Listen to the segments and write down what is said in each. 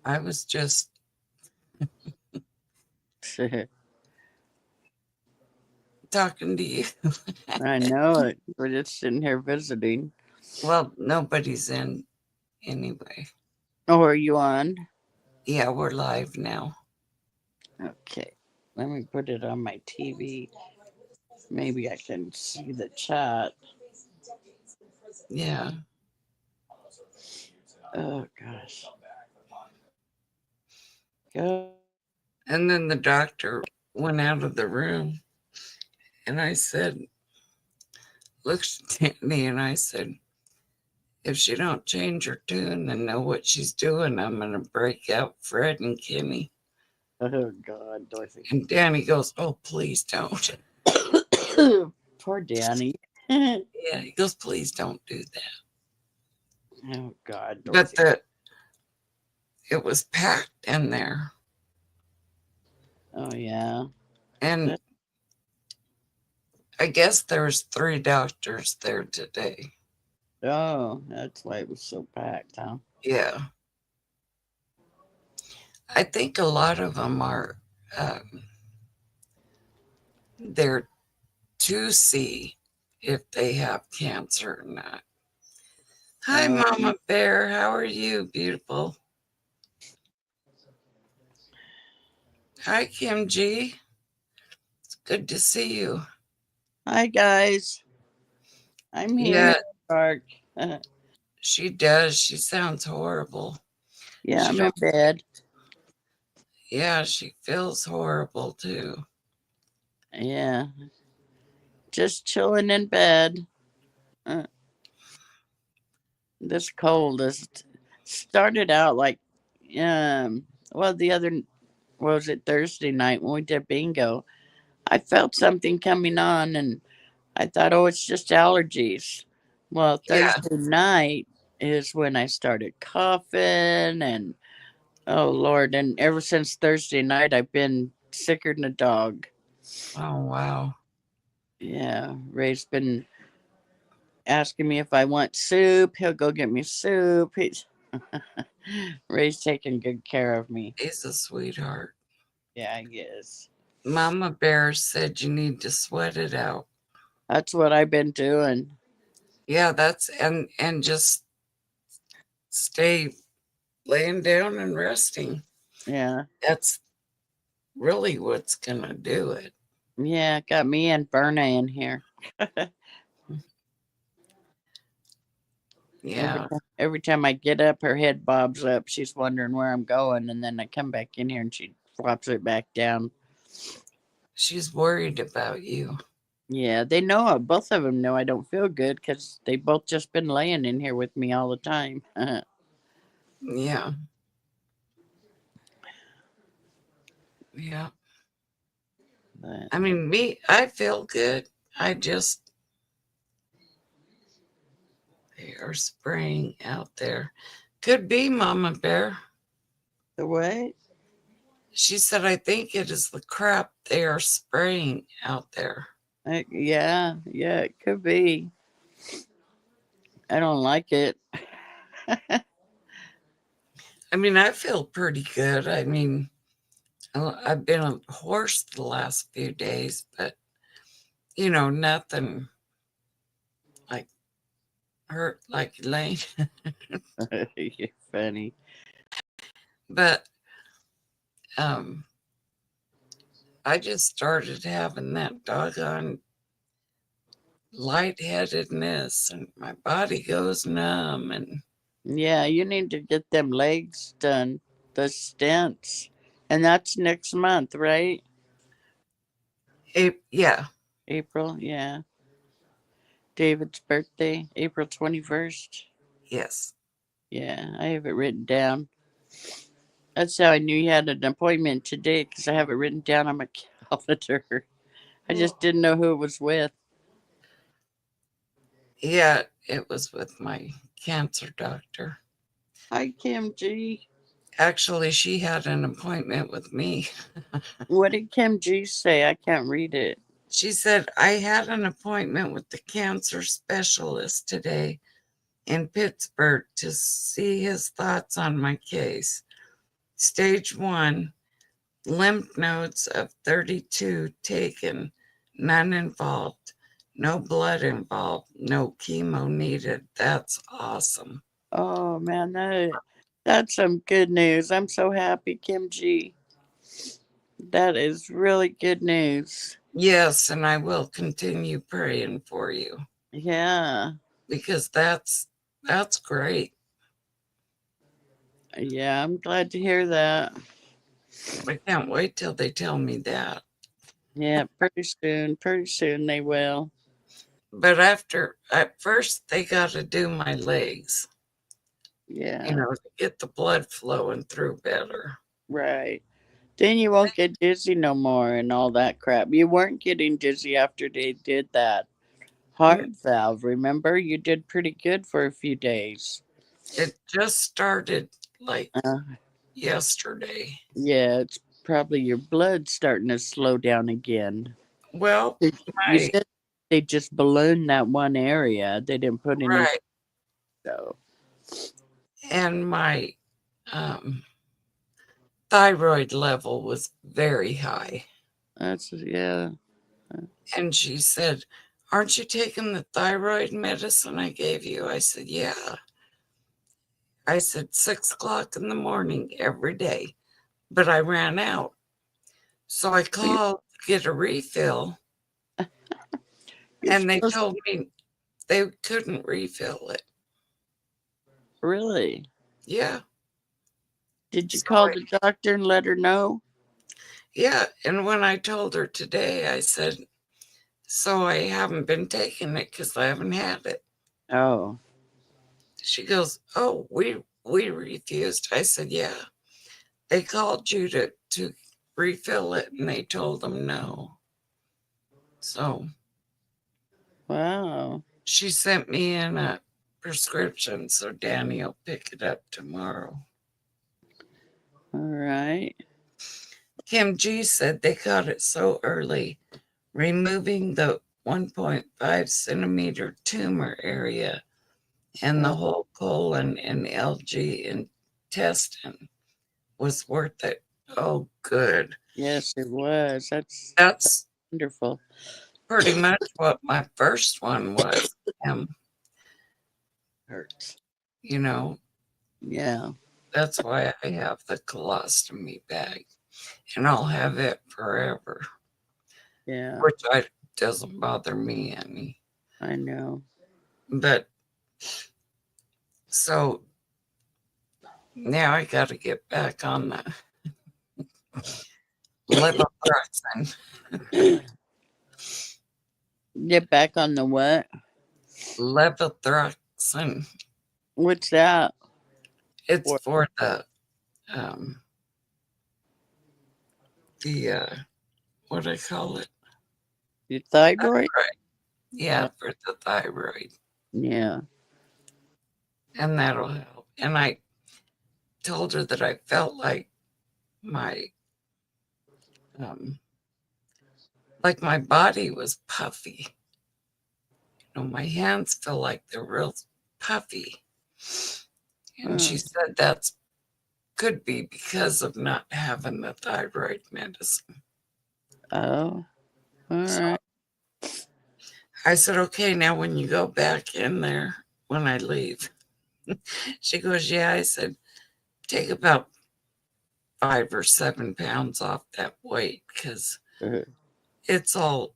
I was just talking to you. I know it. We're just sitting here visiting. Well, nobody's in anyway. Oh, are you on? Yeah, we're live now. Okay. Let me put it on my TV. Maybe I can see the chat. Yeah. Oh, gosh. Go. And then the doctor went out of the room, and I said, looked at me, and I said, if she don't change her tune and know what she's doing, I'm going to break out Fred and Kenny. Oh, God, Dorothy. And Danny goes, oh, please don't. Poor Danny. Oh, Yeah, he goes, please don't do that. God, But Dorothy. it was packed in there. Oh, yeah. And I guess there was 3 doctors there today. Oh, that's why it was so packed, huh? Yeah. I think a lot of them are um, there to see if they have cancer or not. Hi, Oh, Mama Bear. How are you, beautiful? Hi, Kim G. It's good to see you. hi, guys. I'm here. Yeah, Dark. she does. She sounds horrible. Yeah, She I'm in don't. bed. Yeah, she feels horrible too. Yeah, just chilling in bed. Uh, this cold has started out like, um, well, the other, what was it, Thursday night when we did bingo. I felt something coming on and I thought, oh, it's just allergies. Well, Yeah. Thursday night is when I started coughing and, oh, Lord. And ever since Thursday night, I've been sicker than a dog. Oh wow. Yeah, Ray's been asking me if I want soup. He'll go get me soup. Ray's taking good care of me. He's a sweetheart. Yeah, I guess. Mama Bear said you need to sweat it out. That's what I've been doing. Yeah, that's and just stay laying down and resting. Yeah. That's really what's gonna do it. Yeah, got me and Berna in here. Yeah. Every time I get up, her head bobs up. She's wondering where I'm going, and then I come back in here and she flops it back down. She's worried about you. Yeah, they know. Both of them know I don't feel good because they both just been laying in here with me all the time. Yeah. Yeah. But I mean, I feel good. I just, they are spraying out there. Could be Mama Bear. the what? She said, I think it is the crap they are spraying out there. Yeah, yeah, it could be. I don't like it. I mean, I feel pretty good. I mean, I've been a horse the last few days, but nothing like hurt like Elaine. You're funny. But um, I just started having that doggone lightheadedness, and my body goes numb. And Yeah, you need to get them legs done, the stents. And that's next month, right? yeah, April, yeah. David's birthday, April 21st. yes, Yeah, I have it written down. That's how I knew you had an appointment today because I have it written down on my calendar. I just didn't know who it was with. yeah, it was with my cancer doctor. Hi, Kim G. Actually, she had an appointment with me. What did Kim G say? I can't read it. She said, I had an appointment with the cancer specialist today in Pittsburgh to see his thoughts on my case. Stage 1, lymph nodes of 32 taken, none involved, no blood involved, no chemo needed. That's awesome. Oh man, that's some good news. I'm so happy, Kim G. That is really good news. Yes, and I will continue praying for you Yeah. because that's great. Yeah, I'm glad to hear that. I can't wait till they tell me that. Yeah, pretty soon they will. But at first, they got to do my legs, Yeah, to get the blood flowing through better. right. Then you won't get dizzy no more and all that crap. You weren't getting dizzy after they did that heart Mm, valve. Remember, you did pretty good for a few days. It just started like Uh, yesterday. yeah, it's probably your blood starting to slow down again. Well, You my said they just ballooned that one area. They didn't put any. right, So and my um, thyroid level was very high. that's yeah. And she said, "Aren't you taking the thyroid medicine I gave you?" I said, "Yeah." I said, 6 o'clock in the morning every day, but I ran out. So I called to get a refill, You're and they supposed told me they couldn't refill it. really. Yeah. Did you So call the doctor and let her know? yeah. And when I told her today, I said, "So I haven't been taking it because I haven't had it." Oh, She goes, "Oh, we refused." I said, "Yeah." They called you to refill it, and they told them no. So wow. she sent me in a prescription, so Danny will pick it up tomorrow. All right. Kim G said they caught it so early, removing the 1.5 centimeter tumor area and the Oh, whole colon and LG intestine was worth it. Oh, good. yes, it was. That's That's wonderful. pretty much what my first one was. Hurts. You know, Yeah. that's why I have the colostomy bag, and I'll have it forever, Yeah. which I doesn't bother me any. I know. But so now I got to get back on the levothyroxine. Get back on the what? Levothyroxine. What's that? It's For for um the what do I call it? your thyroid? Right. Yeah, Uh, for the thyroid, yeah. and that'll help. And I told her that I felt my um like my body was puffy. My hands feel like they're real puffy. And Uh, she said that's could be because of not having the thyroid medicine. oh. All So right. I said, "Okay, now when you go back in there when I leave." She goes, "Yeah." I said, "Take about 5 or 7 pounds off that weight because Uh, it's all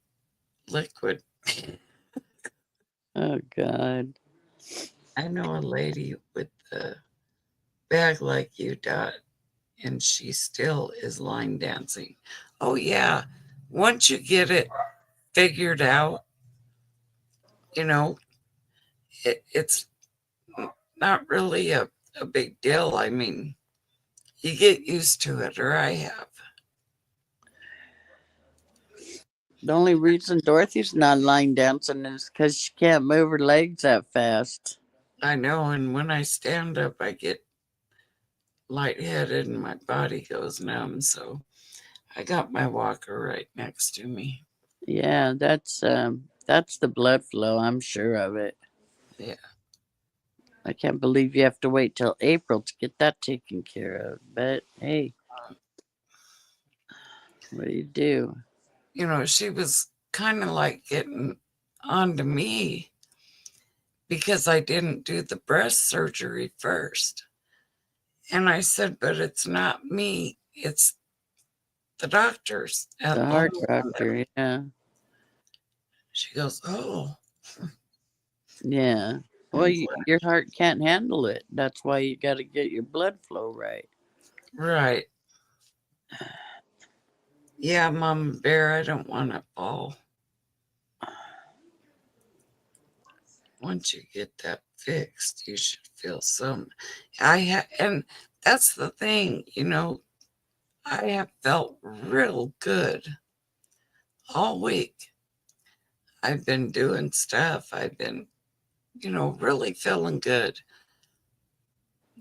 liquid." oh God. I know a lady with a bag like you, Dot, and she still is line dancing. Oh, yeah. Once you get it figured out, you know, it's not really a big deal. I mean, you get used to it, or I have. The only reason Dorothy's not line dancing is because she can't move her legs that fast. I know, and when I stand up, I get lightheaded and my body goes numb. So I got my walker right next to me. Yeah, that's the blood flow. I'm sure of it. Yeah. I can't believe you have to wait till April to get that taken care of. But hey, what do you do? She was kind of like getting onto me because I didn't do the breast surgery first. And I said, but it's not me, it's the doctors at The heart Longmont. doctor, yeah. She goes, oh. Yeah. Well, your heart can't handle it. That's why you got to get your blood flow right. Right. Yeah, Mama Bear, I don't want to fall. Once you get that fixed, you should feel some. And that's the thing, I have felt real good all week. I've been doing stuff. I've been, really feeling good.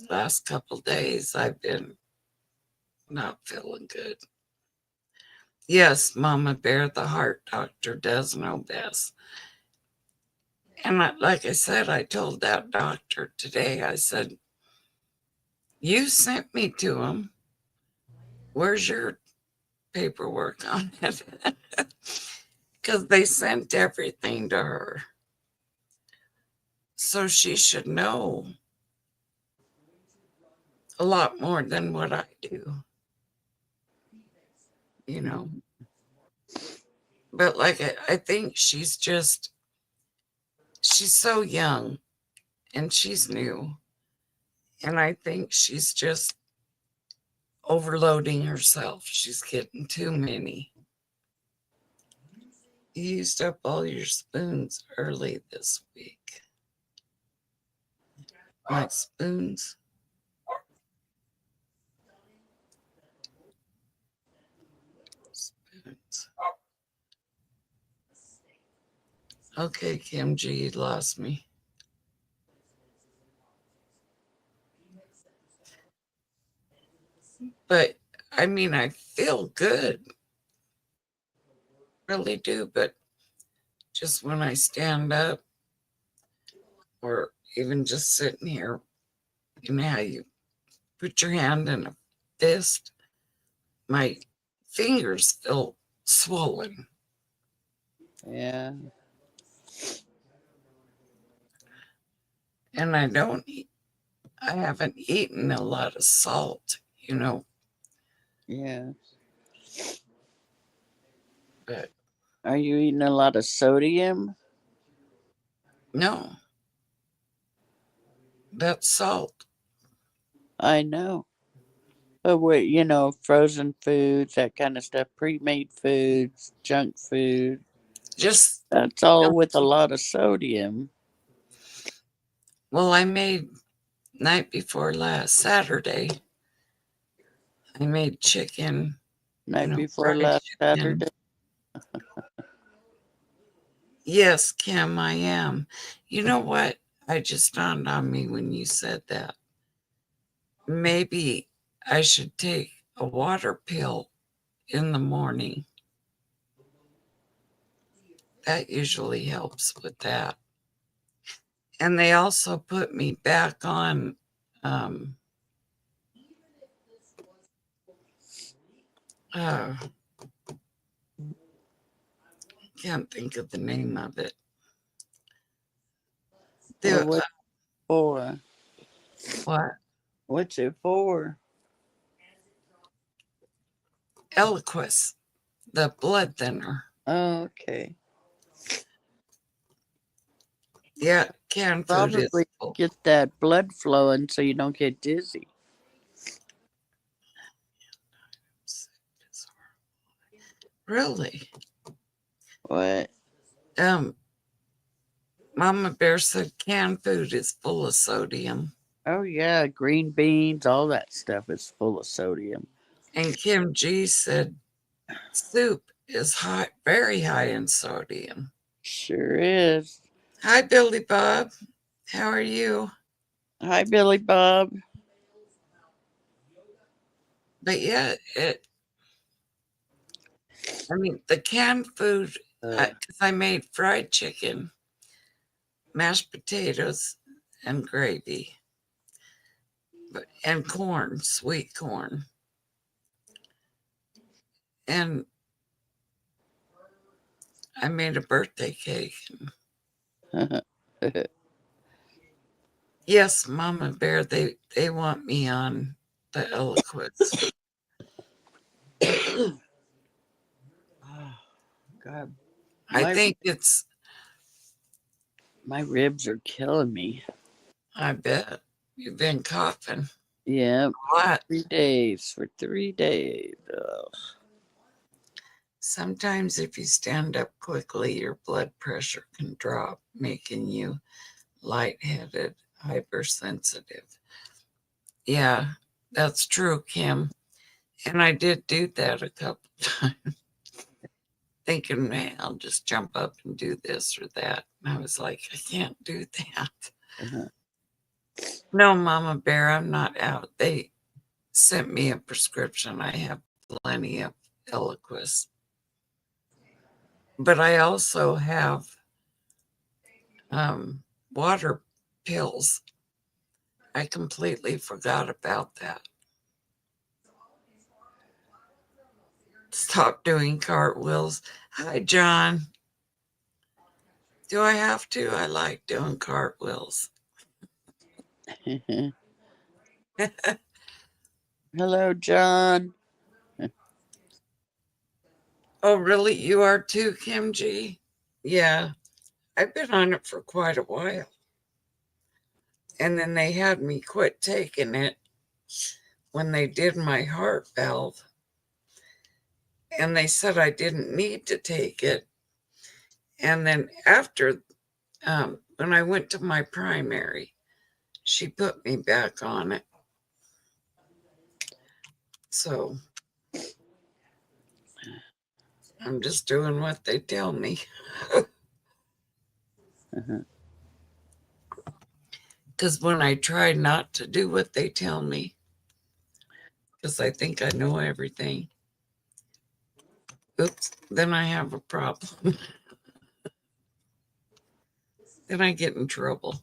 Last couple days, I've been not feeling good. Yes, Mama Bear, the heart doctor, does know best. And like I said, I told that doctor today, I said, you sent me to him. Where's your paperwork on it? Because they sent everything to her. So she should know a lot more than what I do, you know. But like, I think she's so young and she's new. And I think she's just overloading herself. She's getting too many. You used up all your spoons early this week. My spoons. Spoons. Okay, Kim G, you lost me. But I mean, I feel good. Really do. But just when I stand up or even just sitting here, how you put your hand in a fist, my fingers feel swollen. Yeah. And I haven't eaten a lot of salt, Yeah. but Are you eating a lot of sodium? no, that's salt. I know. But what, frozen foods, that kind of stuff, pre-made foods, junk food, Just, that's all with a lot of sodium. well, I made night before last Saturday, I made chicken, Night before fried last chicken. Saturday. Yes, Kim, I am. You know what? I just dawned on me when you said that. Maybe I should take a water pill in the morning. That usually helps with that. And they also put me back on, uh, can't think of the name of it. Well, The, what for? what? What's it for? Eliquis, the blood thinner. Oh, okay. Yeah, canned food is Probably full. get that blood flowing so you don't get dizzy. Really? What? Um, Mama Bear said canned food is full of sodium. Oh, yeah. Green beans, all that stuff is full of sodium. And Kim G said soup is high, very high in sodium. Sure is. Hi, Billy Bob. How are you? Hi, Billy Bob. But yeah, the canned food, because I made fried chicken, mashed potatoes, and gravy, and corn, sweet corn. And I made a birthday cake. Yes, Mama Bear, they want me on the Eloquence. Oh, God, I my think it's, my ribs are killing me. I bet you've been coughing Yeah, a lot. 3 days for 3 days. Ugh. Sometimes if you stand up quickly, your blood pressure can drop, making you lightheaded, hypersensitive. Yeah, that's true, Kim. And I did do that a couple times, thinking, man, I'll just jump up and do this or that. And I was like, I can't do that. Uh-huh. No, Mama Bear, I'm not out. They sent me a prescription. I have plenty of Eliquis. But I also have water pills. I completely forgot about that. Stop doing cartwheels. Hi, John. Do I have to? I like doing cartwheels. Hello, John. Oh, really? You are too, Kim G? Yeah, I've been on it for quite a while. And then they had me quit taking it when they did my heart valve. And they said I didn't need to take it. And then after, when I went to my primary, she put me back on it. So I'm just doing what they tell me. Because when I try not to do what they tell me, because I think I know everything, oops, then I have a problem. Then I get in trouble.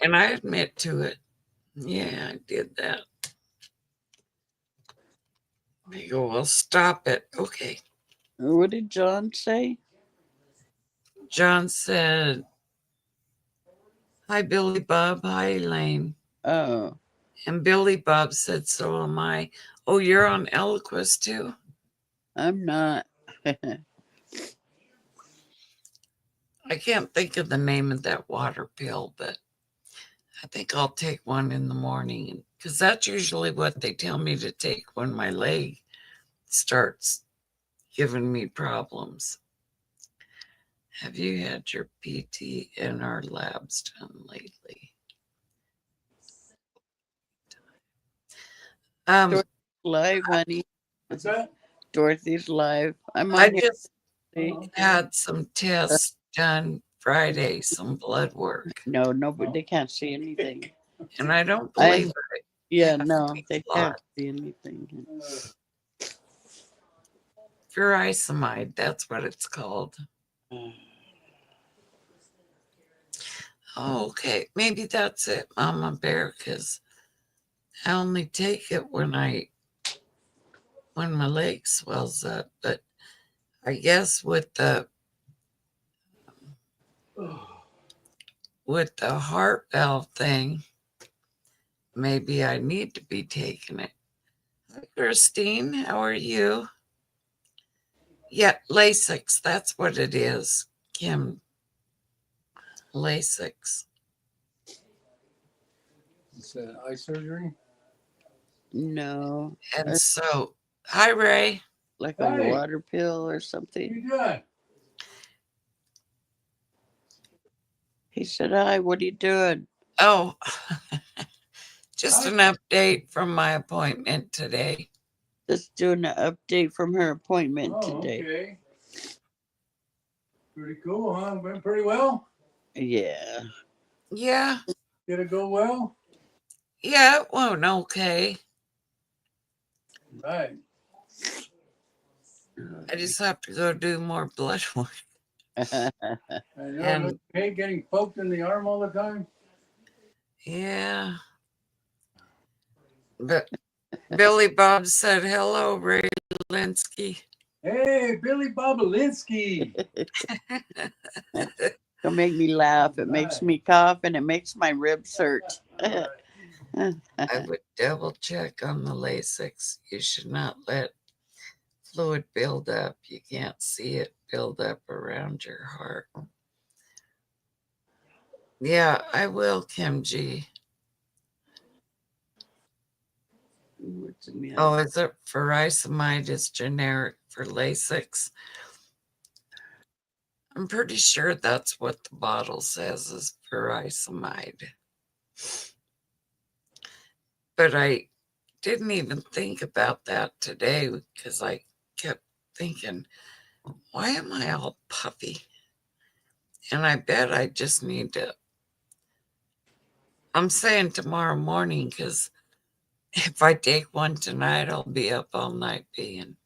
And I admit to it. Yeah, I did that. They go, well, stop it. Okay. What did John say? John said, hi, Billy Bob. Hi, Elaine. Oh, And Billy Bob said, so am I. Oh, you're on Eliquis too? I'm not. I can't think of the name of that water pill, but I think I'll take one in the morning because that's usually what they tell me to take when my leg starts giving me problems. Have you had your PT&R labs done lately? Dorothy's live, honey. What's that? Dorothy's live. I'm I on here. just See? had some tests done Friday, some blood work, No, nobody. They can't see anything. and I don't believe it. Yeah, Yeah, no, thanks they a can't lot. see anything. Furosemide, that's what it's called. Oh, okay, maybe that's it, Mama Bear, because I only take it when my leg swells up. But I guess with the heart valve thing, maybe I need to be taking it. Hi, Christine, how are you? Yeah, Lasix, that's what it is, Kim. Lasix. It's eye surgery. No, And so, hi, Ray. like a Hey. water pill or What are something. you doing? He said, "Hi, what are you doing?" Oh, just an update from my appointment today. Just doing an update from her appointment Oh, today. okay. Pretty cool, huh? Went pretty well. Yeah. Yeah, Did it go well? yeah, it went okay. Right. I just have to go do more blood work. And And hate getting poked in the arm all the time. yeah, but Billy Bob said hello, Ray Linsky. Hey, Billy Bobolinsky. It'll make me laugh. It makes me cough and it makes my ribs hurt. I would double check on the Lasix. You should not let fluid build up. You can't see it build up around your heart. Yeah, I will, Kim G. What's in the Oh, other? is it furosemide is generic for Lasix? I'm pretty sure that's what the bottle says is furosemide. But I didn't even think about that today because I kept thinking, why am I all puffy? And I bet I just need to. I'm saying tomorrow morning because if I take one tonight, I'll be up all night peeing.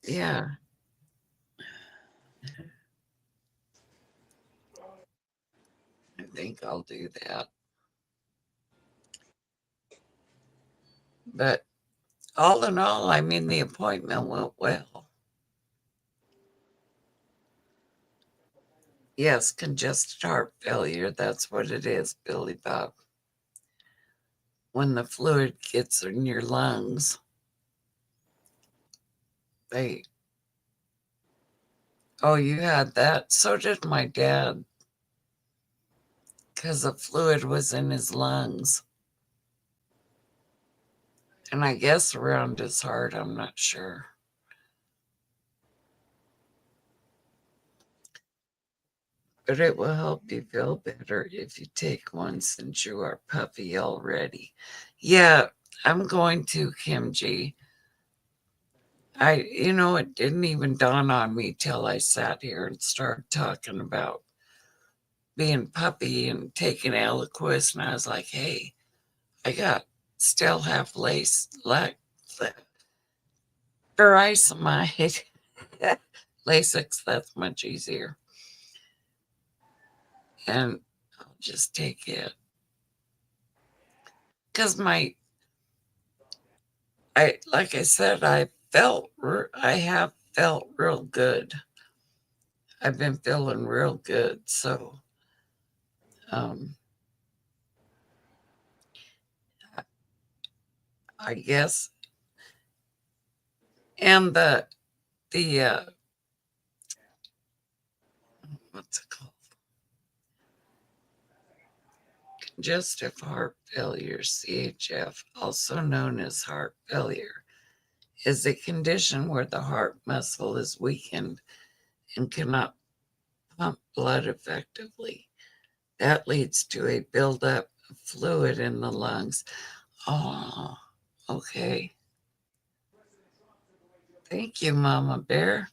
Yeah. I think I'll do that. But all in all, I mean, the appointment went well. Yes, congested heart failure. That's what it is, Billy Bob. When the fluid gets in your lungs, they. Oh, you had that? So did my dad. Because the fluid was in his lungs. And I guess around his heart, I'm not sure. But it will help you feel better if you take one since you are puffy already. Yeah, I'm going to, Kim G. It didn't even dawn on me till I sat here and started talking about being puppy and taking Eliquis, and I was like, hey, I got still have furosemide. Lasix, that's much easier. And I'll just take it. Because like I said, I have felt real good. I've been feeling real good. So, I guess, and the what's it called? Congestive heart failure, CHF, also known as heart failure, is a condition where the heart muscle is weakened and cannot pump blood effectively. That leads to a buildup of fluid in the lungs. Oh, okay. Thank you, Mama Bear.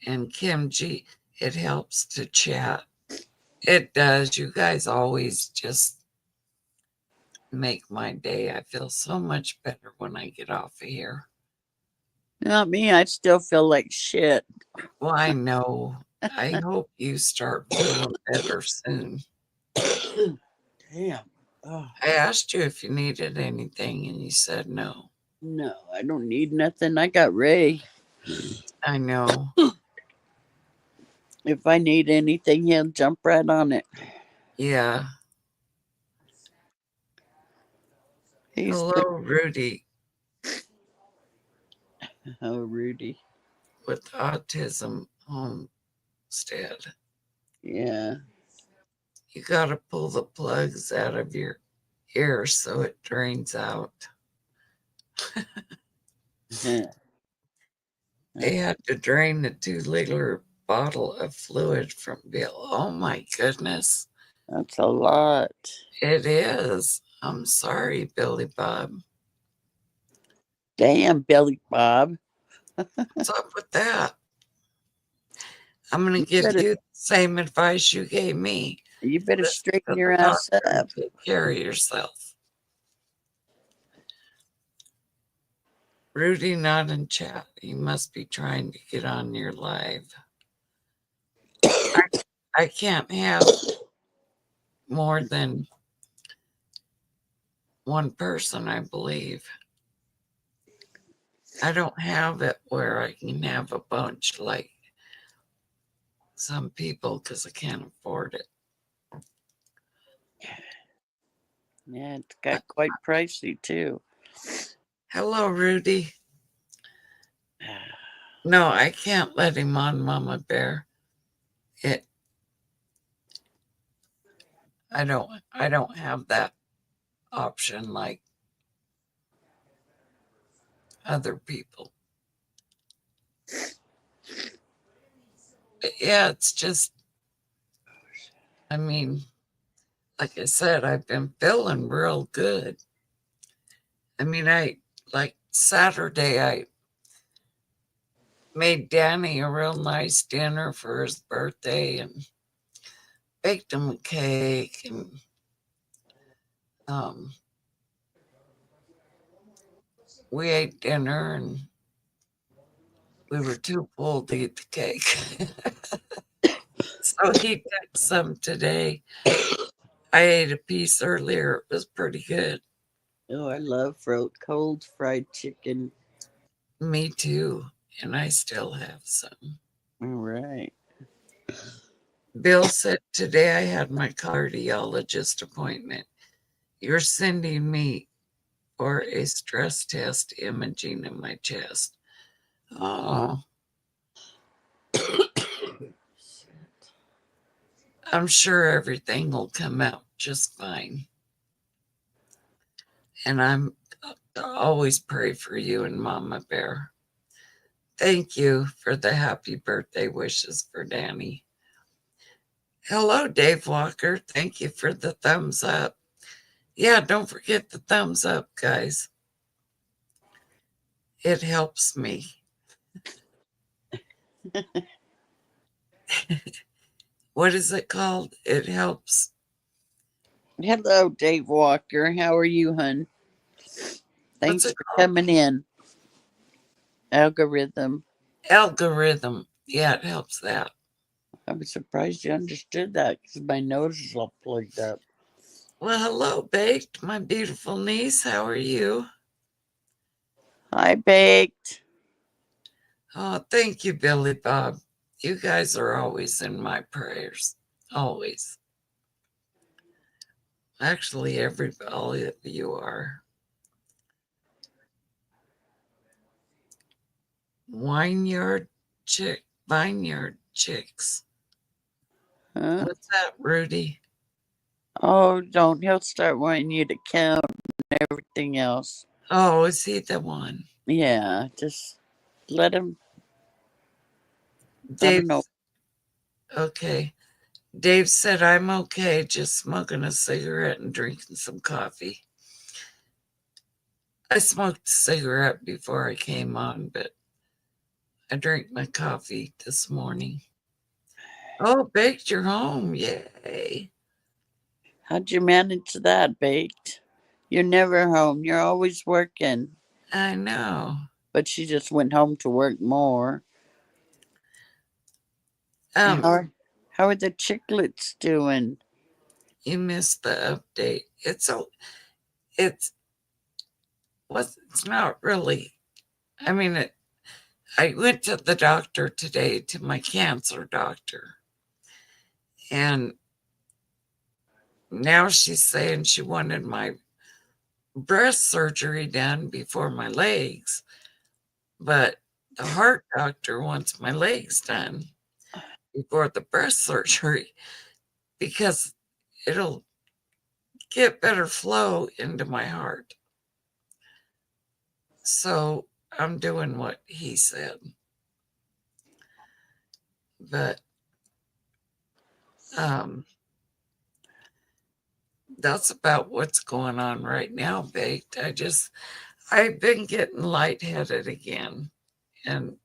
And Kim G, it helps to chat. It does. You guys always just make my day. I feel so much better when I get off of here. Not me. I still feel like shit. Well, I know. I hope you start feeling better soon. Damn. Oh, I asked you if you needed anything, and you said no. no, I don't need nothing. I got Ray. I know. If I need anything, he'll jump right on it. Yeah. He's Hello, Rudy, oh, Rudy. with Autism Homestead. Yeah. You got to pull the plugs out of your ear so it drains out. They had to drain the 2-liter bottle of fluid from Bill. Oh my goodness. That's a lot. It is. I'm sorry, Billy Bob. Damn, Billy Bob. What's up with that? I'm going You to give better, you the same advice you gave me. you better Listen straighten to your the ass doctor and up. take care of yourself. Rudy not in chat. He must be trying to get on your live. I can't have more than one person, I believe. I don't have it where I can have a bunch like some people because I can't afford it. Yeah, it's got quite pricey too. Hello, Rudy. No, I can't let him on, Mama Bear. I don't have that option like other people. Yeah, it's just, I mean, like I said, I've been feeling real good. I mean, like Saturday, I made Danny a real nice dinner for his birthday and baked him a cake, and um, we ate dinner, and we were too full to eat the cake. So he took some today. I ate a piece earlier. It was pretty good. Oh, I love cold fried chicken. Me too. And I still have some. All right. Bill said today I had my cardiologist appointment. You're sending me for a stress test imaging in my chest. Oh, I'm sure everything will come out just fine. And I'm always pray for you and Mama Bear. Thank you for the happy birthday wishes for Danny. Hello, Dave Walker. Thank you for the thumbs up. Yeah, don't forget the thumbs up, guys. It helps me. What is it called? It helps. Hello, Dave Walker. How are you, hun? Thanks What's it for called? coming in. Algorithm. Algorithm. Yeah, it helps that. I was surprised you understood that because my nose is all plugged up. Well, hello, Baked, my beautiful niece. How are you? Hi, Baked. Oh, thank you, Billy Bob. You guys are always in my prayers. Always. Actually, all of you are. Vineyard chicks. Huh? What's that, Rudy? Oh, don't. He'll start wanting you to count and everything else. Oh, is he the one? Yeah, just let him. I Dave. don't know. Okay. Dave said, I'm okay, just smoking a cigarette and drinking some coffee. I smoked a cigarette before I came on, but I drank my coffee this morning. Oh, Baked, you're home. Yay. How'd you manage that, Baked? You're never home. You're always working. I know. But she just went home to work more. Um, How are the chicklets doing? you missed the update. It's not really. I mean, I went to the doctor today, to my cancer doctor, and now she's saying she wanted my breast surgery done before my legs, but the heart doctor wants my legs done before the breast surgery because it'll get better flow into my heart. So I'm doing what he said. But that's about what's going on right now, Baked. I've been getting lightheaded again, and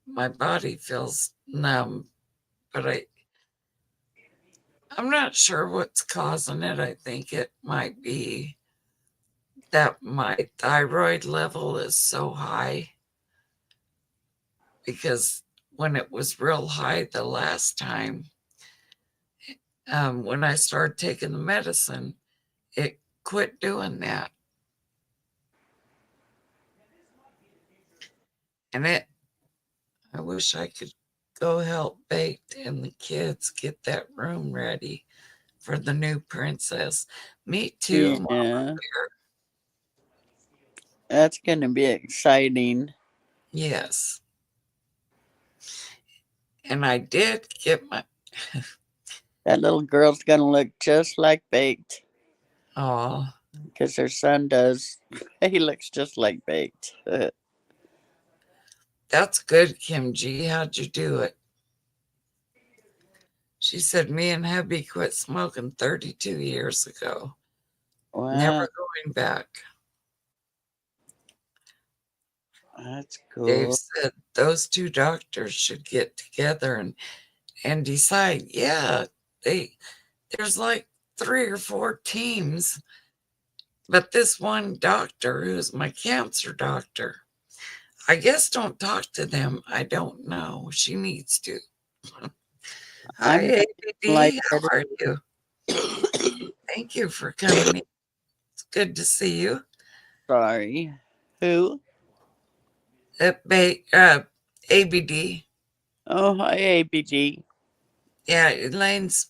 my body feels numb, but I'm not sure what's causing it. I think it might be that my thyroid level is so high because when it was real high the last time, when I started taking the medicine, it quit doing that. And I wish I could go help Baked and the kids get that room ready for the new princess. Me too, Mama Yeah, Bear. that's gonna be exciting. Yes. And I did get my, That little girl's gonna look just like Baked oh, because her son does. He looks just like Baked. that's good, Kim G. How'd you do it? She said, me and hubby quit smoking 32 years ago. Wow, Never going back. that's Dave cool. said those two doctors should get together and decide, yeah, there's like 3 or 4 teams, but this one doctor who's my cancer doctor, I guess don't talk to them. I don't know. She needs to. I'm Hi, like ABD. How are you? Thank you for coming in. It's good to see you. sorry. Who? ABD. Oh, hi, ABG. Yeah, Elaine's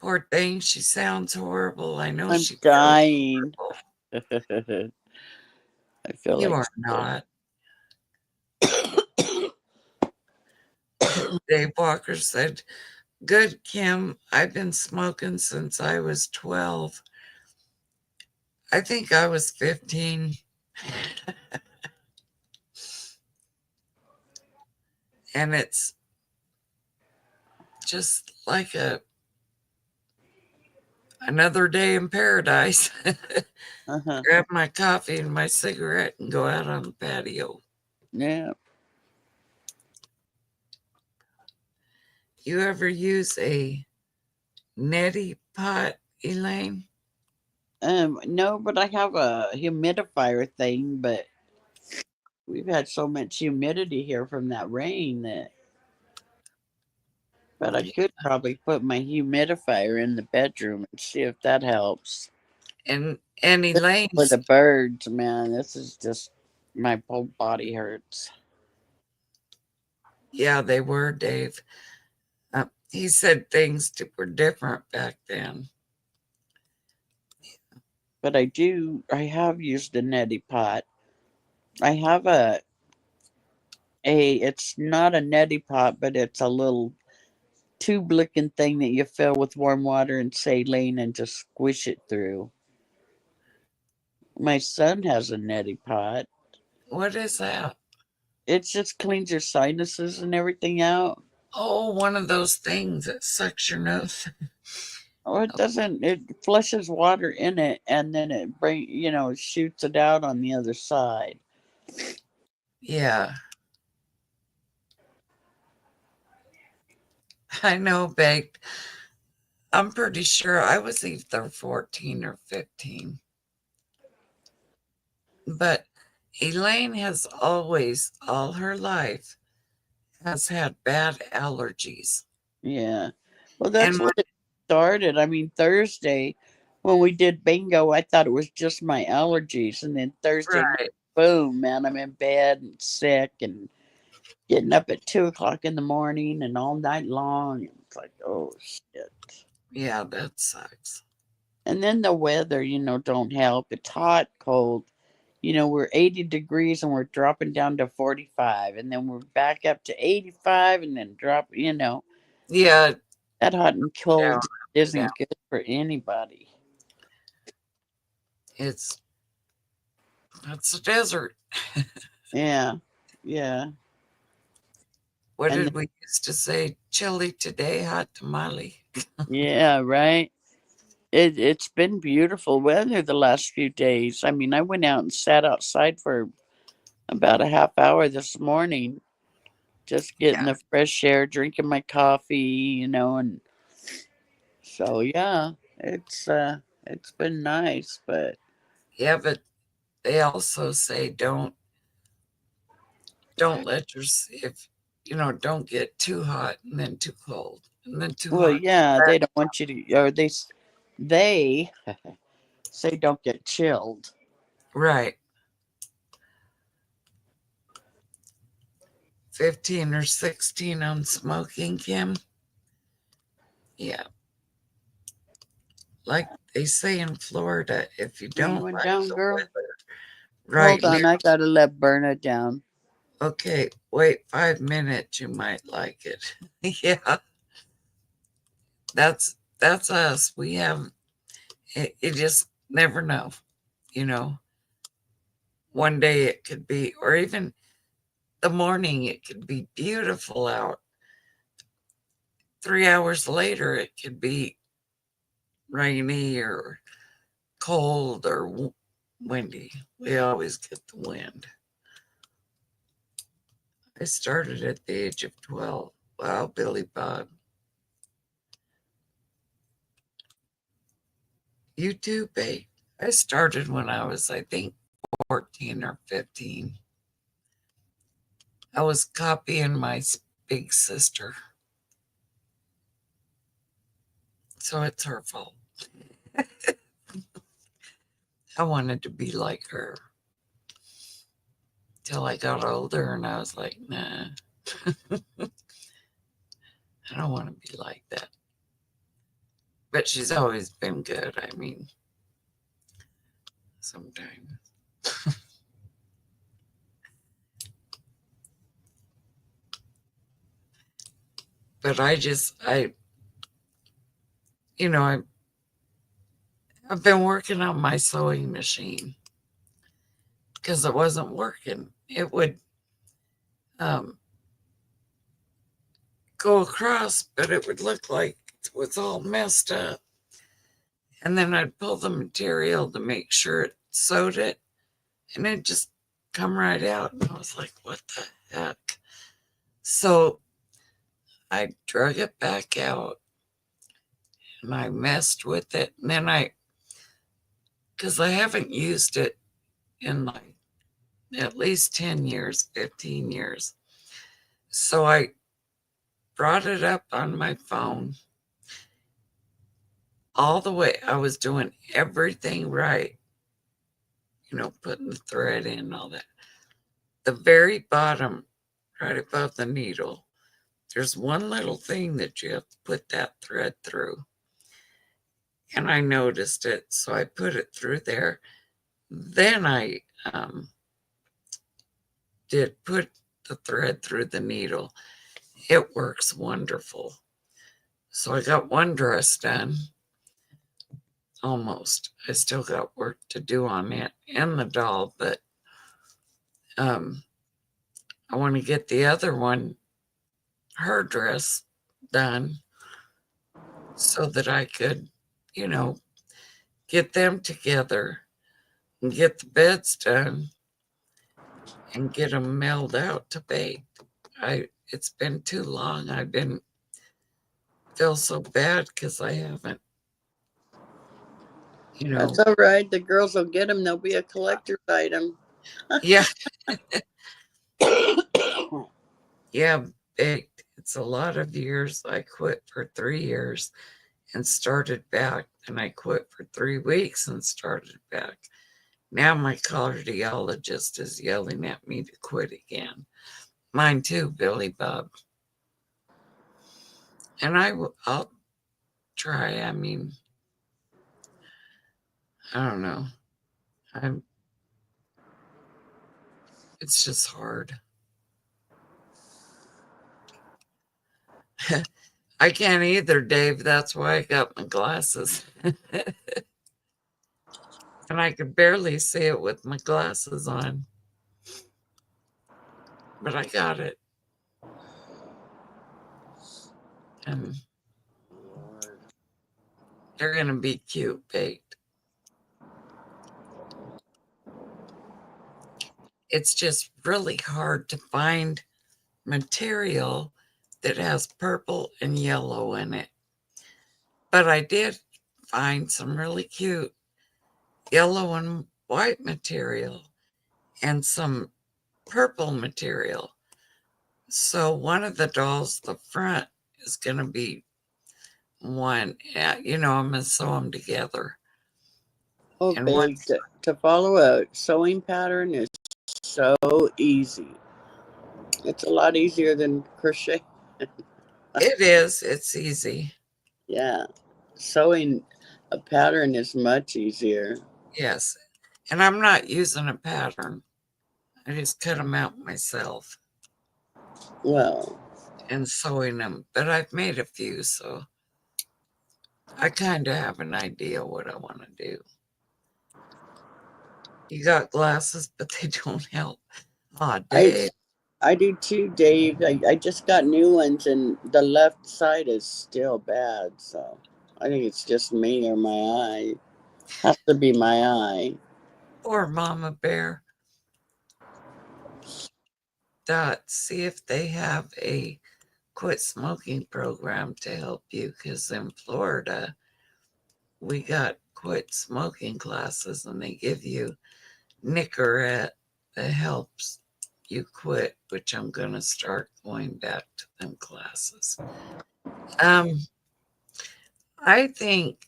poor thing. She sounds horrible. I know I'm she feels dying. horrible. I feel You like are not. Dave Walker said, good, Kim. I've been smoking since I was 12. I think I was 15. And it's just like another day in paradise. uh-huh. Grab my coffee and my cigarette and go out on the patio. Yeah. You ever use a neti pot, Elaine? No, but I have a humidifier thing, but we've had so much humidity here from that rain that. But I Yeah. could probably put my humidifier in the bedroom and see if that helps. And For the Elaine's, birds, man, this is just my whole body hurts. yeah, they were, Dave. He said things were different back then. But I have used a neti pot. I have it's not a neti pot, but it's a little tube looking thing that you fill with warm water and saline and just squish it through. My son has a neti pot. What is that? It just cleans your sinuses and everything out. Oh, one of those things that sucks your nose. Or it doesn't. It flushes water in it, and then shoots it out on the other side. Yeah, I know, Baked. I'm pretty sure I was either 14 or 15. But Elaine has always, all her life, has had bad allergies. Yeah. Well, And that's my, what it started. I mean, Thursday when we did bingo, I thought it was just my allergies, and then Thursday night, right, boom, man, I'm in bed and sick and getting up at 2 o'clock in the morning and all night long. It's like, oh shit. yeah, that sucks. And then the weather, don't help. It's hot, cold. We're 80 degrees and we're dropping down to 45, and then we're back up to 85 and then drop. Yeah, That hot and down, cold down. isn't good for anybody. It's a desert. Yeah. Yeah. What And did we used to say? Chilly today, hot tamale. yeah, right. It's been beautiful weather the last few days. I mean, I went out and sat outside for about a half hour this morning, just getting Yeah, the fresh air, drinking my coffee, and so yeah, it's been nice, but yeah, but they also say don't let if don't get too hot and then too cold and then too Well, hot. yeah, they don't want you to, or they say don't get chilled. Right. 15 or 16 on smoking, Kim. Yeah. Like they say in Florida, if you You don't went like down, the girl. weather right Hold now, on, I gotta let Berna down. okay, wait 5 minutes, you might like it. Yeah, that's us. We have it, you just never know, you know. One day it could be, or even the morning, it could be beautiful out. 3 hours later, it could be rainy or cold or windy. We always get the wind. I started at the age of 12. Wow, Billy Bob. You too, babe. I started when I was, I think, 14 or 15. I was copying my big sister. So it's her fault. I wanted to be like her till I got older and I was like, nah, I don't want to be like that. But she's always been good. I mean, sometimes. But you know, I've been working on my sewing machine because it wasn't working. It would um, go across, but it would look like it was all messed up. And then I'd pull the material to make sure it sewed it, and it just come right out. And I was like, what the heck? So I drug it back out and I messed with it. And then because I haven't used it in like at least 10 years, 15 years. So I brought it up on my phone all the way. I was doing everything right, putting the thread in, all that. The very bottom, right above the needle, there's one little thing that you have to put that thread through. And I noticed it, so I put it through there. Then I did put the thread through the needle. It works wonderful. So I got one dress done. Almost. I still got work to do on it and the doll, but I want to get the other one, her dress, done so that I could, you know, get them together and get the beds done and get them mailed out to bake. It's been too long. Feel so bad because I haven't, you know. That's all right. The girls will get them. They'll be a collector's item. Yeah, yeah, baked. It's a lot of years. I quit for 3 years and started back, and I quit for 3 weeks and started back. Now my cardiologist is yelling at me to quit again. Mine too, Billy Bob. And I'll try. I mean, I don't know. I'm. It's just hard. I can't either, Dave. That's why I got my glasses. And I could barely see it with my glasses on. But I got it. And they're going to be cute baked. It's just really hard to find material that has purple and yellow in it. But I did find some really cute yellow and white material and some purple material. So one of the dolls, the front, is going to be one. I'm going to sew them together. Oh, And babe, to follow a sewing pattern is so easy. It's a lot easier than crochet. it is, it's easy. Yeah, sewing a pattern is much easier. Yes. And I'm not using a pattern. I just cut them out myself Well, and sewing them. But I've made a few, so I kind of have an idea what I want to do. You got glasses, but they don't help. Aw, Dave. I do too, Dave. I just got new ones, and the left side is still bad. So I think it's just me or my eye. Has to be my eye. Poor Mama Bear. See if they have a quit smoking program to help you, because in Florida, we got quit smoking classes and they give you Nicorette that helps you quit, which I'm going to start going back to them classes. I think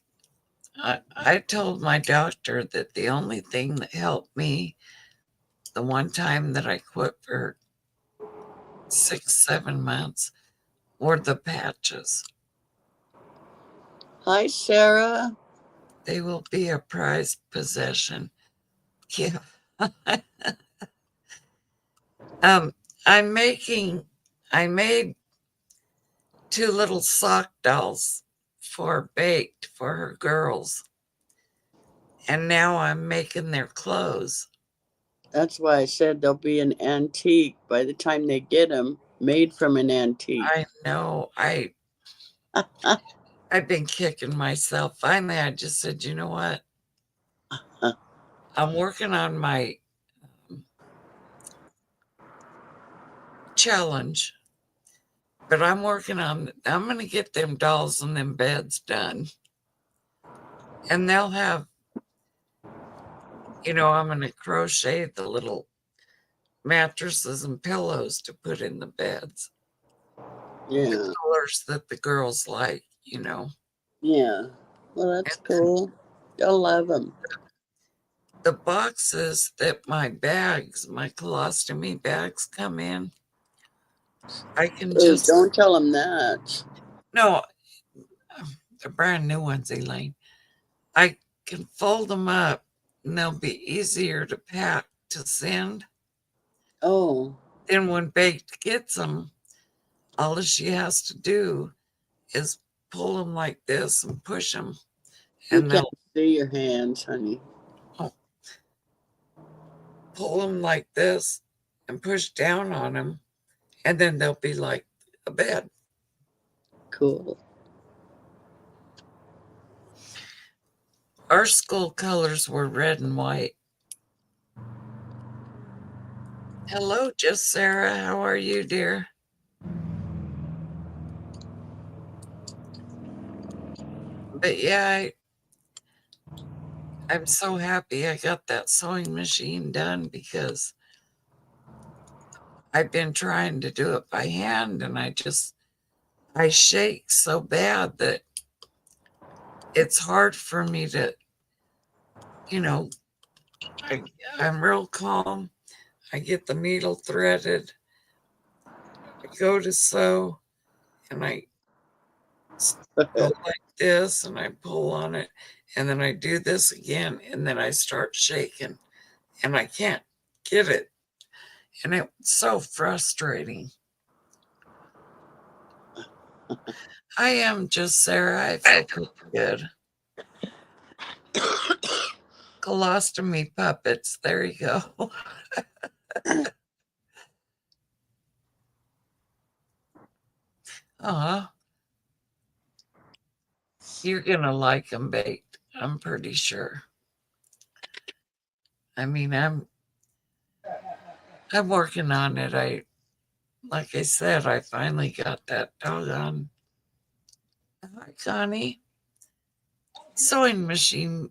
I told my doctor that the only thing that helped me the one time that I quit for 6-7 months were the patches. Hi, Sarah. They will be a prized possession. Yeah. I made 2 little sock dolls for baked for her girls. And now I'm making their clothes. That's why I said they'll be an antique by the time they get them, made from an antique. I know. I've been kicking myself. Finally, I just said, you know what? I'm working on my challenge, but I'm going to get them dolls and them beds done. And they'll have, I'm going to crochet the little mattresses and pillows to put in the beds. Yeah. The colors that the girls like, Yeah. Well, that's cool. They'll love them. The boxes that my colostomy bags come in, I can just... Don't tell them that. No, they're brand new ones, Elaine. I can fold them up and they'll be easier to pack to send. Oh. Then when Baked gets them, all she has to do is pull them like this and push them. And they'll see your hands, honey. Pull them like this and push down on them, and then they'll be like a bed. Cool. Our school colors were red and white. Hello, just Sarah. How are you, dear? But yeah, I'm so happy I got that sewing machine done, because I've been trying to do it by hand, and I shake so bad that it's hard for me to, I'm real calm. I get the needle threaded. I go to sew, and I go like this, and I pull on it, and then I do this again, and then I start shaking, and I can't get it. And it's so frustrating. I am just Sarah. I feel pretty good. Colostomy puppets. There you go. You're gonna like them baked. I'm pretty sure. I mean, I'm working on it. Like I said, I finally got that doggone, hi Connie, sewing machine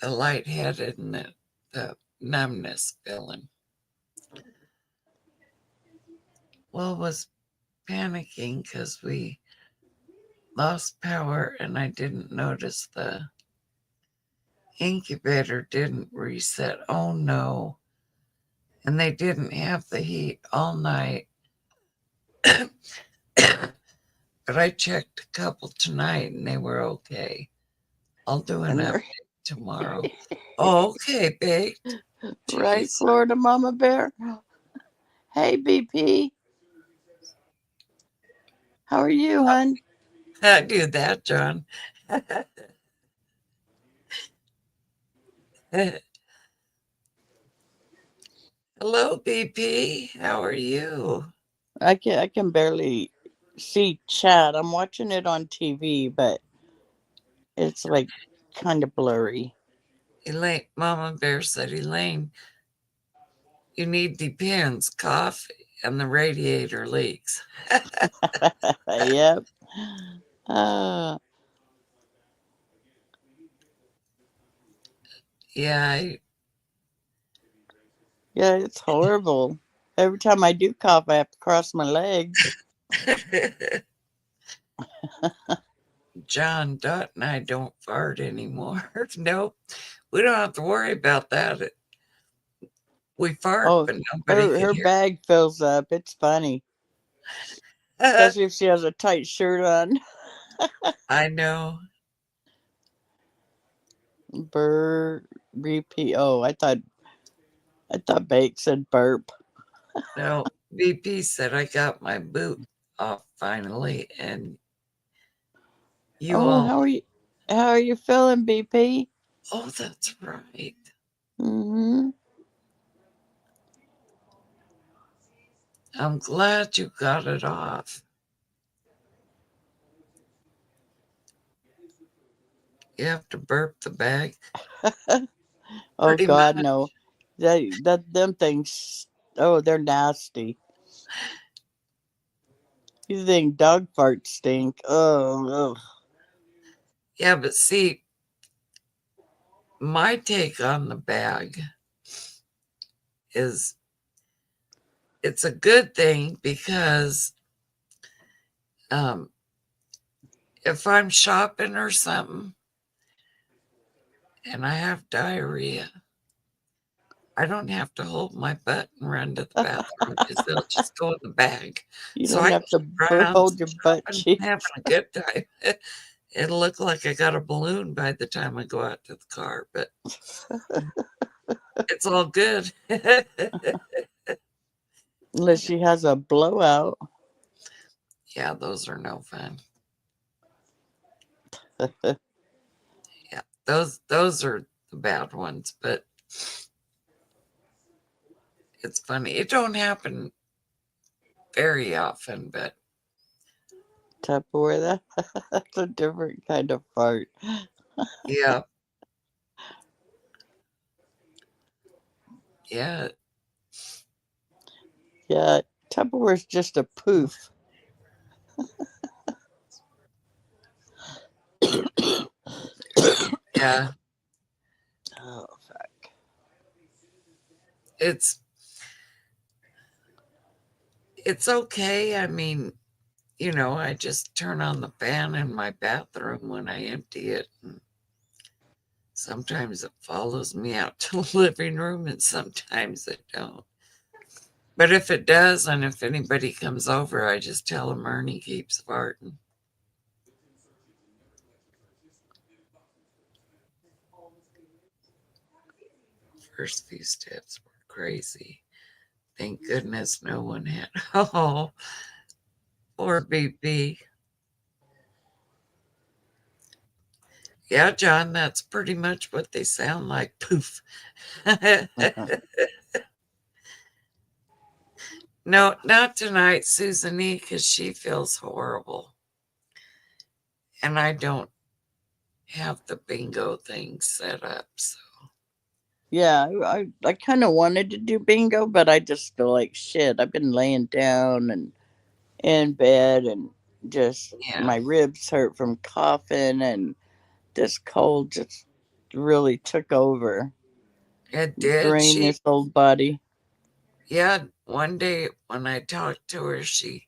the lightheaded and the numbness feeling. Well, was panicking because we lost power and I didn't notice the incubator didn't reset. Oh no. And they didn't have the heat all night. But I checked a couple tonight and they were okay. I'll do an And update tomorrow. Okay, baked. right, Jeez. Florida Mama Bear. Hey, BP. How are you, hon? I do that, John. Hello, BP. How are you? I can barely see chat. I'm watching it on TV, but it's like kind of blurry. Elaine, Mama Bear said, Elaine, you need depends, coffee, and the radiator leaks. Yep. Uh, Yeah, yeah, it's horrible. Every time I do cough, I have to cross my legs. John, Dot, and I don't fart anymore. Nope, we don't have to worry about that. We fart, Oh, but nobody could her hear. bag fills up. It's funny, especially if she has a tight shirt on. I know. Repeat. Oh, I thought Bake said burp. No, BP said I got my boot off finally, and you Oh, all. how are you? How are you feeling, BP? Oh, that's right. Mm-hmm. I'm glad you got it off. You have to burp the bag. Oh Pretty God, much. no. Them things. Oh, they're nasty. You think dog farts stink? Oh, ugh. Yeah, but see, my take on the bag is it's a good thing because um, if I'm shopping or something and I have diarrhea, I don't have to hold my butt and run to the bathroom because they'll just go in the bag. You So don't I have to keep around hold your butt shopping, having cheeks. a good time. It'll look like I got a balloon by the time I go out to the car, but it's all good. Unless she has a blowout. Yeah, those are no fun. Yeah, those are the bad ones, but it's funny. It don't happen very often, but Tupperware. That's a different kind of fart. yeah, yeah, Yeah, Tupperware's just a poof. yeah. Oh, fuck. It's it's okay. I mean, I just turn on the fan in my bathroom when I empty it. And sometimes it follows me out to the living room, and sometimes it don't. But if it does, and if anybody comes over, I just tell them Ernie keeps farting. First few steps were crazy. Thank goodness no one had. Oh, poor BP. Yeah, John, that's pretty much what they sound like. Poof. No, not tonight, Susan E., because she feels horrible. And I don't have the bingo thing set up. So, Yeah, I kind of wanted to do bingo, but I just feel like shit. I've been laying down and in bed and just yeah. my ribs hurt from coughing and this cold just really took over, It did. drained this old body. Yeah, one day when I talked to her, she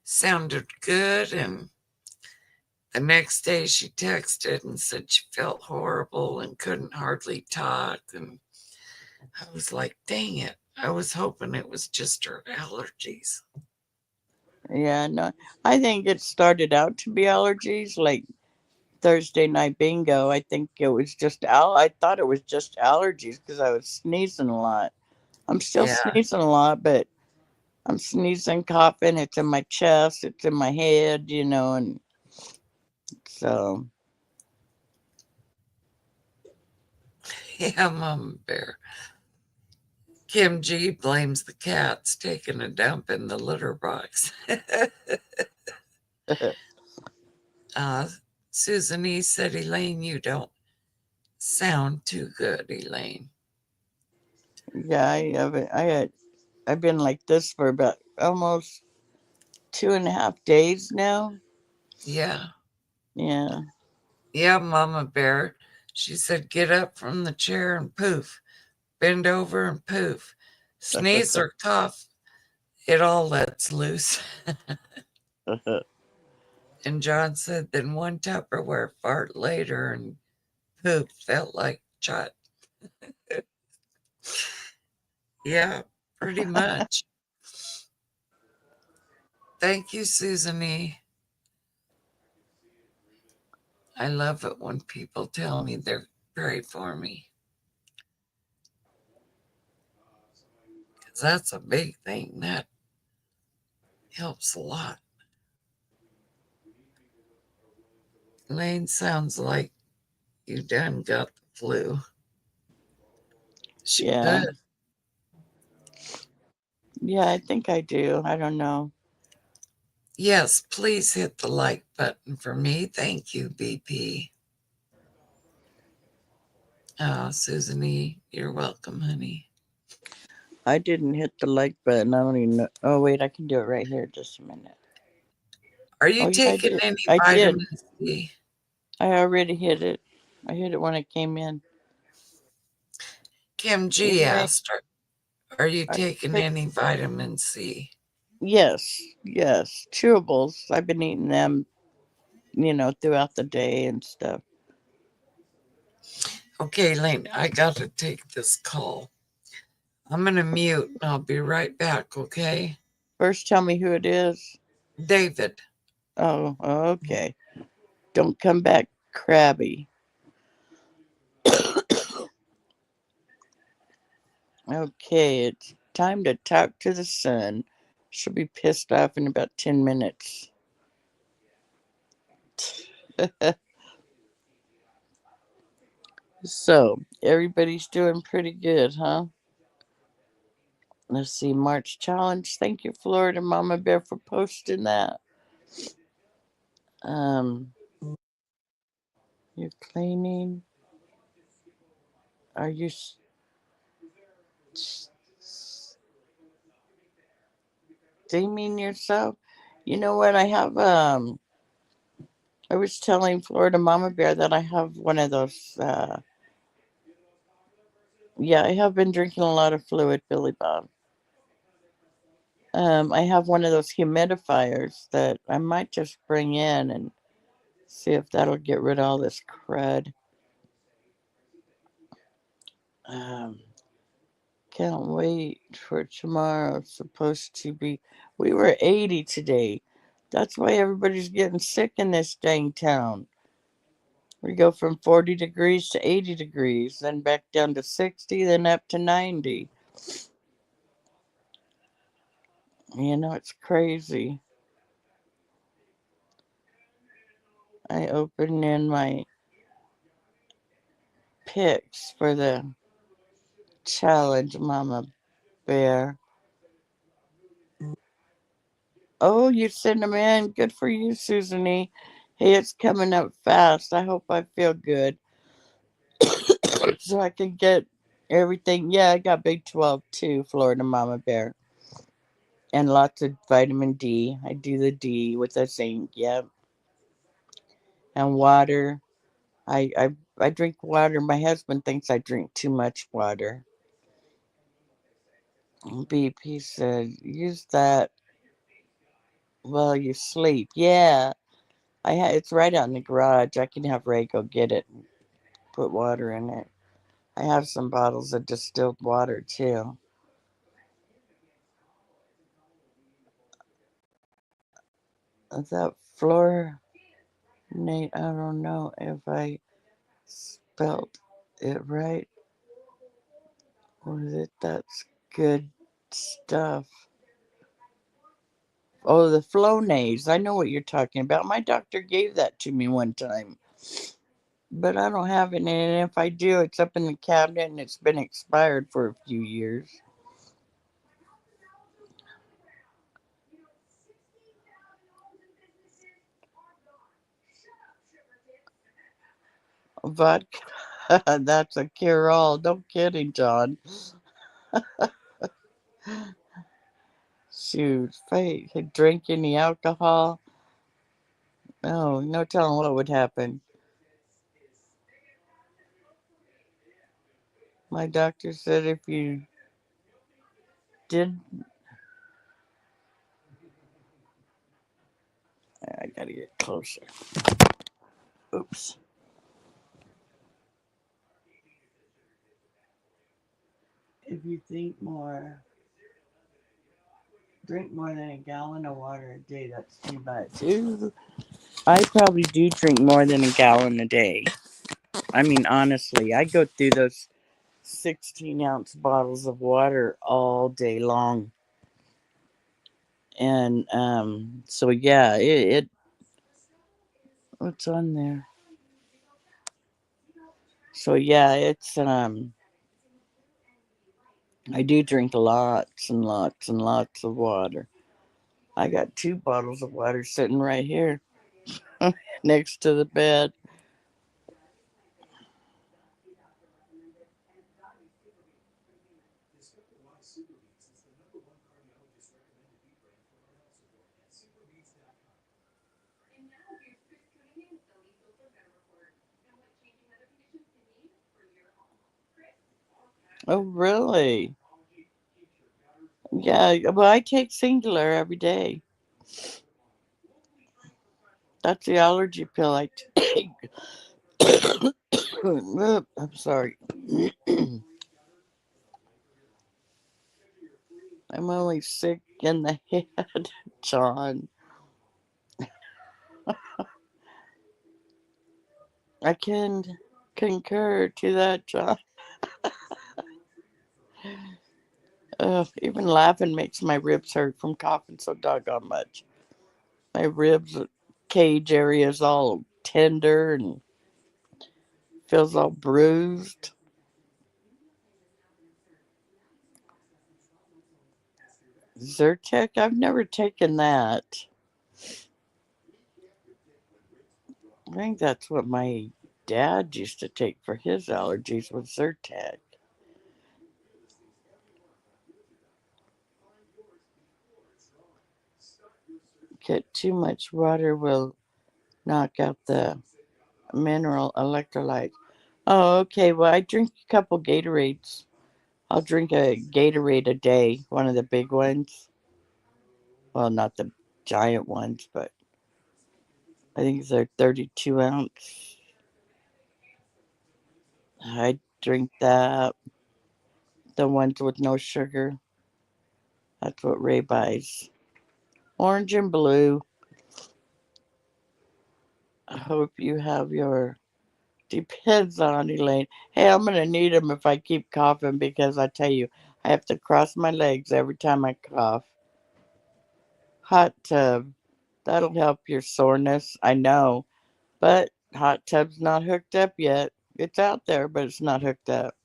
sounded good. And the next day she texted and said she felt horrible and couldn't hardly talk. And I was like, dang it. I was hoping it was just her allergies. Yeah, no, I think it started out to be allergies, like Thursday night bingo. I think it was just I thought it was just allergies because I was sneezing a lot. I'm still Yeah. sneezing a lot, but I'm sneezing, coughing. It's in my chest. It's in my head, and so Yeah, Mama Bear. Kim G blames the cats taking a dump in the litter box. uh, Susan E. said, Elaine, you don't sound too good, Elaine. yeah, I've been like this for about almost 2.5 days now. Yeah. Yeah, Yeah, Mama Bear. She said, get up from the chair and poof. Bend over and poof. Sneeze or cough, it all lets loose. And John said, then one Tupperware fart later and poop felt like shot. Yeah, pretty much. Thank you, Susan E. I love it when people tell me they're pray for me. Because that's a big thing. That helps a lot. Lane sounds like you done got the flu. She yeah, could. yeah. I think I do. I don't know. Yes, please hit the like button for me. Thank you, BP. Oh, Susan E., you're welcome, honey. I didn't hit the like button. I don't even know. Oh wait, I can do it right here. Just a minute. Are you Oh yeah, I taking did. any I did. vitamin C? I already hit it. I hit it when I came in. Kim G Anyway, asked, are you I taking take any vitamin C? yes, yes, chewables. I've been eating them, throughout the day and stuff. Okay, Lane, I got to take this call. I'm going to mute and I'll be right back, okay? First, tell me who it is. David. Oh, okay. Don't come back crabby. Okay, it's time to talk to the sun. She'll be pissed off in about 10 minutes. So, everybody's doing pretty good, huh? Let's see, March challenge. Thank you, Florida Mama Bear, for posting that. Um, you're cleaning. Are you steaming yourself? You know what? I was telling Florida Mama Bear that I have one of those. Yeah, I have been drinking a lot of fluid, Billy Bob. I have one of those humidifiers that I might just bring in and see if that'll get rid of all this crud. Um, can't wait for tomorrow. It's supposed to be. We were 80 today. That's why everybody's getting sick in this dang town. We go from 40 degrees to 80 degrees, then back down to 60, then up to 90. It's crazy. I opened in my picks for the challenge, Mama Bear. Oh, you sent them in. Good for you, Susan. Hey, it's coming up fast. I hope I feel good so I can get everything. Yeah, I got Big 12 too, Florida Mama Bear. And lots of vitamin D. I do the D with the zinc, yeah. And water. I drink water. My husband thinks I drink too much water. BP said, use that while you sleep. Yeah, it's right out in the garage. I can have Ray go get it and put water in it. I have some bottles of distilled water too. That floor, Nate, I don't know if I spelled it right. Was it? That's good stuff. Oh, the Flonase. I know what you're talking about. My doctor gave that to me one time. But I don't have it, and if I do, it's up in the cabinet and it's been expired for a few years. Vodka, that's a cure-all. No kidding, John. Shoot, if I could drink any alcohol, no telling what would happen. My doctor said if you did, I gotta get closer. Oops. If you drink more than a gallon of water a day, that's too much. Ooh, I probably do drink more than a gallon a day. I mean, honestly, I go through those 16-ounce bottles of water all day long. And so yeah, what's on there? So yeah, it's I do drink lots and lots and lots of water. I got 2 bottles of water sitting right here next to the bed. Oh, really? Yeah, well, I take Singular every day. That's the allergy pill I take. I'm sorry. I'm only sick in the head, John. I can concur to that, John. Even laughing makes my ribs hurt from coughing so doggone much. My ribs cage area is all tender and feels all bruised. Zyrtec, I've never taken that. I think that's what my dad used to take for his allergies was Zyrtec. Get too much water will knock out the mineral electrolytes. Oh, okay. Well, I drink a couple Gatorades. I'll drink a Gatorade a day, one of the big ones. Well, not the giant ones, but I think they're 32 ounce. I drink that. The ones with no sugar. That's what Ray buys. Orange and blue. I hope you have your. Depends on Elaine. Hey, I'm gonna need them if I keep coughing because I tell you, I have to cross my legs every time I cough. Hot tub. That'll help your soreness. I know. But hot tub's not hooked up yet. It's out there, but it's not hooked up.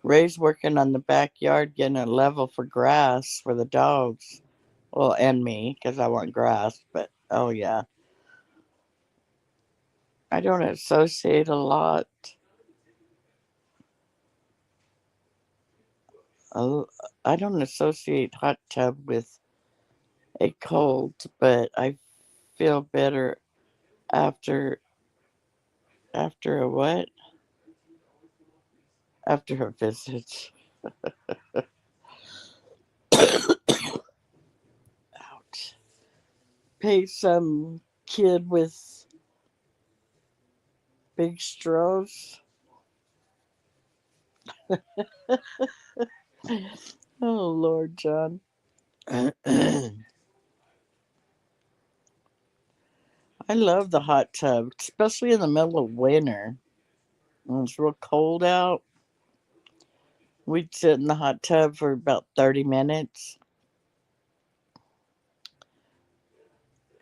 Ray's working on the backyard getting a level for grass for the dogs. Well, and me, because I want grass. But oh, yeah. I don't associate a lot. Oh, I don't associate hot tub with a cold, but I feel better after After a what? After her visits. Ouch. Pay some kid with big straws. Oh, Lord, John. I love the hot tub, especially in the middle of winter. When it's real cold out, we'd sit in the hot tub for about 30 minutes,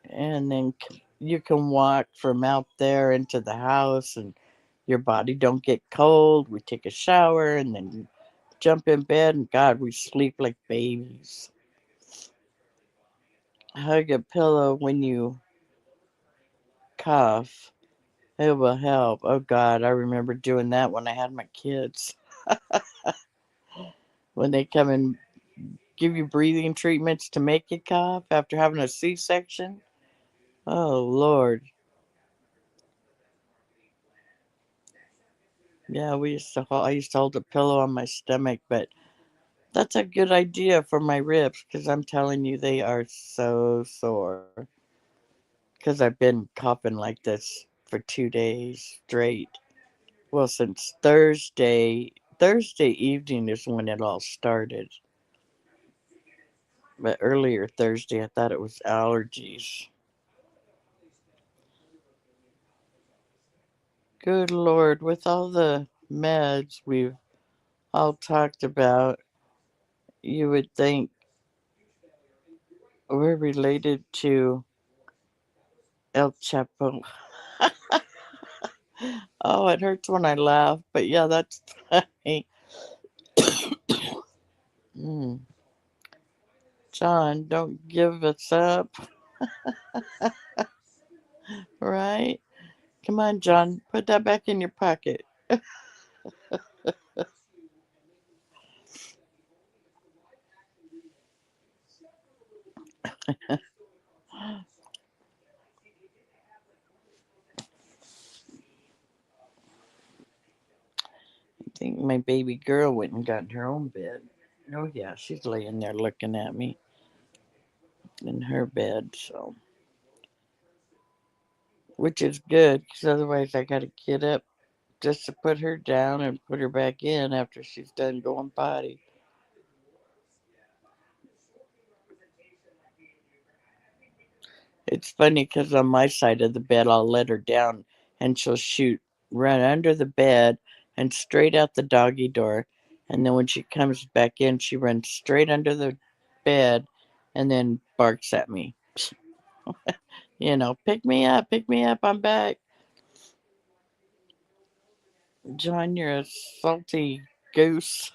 and then you can walk from out there into the house, and your body don't get cold. We take a shower, and then jump in bed, and God, we sleep like babies. Hug a pillow when you cough. It will help. Oh, God, I remember doing that when I had my kids. When they come and give you breathing treatments to make you cough after having a C-section. Oh, Lord. Yeah, I used to hold a pillow on my stomach, but that's a good idea for my ribs because I'm telling you, they are so sore. Because I've been coughing like this for 2 days straight. Well, since Thursday evening is when it all started. But earlier Thursday, I thought it was allergies. Good Lord, with all the meds we've all talked about, you would think we're related to El Chapo. Oh, it hurts when I laugh, but yeah, that's funny. Mm. John, don't give us up, right? Come on, John, put that back in your pocket. I think my baby girl went and got in her own bed. Oh, yeah, she's laying there looking at me in her bed, so. Which is good, because otherwise I gotta get up just to put her down and put her back in after she's done going potty. It's funny because on my side of the bed, I'll let her down and she'll run under the bed and straight out the doggy door. And then when she comes back in, she runs straight under the bed and then barks at me. Pick me up, I'm back. John, you're a salty goose,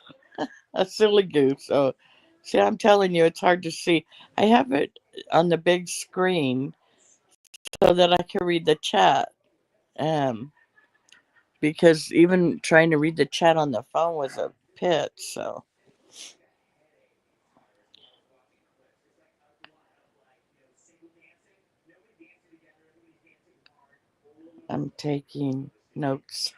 a silly goose. Oh, see, I'm telling you, it's hard to see. I have it on the big screen so that I can read the chat. Um, because even trying to read the chat on the phone was a pit. So I'm taking notes.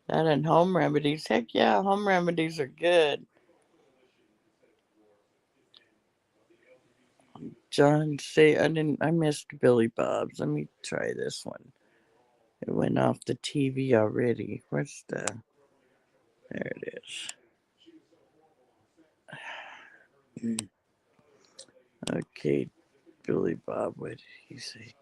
That and home remedies. Heck yeah, home remedies are good. John, say I missed Billy Bob's. Let me try this one. It went off the TV already. There it is. Okay, Billy Bob, what did he say?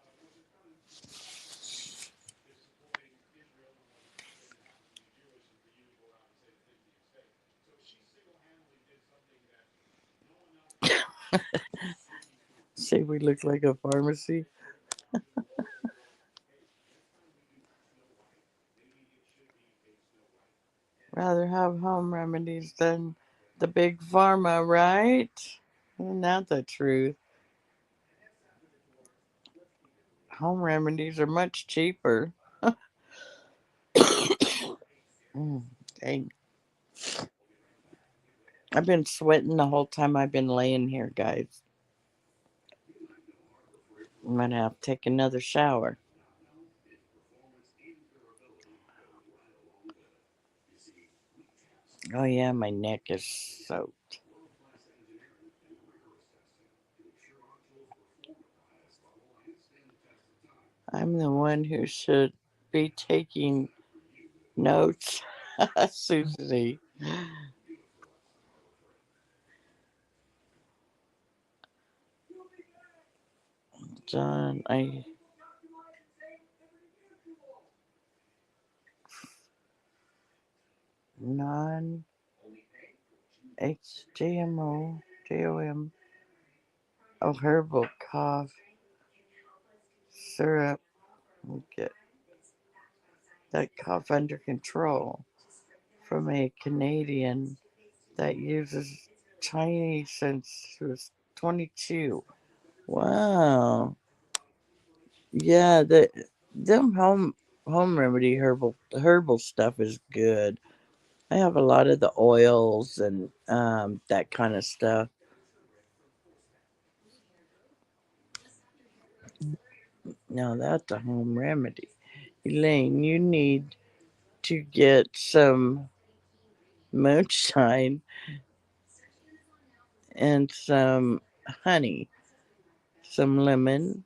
Say we look like a pharmacy? Rather have home remedies than the big pharma, right? Isn't that the truth? Home remedies are much cheaper. Mm, dang. I've been sweating the whole time I've been laying here, guys. I'm gonna have to take another shower. Oh yeah, my neck is soaked. I'm the one who should be taking notes. Susie. John, I non HGMO JOM herbal cough syrup will get that cough under control from a Canadian that uses Chinese since she was 22. Wow. Yeah, them home remedy herbal stuff is good. I have a lot of the oils and that kind of stuff. Now that's a home remedy. Elaine, you need to get some moonshine and some honey, some lemon,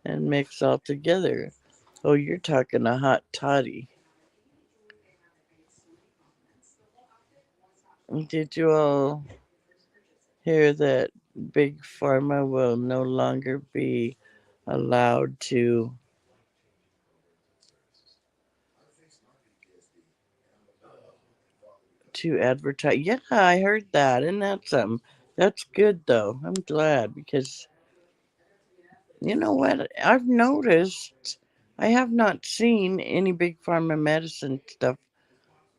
and mix all together. Oh, you're talking a hot toddy. Did you all hear that Big Pharma will no longer be allowed to advertise? Yeah, I heard that. Isn't that something? That's good though. I'm glad because you know what? I've noticed I have not seen any Big Pharma medicine stuff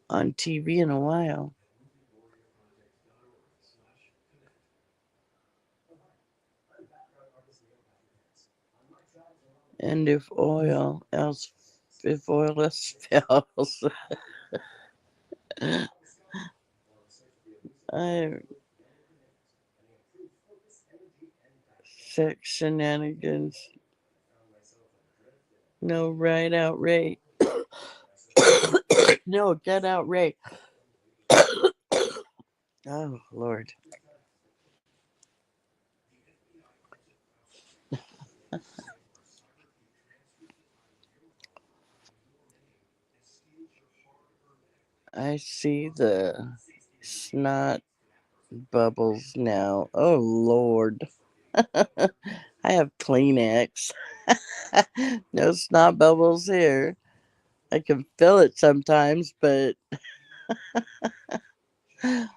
on TV in a while. And if oil else fails, I sex shenanigans. No, right out, Ray. No, get out, Ray. Oh, Lord. I see the snot bubbles now. Oh, Lord. I have Kleenex. No snot bubbles here. I can feel it sometimes, but I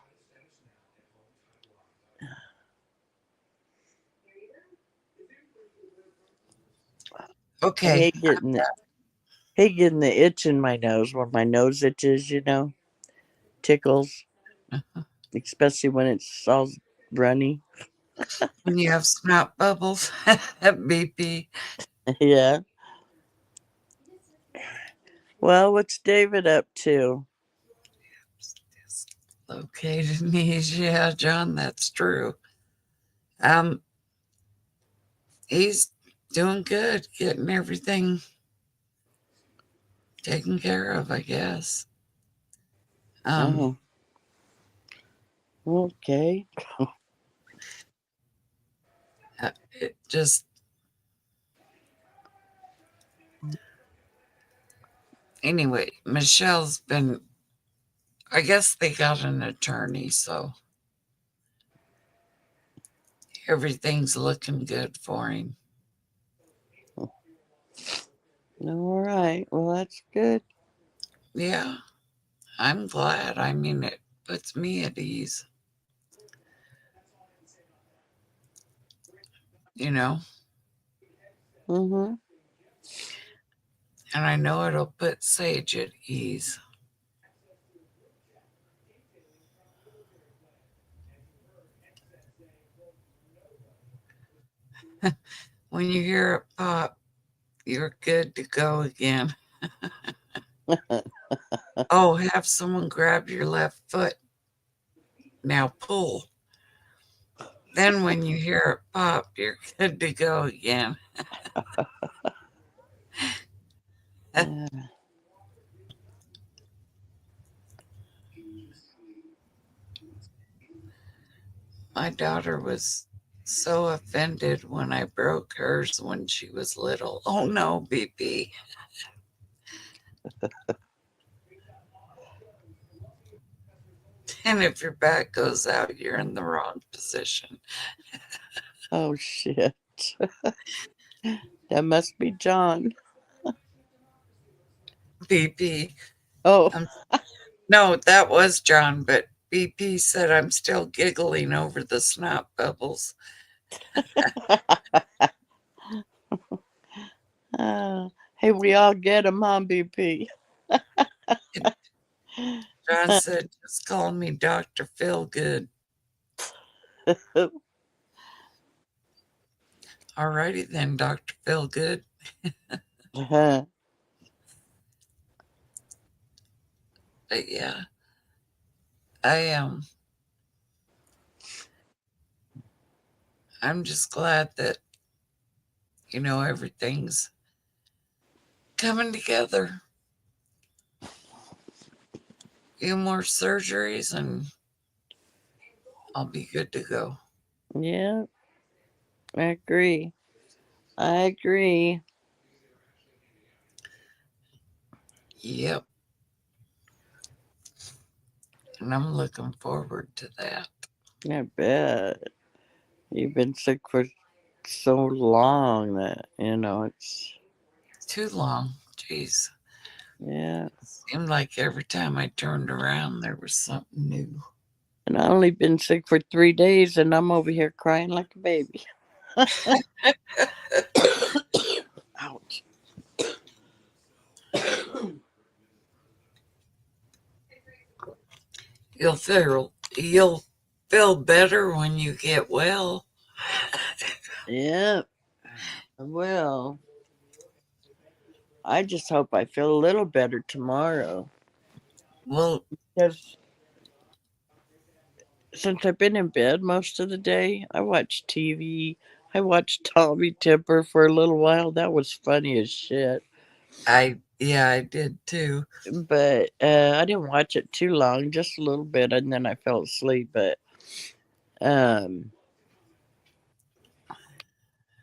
Okay. hate getting the itch in my nose when my nose itches, tickles, especially when it's all runny. When you have snot bubbles, BP. Yeah. Well, what's David up to? Located knees. Yeah, John, that's true. Um, he's doing good, getting everything taken care of, I guess. Um, Oh, okay. it just anyway. Michelle's been. I guess they got an attorney, so everything's looking good for him. All right. Well, that's good. Yeah, I'm glad. I mean, it puts me at ease, you know, Mm-hmm. and I know it'll put Sage at ease. When you hear it pop, you're good to go again. Oh, have someone grab your left foot. Now pull. Then when you hear it pop, you're good to go again. Yeah. My daughter was so offended when I broke hers when she was little. Oh no, BP. And if your back goes out, you're in the wrong position. Oh shit. That must be John. BP. Oh. No, that was John, but BP said I'm still giggling over the snot bubbles. Hey, we all get him, huh, BP? John said, just call me Dr. Feelgood. Alrighty then, Dr. Feelgood. But yeah, I am. I'm just glad that, everything's coming together. Few more surgeries and I'll be good to go. Yeah, I agree. I agree. Yep. And I'm looking forward to that. I bet. You've been sick for so long that, it's. Too long. Jeez. Yeah. Seemed like every time I turned around, there was something new. And I only been sick for 3 days and I'm over here crying like a baby. Ouch. You'll feel better when you get well. Yeah, I will. I just hope I feel a little better tomorrow. Well, Because since I've been in bed most of the day, I watched TV. I watched Tommy Tipper for a little while. That was funny as shit. I did too. But I didn't watch it too long, just a little bit, and then I fell asleep. But um,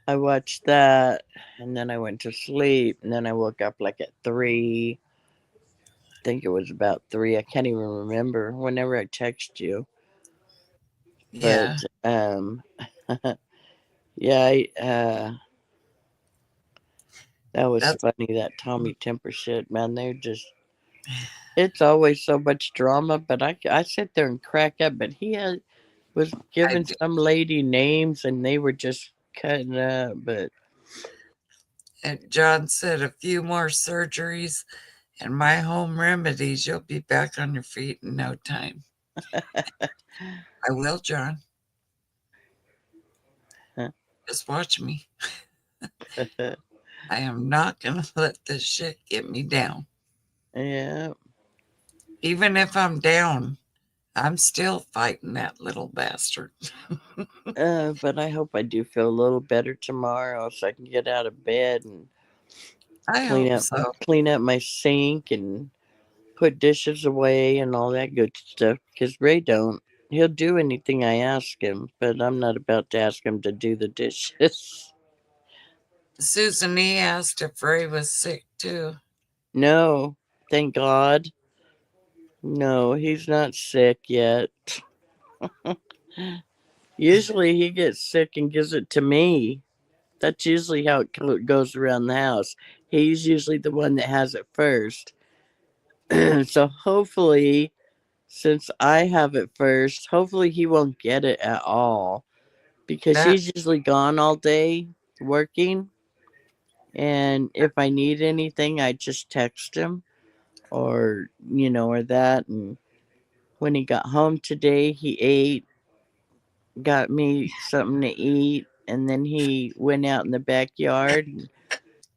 I watched that, and then I went to sleep, and then I woke up like at 3. I think it was about 3. I can't even remember whenever I text you. But Yeah. yeah, that was That's funny. That Tommy Temper shit, man. It's always so much drama. But I sit there and crack up. But was I giving do. some lady names, and they were just cutting up. But And John said a few more surgeries and my home remedies, you'll be back on your feet in no time. I will, John. Just watch me. I am not going to let this shit get me down. yeah, Even if I'm down, I'm still fighting that little bastard. but I hope I do feel a little better tomorrow, so I can get out of bed and I clean hope up so. clean up my sink and put dishes away and all that good stuff. Because Ray don't. He'll do anything I ask him, but I'm not about to ask him to do the dishes. Susan E. asked if Ray was sick too. No, thank God. No, he's not sick yet. Usually he gets sick and gives it to me. That's usually how it goes around the house. He's usually the one that has it first. So hopefully, since I have it first, hopefully he won't get it at all because That he's usually gone all day working. And if I need anything, I just text him or that. And when he got home today, he ate, got me something to eat, and then he went out in the backyard and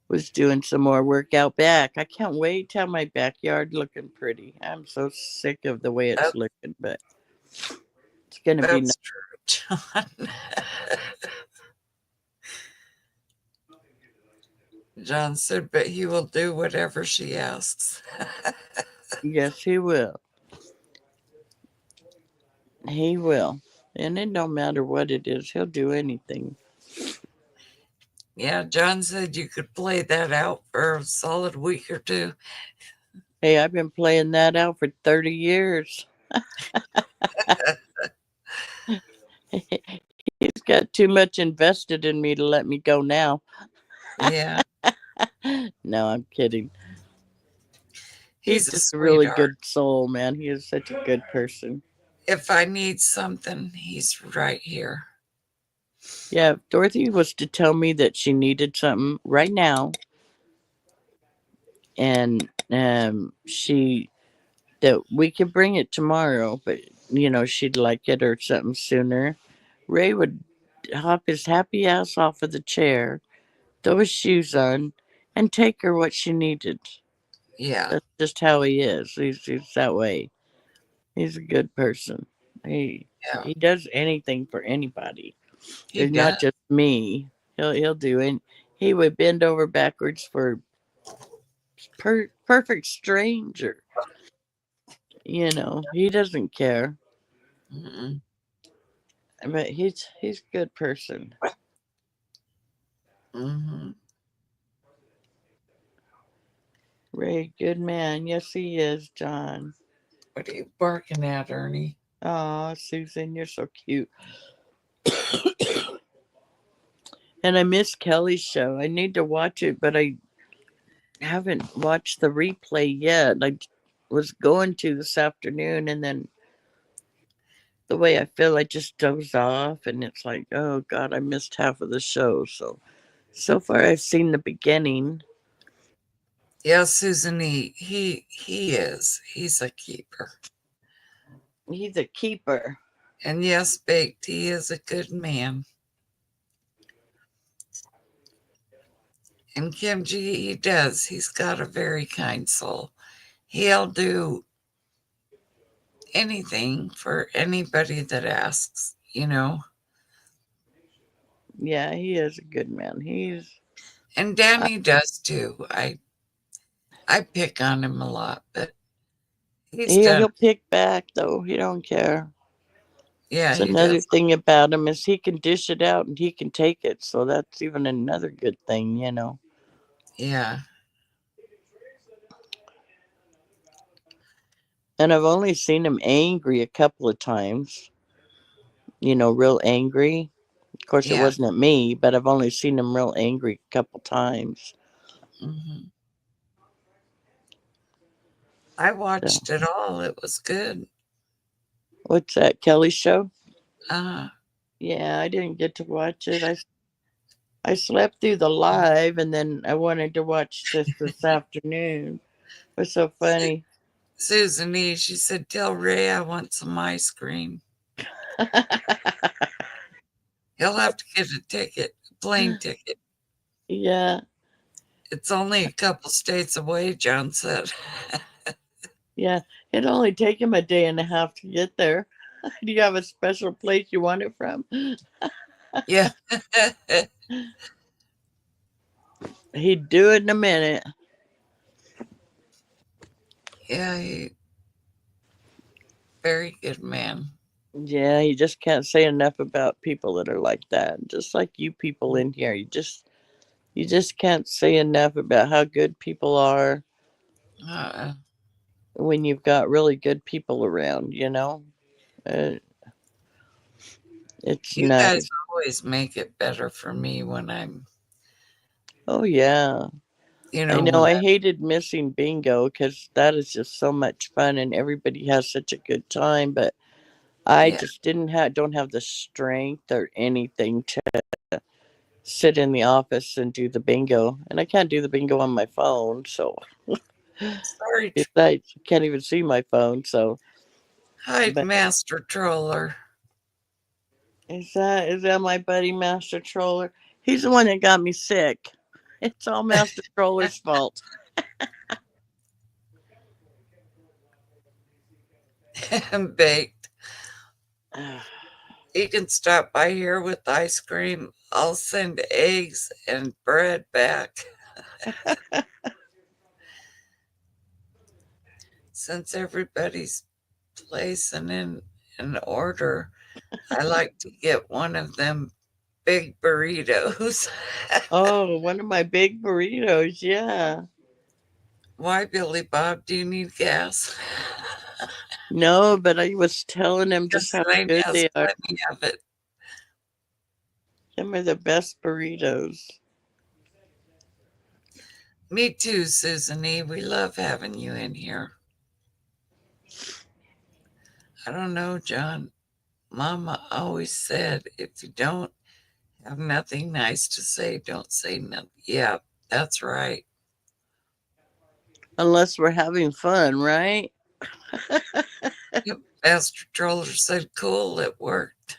was doing some more work out back. I can't wait to have my backyard looking pretty. I'm so sick of the way it's that looking, but it's gonna be nice. that's true John. John said, but he will do whatever she asks. Yes, he will. He will. And it don't matter what it is, he'll do anything. Yeah, John said you could play that out for a solid week or two. Hey, I've been playing that out for 30 years. He's got too much invested in me to let me go now. Yeah, No, I'm kidding. He's he's a just a really sweetheart. good soul, man. He is such a good person. If I need something, he's right here. Yeah, if Dorothy was to tell me that she needed something right now, and she that we could bring it tomorrow, but she'd like it or something sooner. Ray would hop his happy ass off of the chair, throw his shoes on, and take her what she needed. Yeah, That's just how he is. He's that way. He's a good person. He yeah, he does anything for anybody. he It's not does. just me. He'll do it. He would bend over backwards for perfect stranger. He doesn't care. Mm-mm. But he's a good person. Mm-hmm. Ray, good man. Yes, he is, John. What are you barking at, Ernie? Oh, Susan, you're so cute. And I miss Kelly's show. I need to watch it, but I haven't watched the replay yet. I was going to this afternoon, and then the way I feel, I just doze off, and it's like, oh God, I missed half of the show. So far, I've seen the beginning. Yeah, Susan, he is. He's a keeper. He's a keeper. And yes, Baked, he is a good man. And Kimchi, he does. He's got a very kind soul. He'll do anything for anybody that asks, you know. Yeah, he is a good man. And I, Danny does too. I pick on him a lot, but he's done. he'll pick back though. He don't care. Yeah, It's he another does. thing about him is he can dish it out and he can take it. So that's even another good thing. Yeah. And I've only seen him angry a couple of times. Real angry. Of course, it Yeah. wasn't at me, but I've only seen him real angry a couple times. Hmm. I So, watched it all. It was good. what's that, Kelly show? Uh, Yeah, I didn't get to watch it. I slept through the live, and then I wanted to watch this afternoon. It was so funny. Susan E., she said, tell Ray I want some ice cream. He'll have to get a ticket, a plane ticket. Yeah, It's only a couple states away, John said. yeah. It'd only take him a day and a half to get there. Do you have a special place you want it from? Yeah. He'd do it in a minute. Yeah, very good man. Yeah, you just can't say enough about people that are like that. Just like you people in here, you just can't say enough about how good people are Uh, when you've got really good people around. Uh, it's you guys nice. always make it better for me when I'm, Oh yeah. I know when I hated missing bingo because that is just so much fun and everybody has such a good time, but I yeah, just don't have the strength or anything to sit in the office and do the bingo. And I can't do the bingo on my phone, so sorry. besides, I can't even see my phone. So, Hi, but Master Troller. is that my buddy Master Troller? He's the one that got me sick. It's all Master Troller's fault. Baked. You can stop by here with ice cream. I'll send eggs and bread back. Since everybody's placing in an order, I like to get one of them big burritos. Oh, one of my big burritos. Yeah. Why, Billy Bob, do you need gas? No, but I was telling him just how Pennsylvania good has they are. plenty of it. Them are the best burritos. Me too, Susan E. We love having you in here. I don't know, John. Mama always said if you don't have nothing nice to say, don't say nothing. Yeah, that's right. Unless we're having fun, right? Yep, Master Troller said cool, it worked.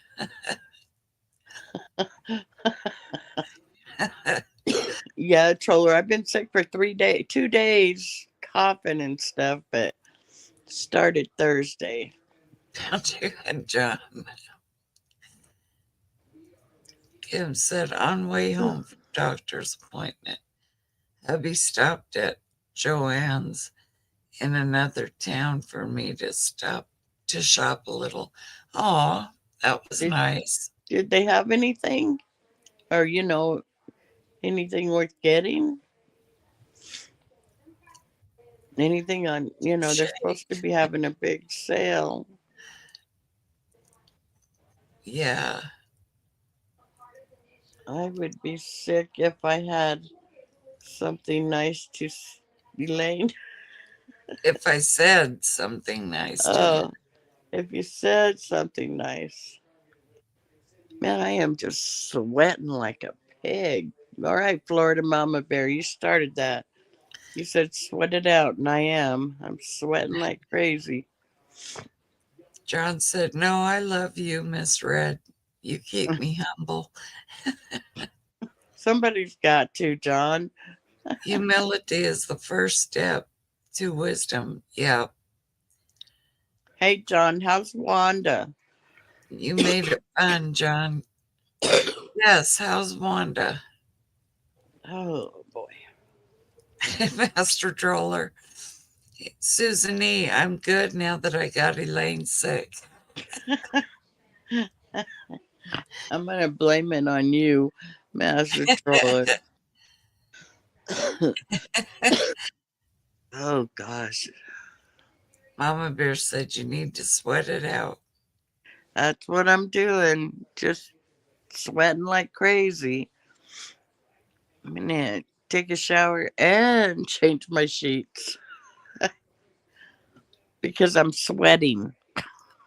Yeah, Troller. I've been sick for 3 days, 2 days, coughing and stuff, but started Thursday. And John. Kim said on way home from doctor's appointment, hubby stopped at Joanne's in another town for me to stop to shop a little. Oh, that was Did, nice. did they have anything? Or, anything worth getting? Anything on, they're supposed to be having a big sale. Yeah, I would be sick if I had something nice to Elaine. if I said something nice to you. Oh, if you said something nice. Man, I am just sweating like a pig. All right, Florida Mama Bear, you started that. You said sweat it out, and I am. I'm sweating like crazy. John said, no, I love you, Miss Red. You keep me humble. Somebody's got to, John. Humility is the first step to wisdom. Yeah, Hey, John, how's Wanda? you made it fun, John. Yes, how's Wanda? Oh, boy. Master Troller. Susan E., I'm good now that I got Elaine sick. I'm going to blame it on you, Master Troller. Oh, gosh. Mama Bear said you need to sweat it out. That's what I'm doing. Just sweating like crazy. I'm going to take a shower and change my sheets because I'm sweating.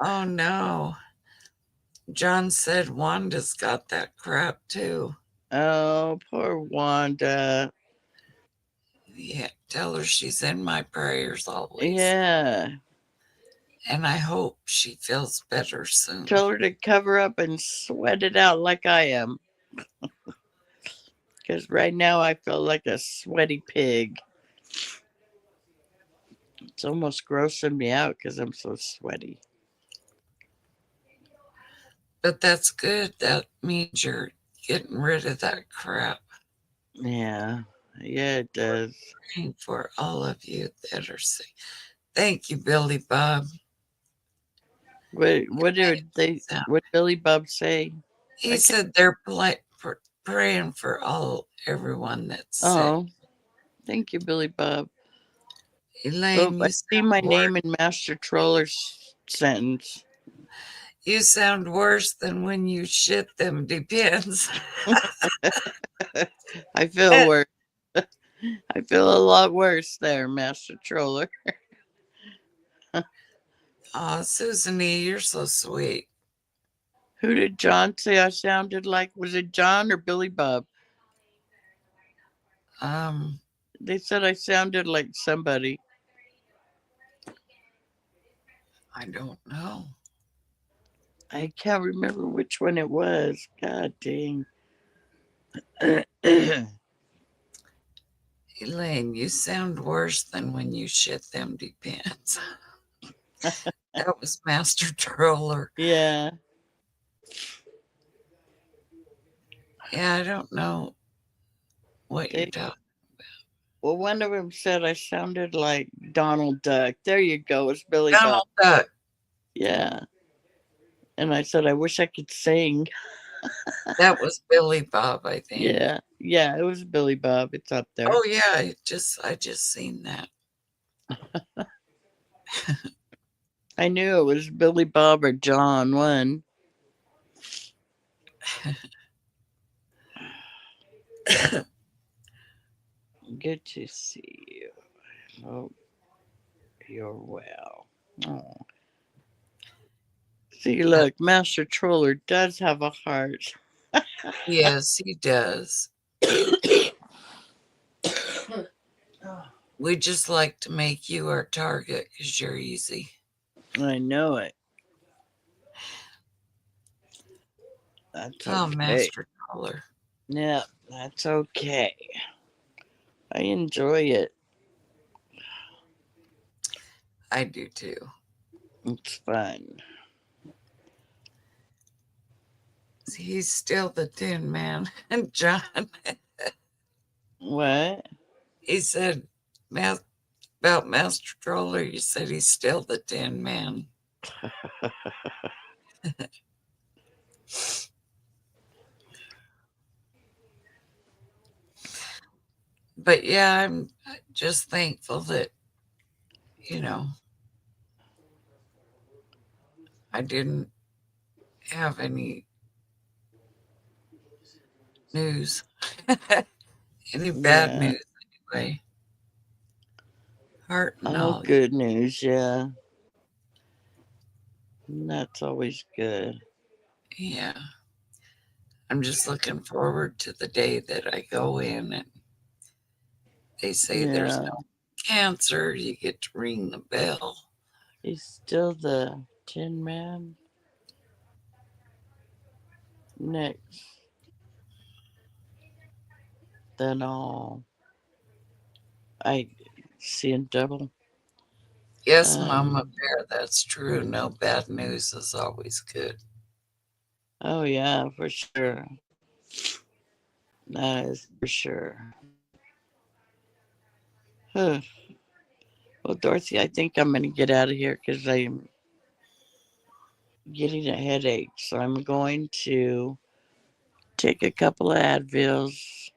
Oh no. John said Wanda's got that crap too. Oh, poor Wanda. Yeah, tell her she's in my prayers always. Yeah. And I hope she feels better soon. Tell her to cover up and sweat it out like I am. Because right now I feel like a sweaty pig. It's almost grossing me out because I'm so sweaty. But that's good. That means you're getting rid of that crap. Yeah. Yeah, it does. Praying for all of you that are sick. Thank you, Billy Bob. What did Billy Bob say? He said they're praying for everyone that's sick. Oh, thank you, Billy Bob. Elaine, I see my name in Master Troller's sentence. You sound worse than when you shit them, depends. I feel worse. I feel a lot worse there, Master Troller. Oh, Susan E., you're so sweet. Who did John say I sounded like? Was it John or Billy Bob? They said I sounded like somebody. I don't know. I can't remember which one it was. God dang. Elaine, you sound worse than when you shit them, depends. That was Master Troller. Yeah. Yeah, I don't know what you're They, talking. well, one of them said I sounded like Donald Duck. There you go. It's Billy Bob. Donald Duck. Yeah. And I said, I wish I could sing. That was Billy Bob, I think. Yeah. Yeah, it was Billy Bob. It's up there. Oh yeah, I just seen that. I knew it was Billy Bob or John one. Good to see you. Oh, you're well. Oh. See, look, Master Troller does have a heart. Yes, he does. We just like to make you our target because you're easy. I know it. That's Oh, okay. Master Caller. Yeah, that's okay. I enjoy it. I do too. It's fun. He's still the Tin Man. And John, What? he said about Master Troller, you said he's still the Tin Man. But yeah, I'm just thankful that, you know, I didn't have any news. Any bad Yeah. news anyway. Heart and Oh, all. good news. Yeah. That's always good. Yeah. I'm just looking forward to the day that I go in and they say there's Yeah. no cancer. You get to ring the bell. He's still the Tin Man. Next. Then I see in double. Yes, Mama Um, Bear, that's true. No bad news is always good. oh, yeah, for sure. That is for sure. Huh. Well, Dorothy, I think I'm going to get out of here because I'm getting a headache. So I'm going to take a couple of Advils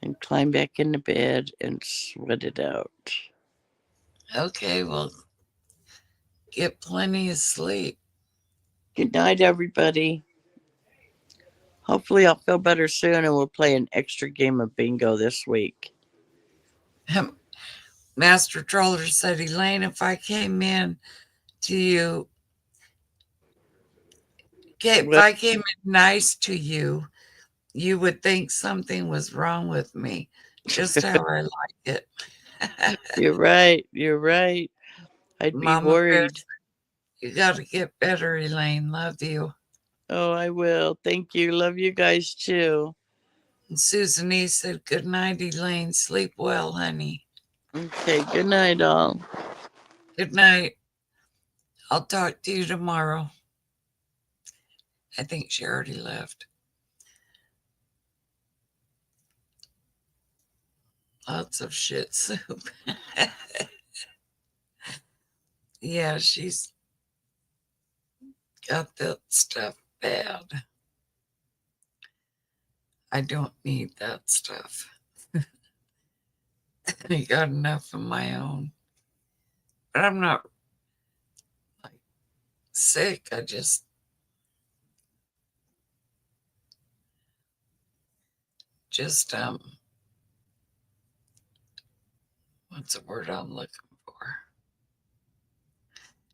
and climb back into bed and sweat it out. Okay, well, get plenty of sleep. Good night, everybody. Hopefully, I'll feel better soon and we'll play an extra game of bingo this week. Master Troller said, Elaine, if I came in to you, if What? I came in nice to you, you would think something was wrong with me. Just how I like it. You're right. You're right. I'd be Mama Bear, worried. you got to get better, Elaine. Love you. Oh, I will. Thank you. Love you guys too. And Susan E. said, good night, Elaine. Sleep well, honey. Okay. Good night, all. Good night. I'll talk to you tomorrow. I think she already left. Lots of shit soup. Yeah, she's got that stuff bad. I don't need that stuff. I got enough of my own. But I'm not like sick. I just what's the word I'm looking for?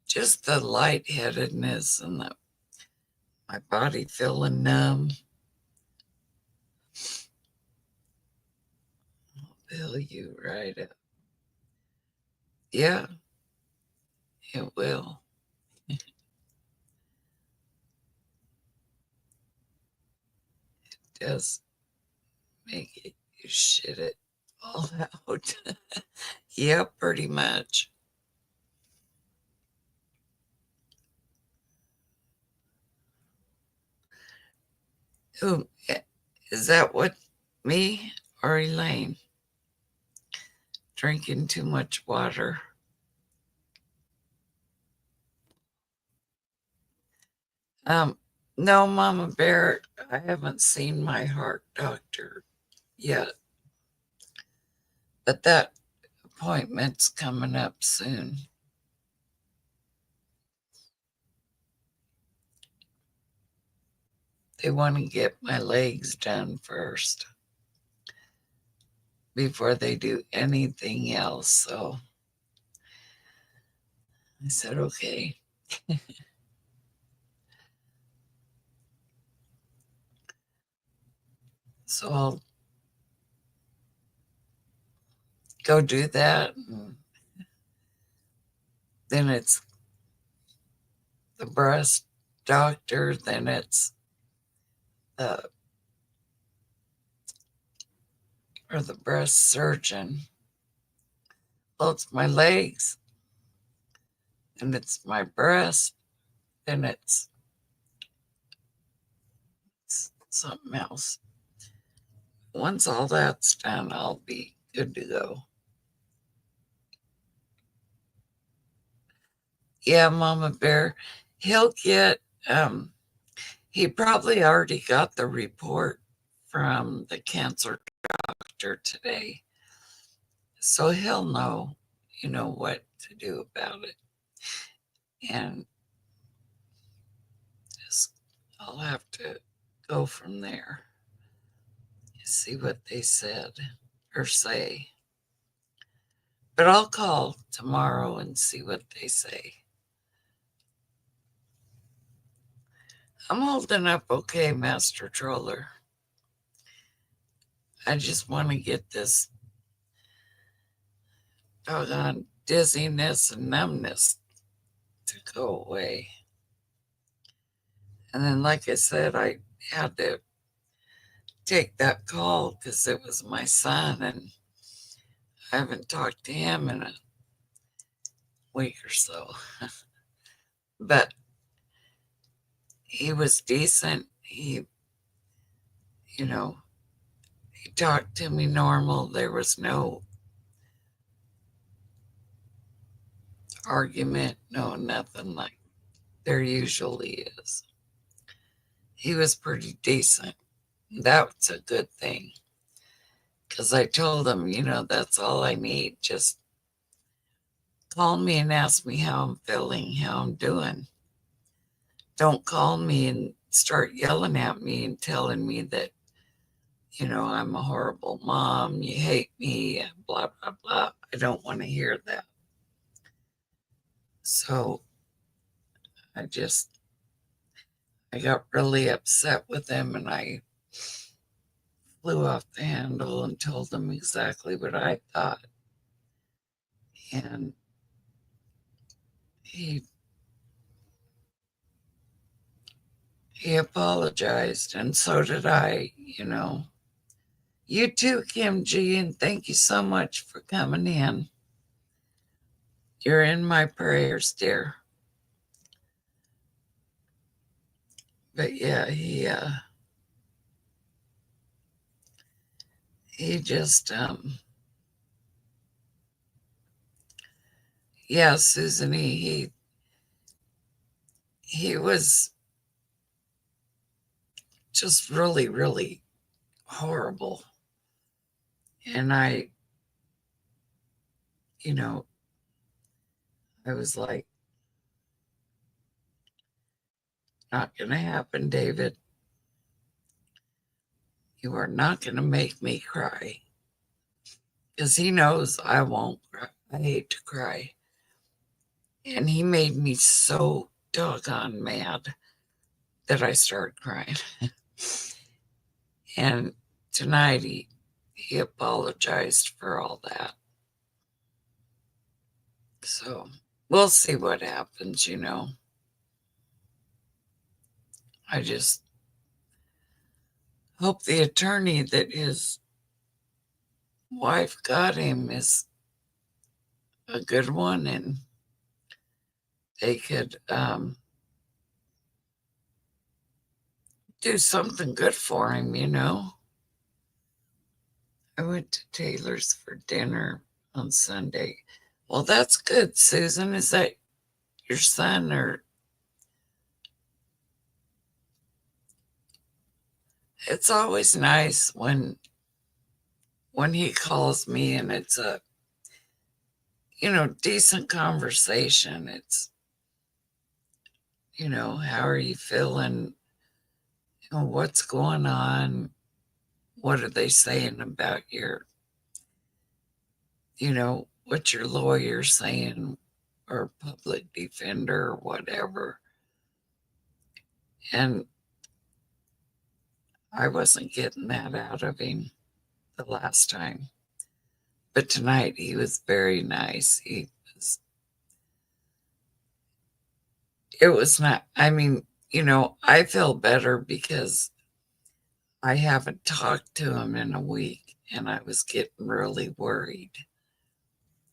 Just the lightheadedness and my body feeling numb. I'll fill you right up. Yeah, it will. It does make it you shit it all out. Yeah, pretty much. Who is that? What, me or Elaine? Drinking too much water. No, Mama Bear, I haven't seen my heart doctor yet, but that appointment's coming up soon. They want to get my legs done first before they do anything else. So I said, okay. So I'll go do that. And then it's the breast doctor. Then it's the breast surgeon. Well, it's my legs. And it's my breast. Then it's something else. Once all that's done, I'll be good to go. Yeah, Mama Bear, he'll get, he probably already got the report from the cancer doctor today. So he'll know, what to do about it. And I'll have to go from there, see what they said or say. But I'll call tomorrow and see what they say. I'm holding up okay, Master Troller. I just want to get this doggone dizziness and numbness to go away. And then, like I said, I had to take that call because it was my son, and I haven't talked to him in a week or so. But he was decent. He talked to me normal. There was no argument, no nothing like there usually is. He was pretty decent. That's a good thing. Because I told him, that's all I need. Just call me and ask me how I'm feeling, how I'm doing. Don't call me and start yelling at me and telling me that, I'm a horrible mom, you hate me, blah, blah, blah. I don't want to hear that. So I got really upset with him, and I flew off the handle and told him exactly what I thought. And he apologized, and so did I. You too, Kim G, and thank you so much for coming in. You're in my prayers, dear. But yeah, he just yeah, Susan, he was just really, really horrible. And I was like, not gonna happen, David. You are not gonna make me cry. Because he knows I won't cry. I hate to cry. And he made me so doggone mad that I started crying. And tonight he apologized for all that. So we'll see what happens, I just hope the attorney that his wife got him is a good one, and they could do something good for him, you know. I went to Taylor's for dinner on Sunday. Well, that's good, Susan. Is that your son or? It's always nice when he calls me and it's a, decent conversation. It's, how are you feeling? What's going on? What are they saying about what your lawyer's saying or public defender or whatever. And I wasn't getting that out of him the last time. But tonight he was very nice. It was not, I feel better because I haven't talked to him in a week and I was getting really worried.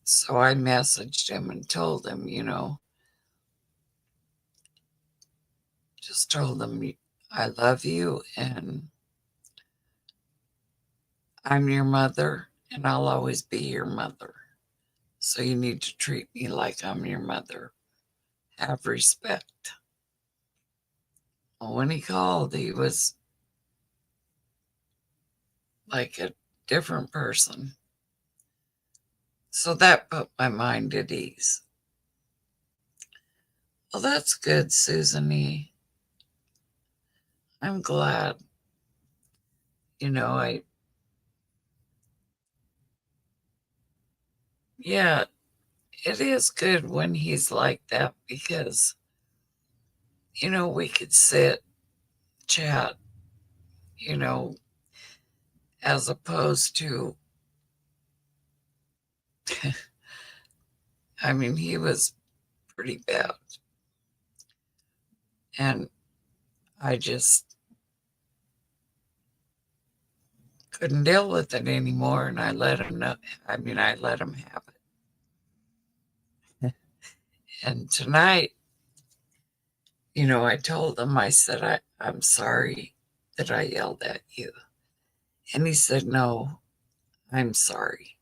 So I messaged him and told him, just told him, I love you and I'm your mother and I'll always be your mother. So you need to treat me like I'm your mother. Have respect. Well, when he called, he was like a different person. So that put my mind at ease. Well, that's good, Susan. I'm glad. Yeah, it is good when he's like that because, we could sit, chat, as opposed to, he was pretty bad. And I just couldn't deal with it anymore. And I let him know. I let him have it. And tonight, I told him, I said, I'm sorry that I yelled at you. And he said, no, I'm sorry.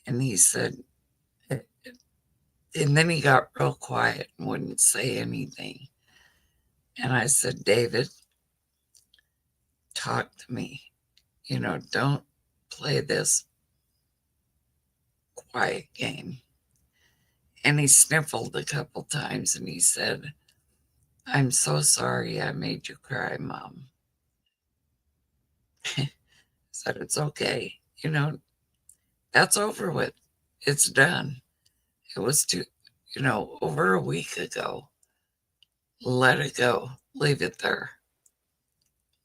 And he said, and then he got real quiet and wouldn't say anything. And I said, David, talk to me. Don't play this quiet game. And he sniffled a couple times and he said, I'm so sorry I made you cry, Mom. I said, it's okay. That's over with. It's done. It was over a week ago. Let it go. Leave it there.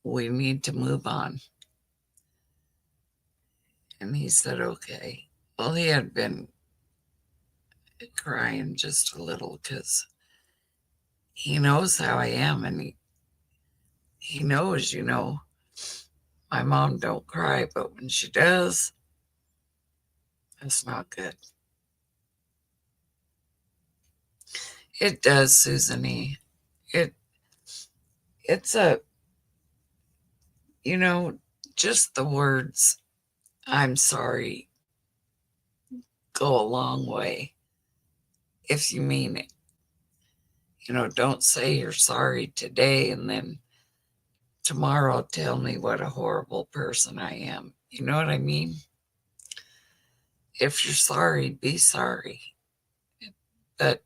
We need to move on. And he said, okay. Well, he had been crying just a little because he knows how I am. And he knows, my mom don't cry, but when she does, it's not good. It does, Susan. It's just the words, I'm sorry, go a long way if you mean it. Don't say you're sorry today and then tomorrow tell me what a horrible person I am. You know what I mean? If you're sorry, be sorry. But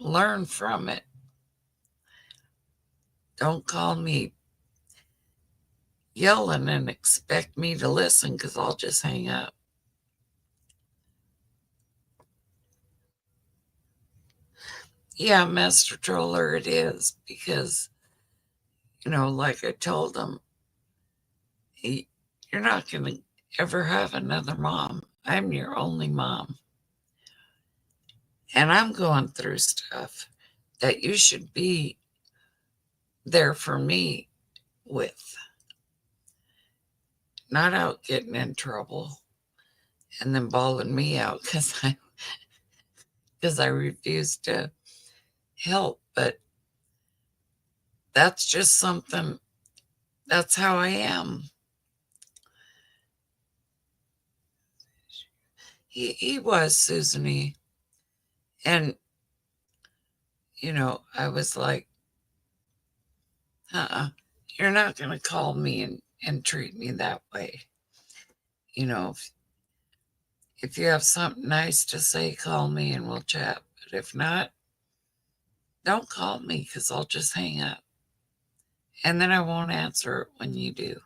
learn from it. Don't call me yelling and expect me to listen because I'll just hang up. Yeah, Master Troller, it is because, like I told him, you're not going to ever have another mom. I'm your only mom. And I'm going through stuff that you should be there for me with. Not out getting in trouble and then bawling me out because I refuse to help. But that's just something That's how I am. He was, Susan. And, I was like, you're not going to call me and treat me that way. If you have something nice to say, call me and we'll chat. But if not, don't call me because I'll just hang up. And then I won't answer it when you do.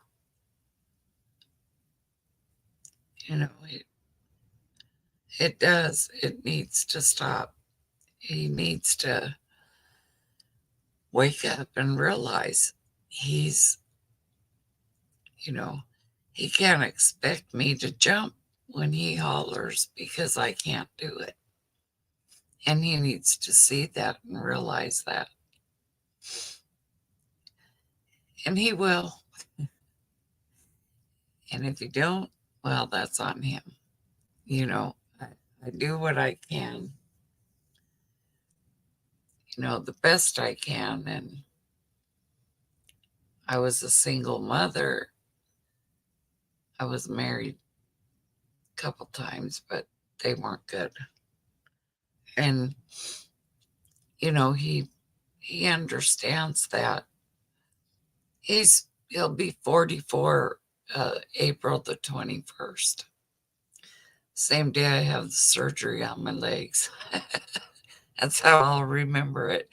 It does. It needs to stop. He needs to wake up and realize he's, he can't expect me to jump when he hollers because I can't do it. And he needs to see that and realize that. And he will. And if he don't, well, that's on him. I do what I can, the best I can. And I was a single mother. I was married a couple times, but they weren't good. And, he understands that. He'll be 44 April the 21st. Same day I have the surgery on my legs. That's how I'll remember it.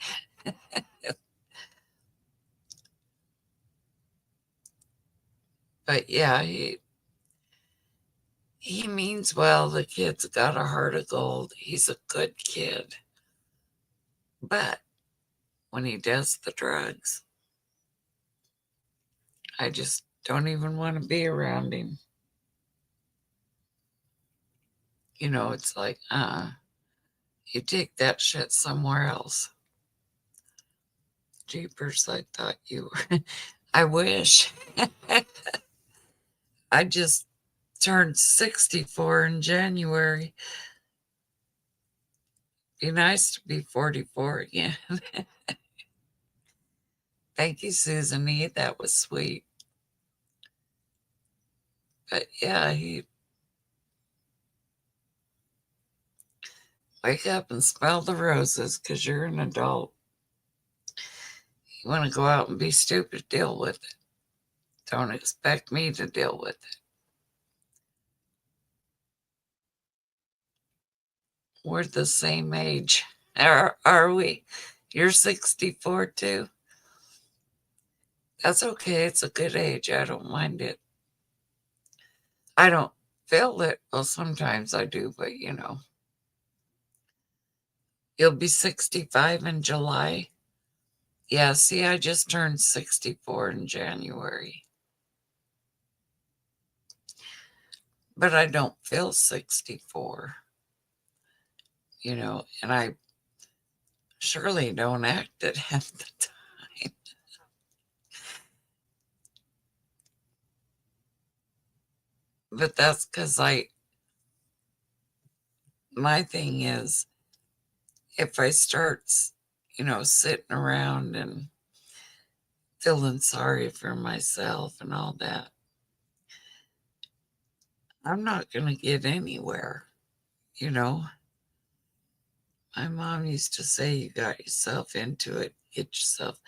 But yeah, he means well. The kid's got a heart of gold. He's a good kid. But when he does the drugs, I just don't even want to be around him. It's like, you take that shit somewhere else. Jeepers, I thought you were. I wish. I just turned 64 in January. Be nice to be 44 again. Thank you, Susan. That was sweet. But yeah, he wake up and smell the roses because you're an adult. You want to go out and be stupid, deal with it. Don't expect me to deal with it. We're the same age. Are we? You're 64 too? That's okay. It's a good age. I don't mind it. I don't feel it. Well, sometimes I do, but You'll be 65 in July. Yeah, see, I just turned 64 in January. But I don't feel 64. And I surely don't act it half the time. But that's because my thing is, if I start, sitting around and feeling sorry for myself and all that, I'm not going to get anywhere. My mom used to say, you got yourself into it, get yourself.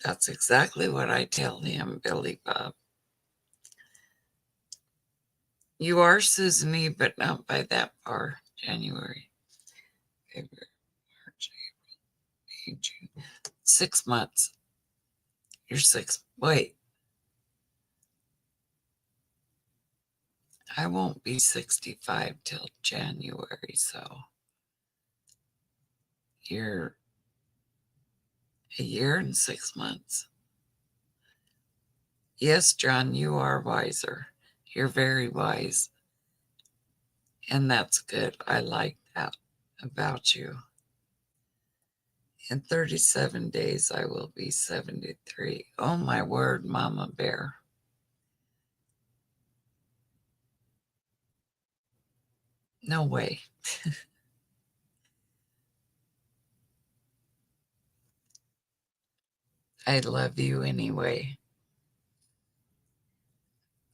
That's exactly what I tell him, Billy Bob. You are Susan, but not by that far. January, February, March, April, May, June. 6 months. You're 6. Wait. I won't be 65 till January, so you're a year and 6 months. Yes, John, you are wiser. You're very wise. And that's good. I like that about you. In 37 days, I will be 73. Oh, my word, Mama Bear. No way. I love you anyway.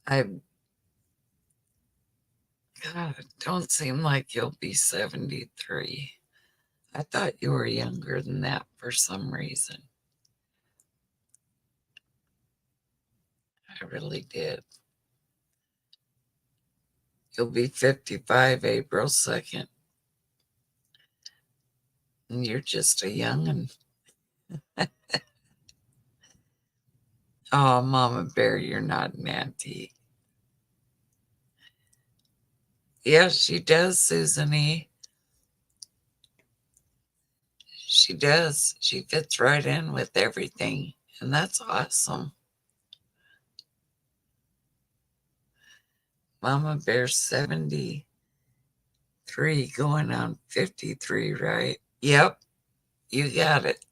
I, God, it don't seem like you'll be 73. I thought you were younger than that for some reason. I really did. You'll be 55 April 2nd. And you're just a young'un. Oh, Mama Bear, you're not an auntie. Yes, she does, Susan E. She does. She fits right in with everything. And that's awesome. Mama Bear's 73, going on 53, right? Yep, you got it.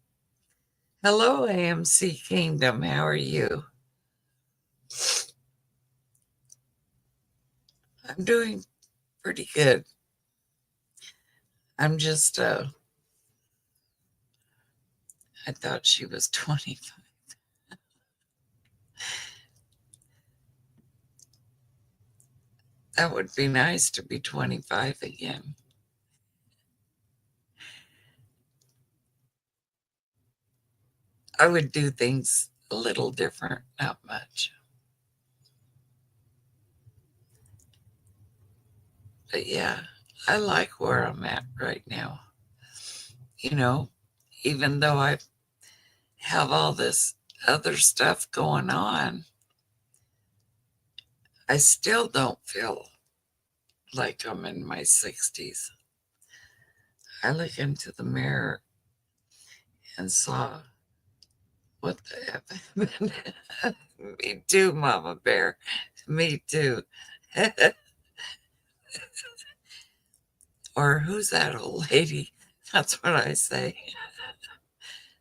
Hello, AMC Kingdom. How are you? I'm doing pretty good. I'm just, I thought she was 25. That would be nice to be 25 again. I would do things a little different, not much. But yeah, I like where I'm at right now. You know, even though I have all this other stuff going on, I still don't feel like I'm in my 60s. I look into the mirror and saw what the F. Me too, Mama Bear. Me too. Or who's that old lady? That's what I say.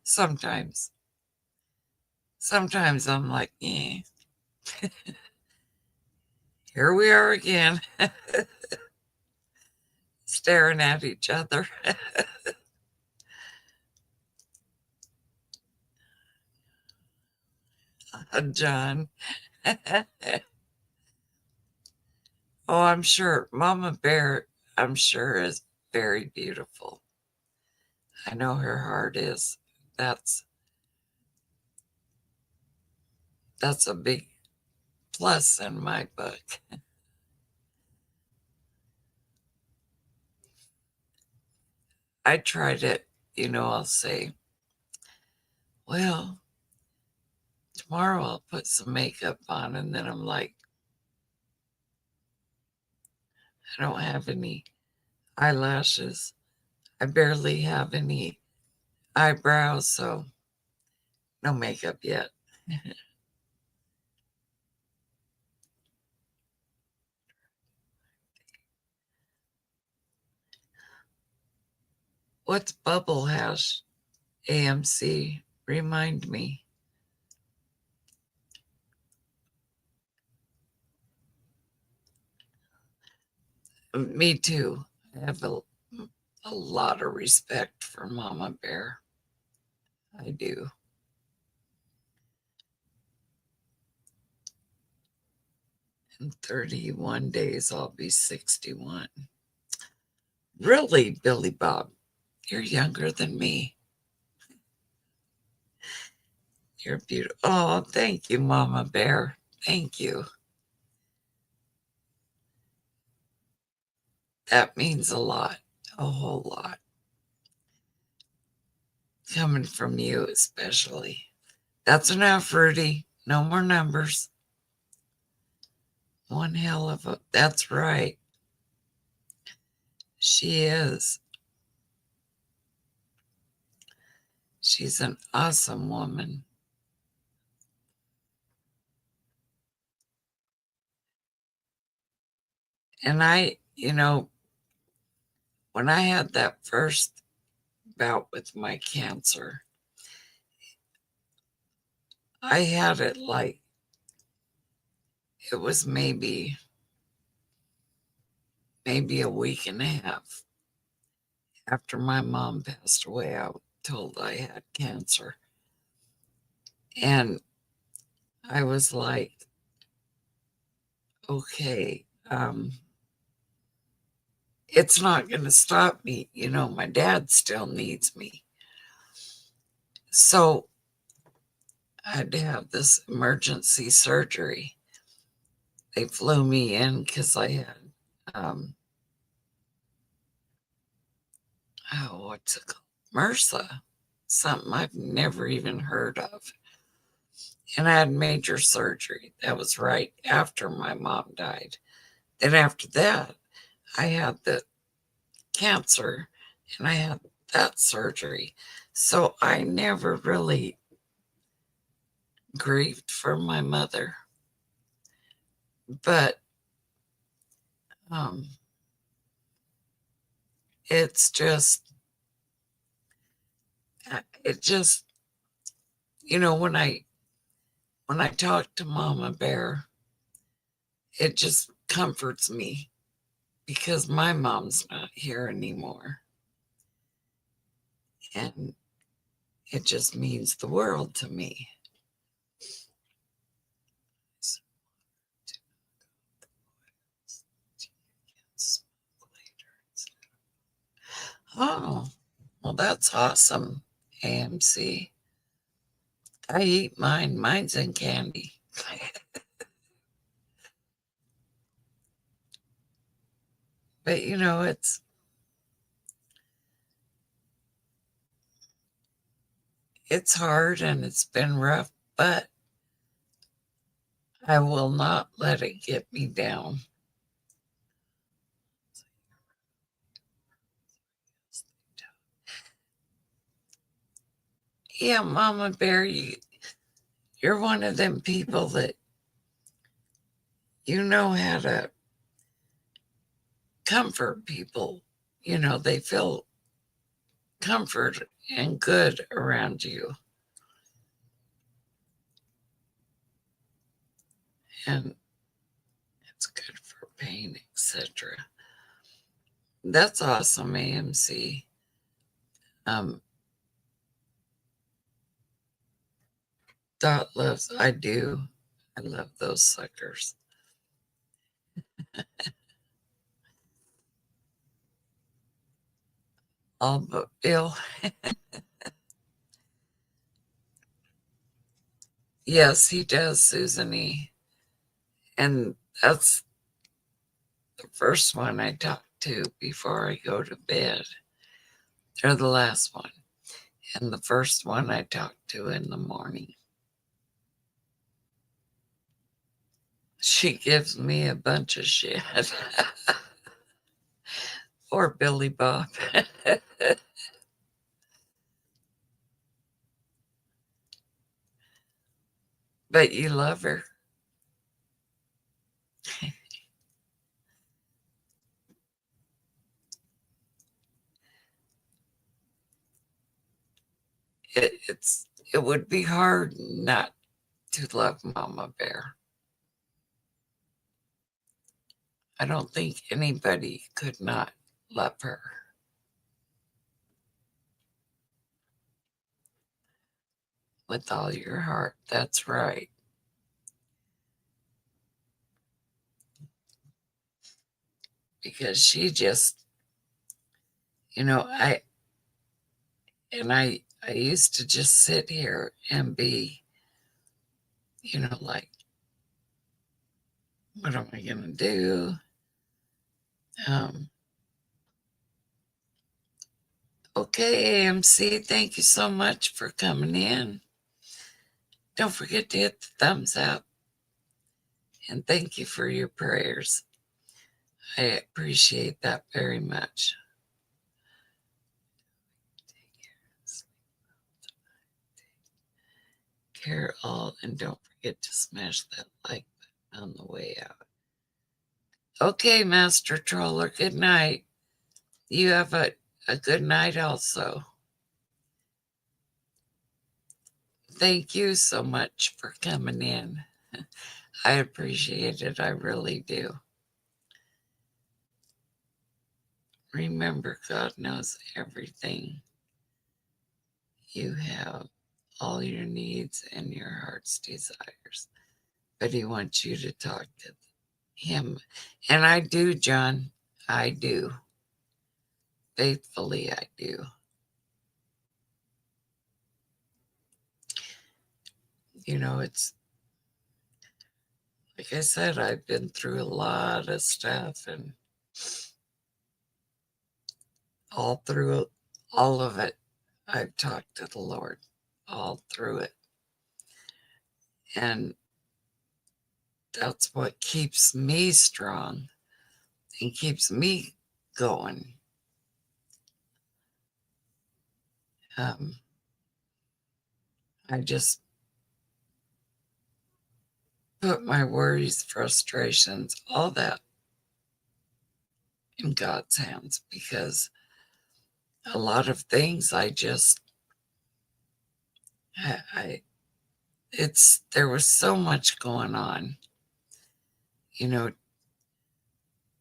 Sometimes. Sometimes I'm like, yeah, here we are again, staring at each other. John. Oh, I'm sure Mama Bear, I'm sure, is very beautiful. I know her heart is. That's that's a big plus in my book. I tried it, I'll say, well, tomorrow I'll put some makeup on, and then I'm like, I don't have any eyelashes. I barely have any eyebrows, so no makeup yet. What's Bubble Hash, AMC? Remind me. Me too. I have a lot of respect for Mama Bear. I do. In 31 days, I'll be 61. Really, Billy Bob? You're younger than me. You're beautiful. Oh, thank you, Mama Bear. Thank you. That means a lot, a whole lot. Coming from you, especially. That's enough, Rudy. No more numbers. One hell of a. That's right. She is. She's an awesome woman. And when I had that first bout with my cancer, I had it like it was maybe a week and a half after my mom passed away. I was told I had cancer. And I was like, okay, it's not going to stop me. You know, my dad still needs me. So I had to have this emergency surgery. They flew me in because I had, what's it called? MRSA, something I've never even heard of. And I had major surgery. That was right after my mom died. Then after that, I had the cancer and I had that surgery. So I never really grieved for my mother. But um, it's just, it just, you know, when I talk to Mama Bear, it just comforts me because my mom's not here anymore. And it just means the world to me. Oh, well, that's awesome, AMC. I eat mine. Mine's in candy. But, you know, it's hard and it's been rough, but I will not let it get me down. Yeah, Mama Bear, you're one of them people that you know how to comfort people. You know, they feel comfort and good around you. And it's good for pain, etc. That's awesome, AMC. Um, Dot loves, I do. I love those suckers. All but Bill. Yes, he does, Susan. And that's the first one I talk to before I go to bed. Or the last one. And the first one I talk to in the morning. She gives me a bunch of shit. Or Billy Bob. But you love her. It would be hard not to love Mama Bear. I don't think anybody could not love her. With all your heart. That's right. Because she just, you know, I used to just sit here and be, you know, like, what am I gonna do? Okay, AMC, thank you so much for coming in. Don't forget to hit the thumbs up. And thank you for your prayers. I appreciate that very much. Care all, and don't forget to smash that like button on the way out. Okay, Master Troller, good night. You have a good night also. Thank you so much for coming in. I appreciate it. I really do. Remember, God knows everything. You have all your needs and your heart's desires. But He wants you to talk to him. And I do, John. I do. Faithfully, I do. You know, it's like I said, I've been through a lot of stuff, and all through all of it, I've talked to the Lord all through it. And that's what keeps me strong and keeps me going. I just put my worries, frustrations, all that in God's hands, because a lot of things there was so much going on, you know,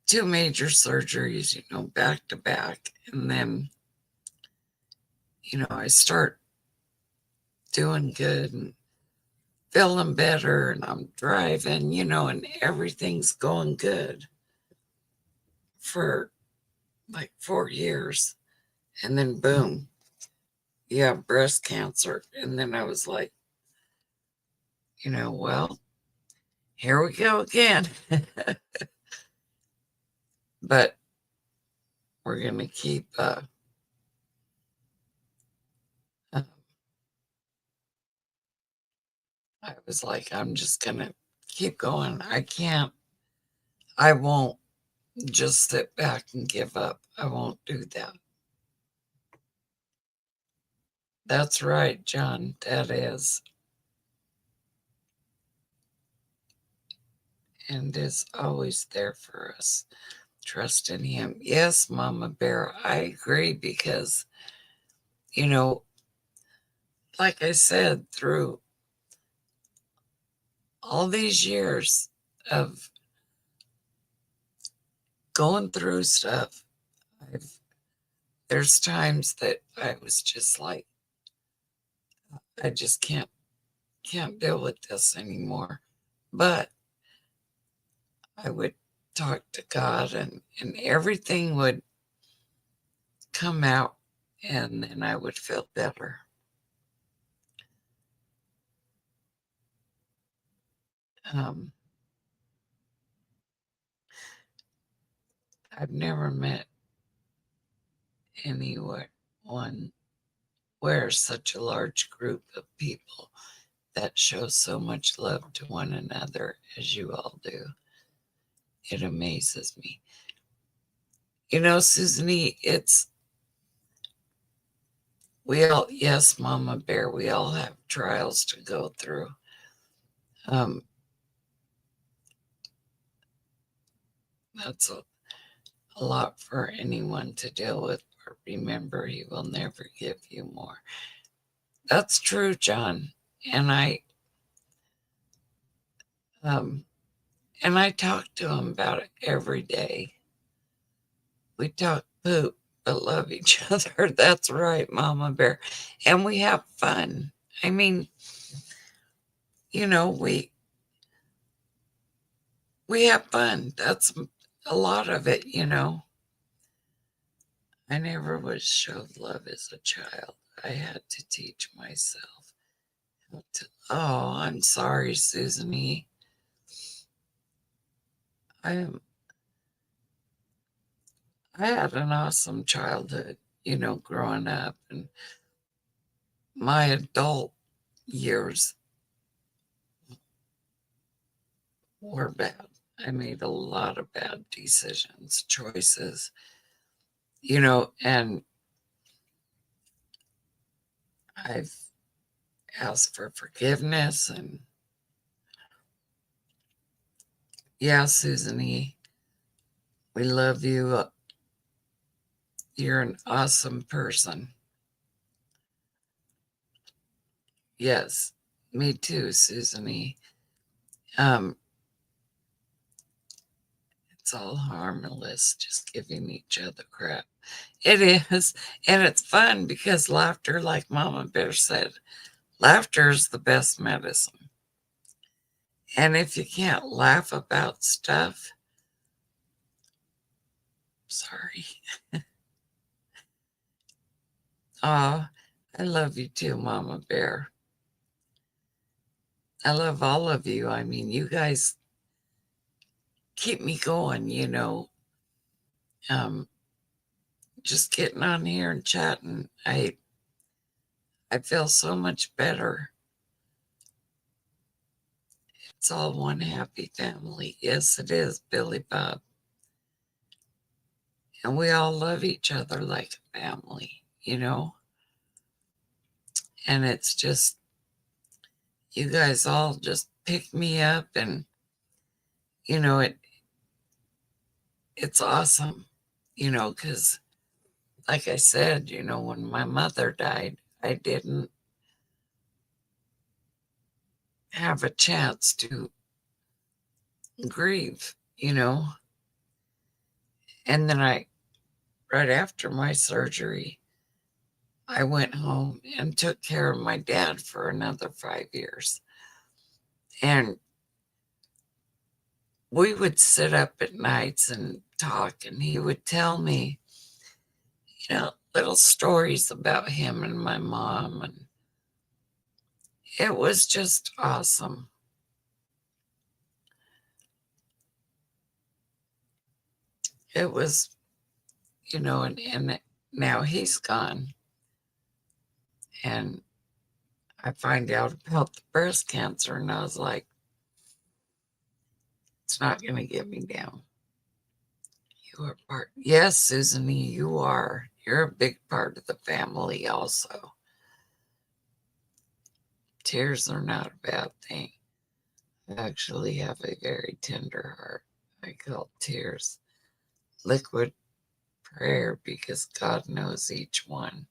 2 major surgeries, you know, back to back. And then, you know, I start doing good and feeling better, and I'm driving, you know, and everything's going good for like 4 years. And then boom, you have breast cancer. And then I was like, you know, well, here we go again. But we're going to keep, I was like, I'm just going to keep going. I won't just sit back and give up. I won't do that. That's right, John. That is. And is always there for us. Trust in Him. Yes, Mama Bear, I agree, because, you know, like I said, through all these years of going through stuff, there's times that I was just like, I just can't deal with this anymore. But I would talk to God, and everything would come out, and then I would feel better. I've never met anyone where such a large group of people that show so much love to one another as you all do. It amazes me. You know, Susan, yes, Mama Bear, we all have trials to go through. That's a lot for anyone to deal with, but remember, He will never give you more. That's true, John. And I talk to him about it every day. We talk poop, but love each other. That's right, Mama Bear. And we have fun. I mean, you know, we have fun. That's a lot of it, you know. I never was showed love as a child. I had to teach myself how to. Oh, I'm sorry, Susan E. I had an awesome childhood, you know, growing up, and my adult years were bad. I made a lot of bad decisions, choices, you know, and I've asked for forgiveness. And yeah, Susan E., we love you. You're an awesome person. Yes, me too, Susan E. It's all harmless, just giving each other crap. It is. And it's fun because laughter, like Mama Bear said, laughter is the best medicine. And if you can't laugh about stuff, sorry. Oh, I love you too, Mama Bear. I love all of you. I mean, you guys keep me going, you know. Um, just getting on here and chatting, I feel so much better. It's all one happy family. Yes, it is, Billy Bob. And we all love each other like a family, you know. And it's just, you guys all just pick me up, and you know it's awesome, you know, because like I said, you know, when my mother died, I didn't have a chance to grieve, you know. And then right after my surgery, I went home and took care of my dad for another 5 years. And we would sit up at nights and talk, and he would tell me, you know, little stories about him and my mom. And it was just awesome. It was, you know, and now he's gone. And I find out about the breast cancer, and I was like, it's not going to get me down. You are part. Yes, Susan, you are. You're a big part of the family also. Tears are not a bad thing. I actually have a very tender heart. I call tears liquid prayer, because God knows each one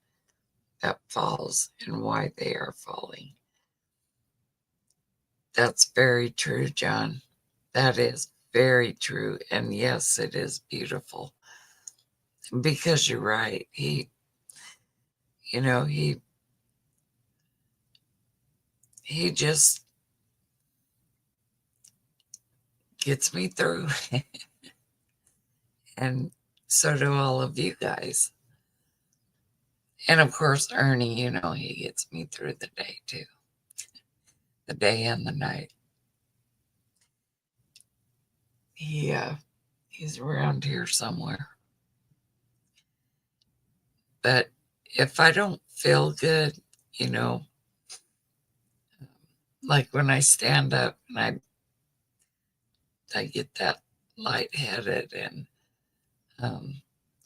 that falls and why they are falling. That's very true, John. That is very true. And yes, it is beautiful. Because you're right. You know, he just gets me through. And so do all of you guys. And of course, Ernie, you know, he gets me through the day too. The day and the night. He's around here somewhere. But if I don't feel good, you know, like when I stand up and I get that lightheaded, and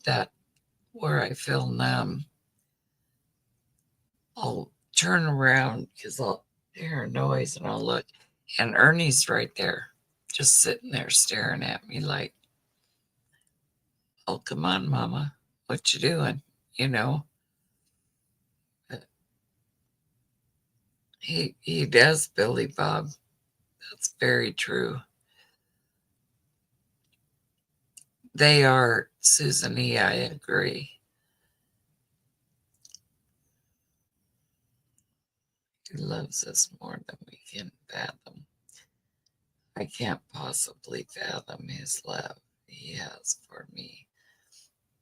that where I feel numb, I'll turn around because I'll hear a noise and I'll look, and Ernie's right there, just sitting there staring at me like, oh, come on, Mama, what you doing? You know, he does, Billy Bob. That's very true. They are, Susan E., I agree. He loves us more than we can fathom. I can't possibly fathom his love he has for me,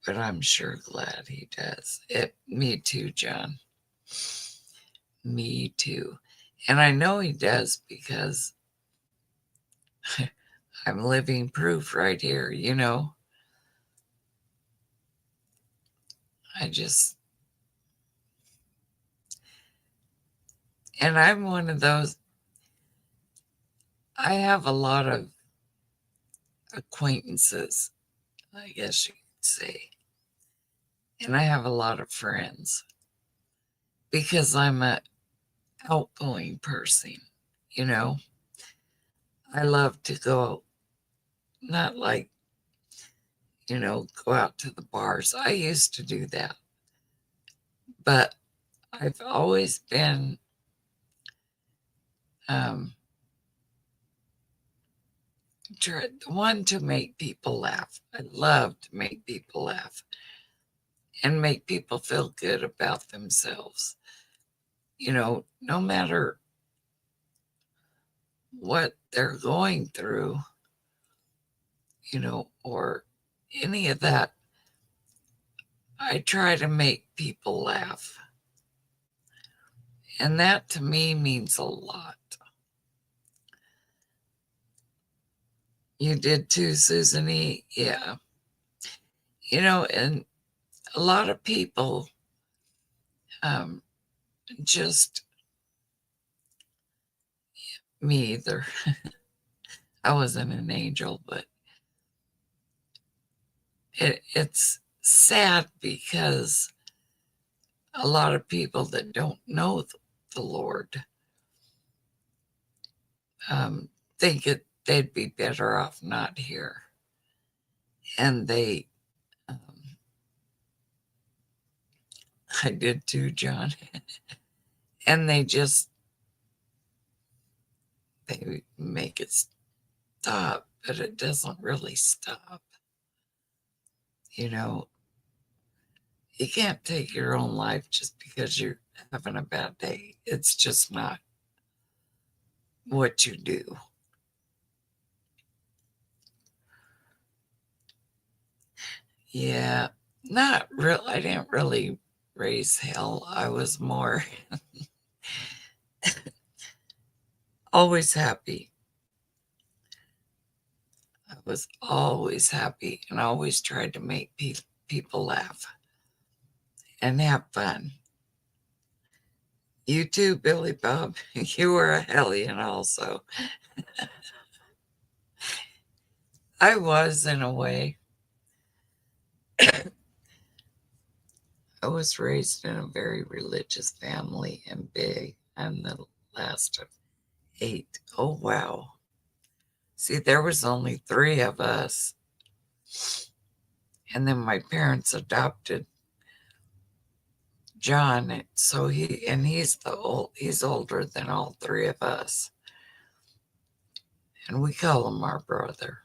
but I'm sure glad he does. Me too, John. Me too. And I know he does because I'm living proof right here, you know. And I'm one of those, I have a lot of acquaintances, I guess you could say. And I have a lot of friends because I'm a outgoing person, you know. I love to go, not like, you know, go out to the bars. I used to do that. But I've always been one to make people laugh. I love to make people laugh and make people feel good about themselves. You know, no matter what they're going through, or any of that. I try to make people laugh. And that to me means a lot. You did too, Susan E. Yeah. And a lot of people um, just, me either. I wasn't an angel, but it's sad because a lot of people that don't know the Lord think they'd be better off not here. And um, I did too, John. And they make it stop, but it doesn't really stop. You can't take your own life just because you're having a bad day. It's just not what you do. Yeah, not real. I didn't really raise hell. I was more always happy. I was always happy and always tried to make people laugh and have fun. You too, Billy Bob. You were a hellion also. I was, in a way. I was raised in a very religious family and big. I'm the last of 8. Oh, wow. See, there was only 3 of us. And then my parents adopted John. So he's older than all 3 of us. And we call him our brother.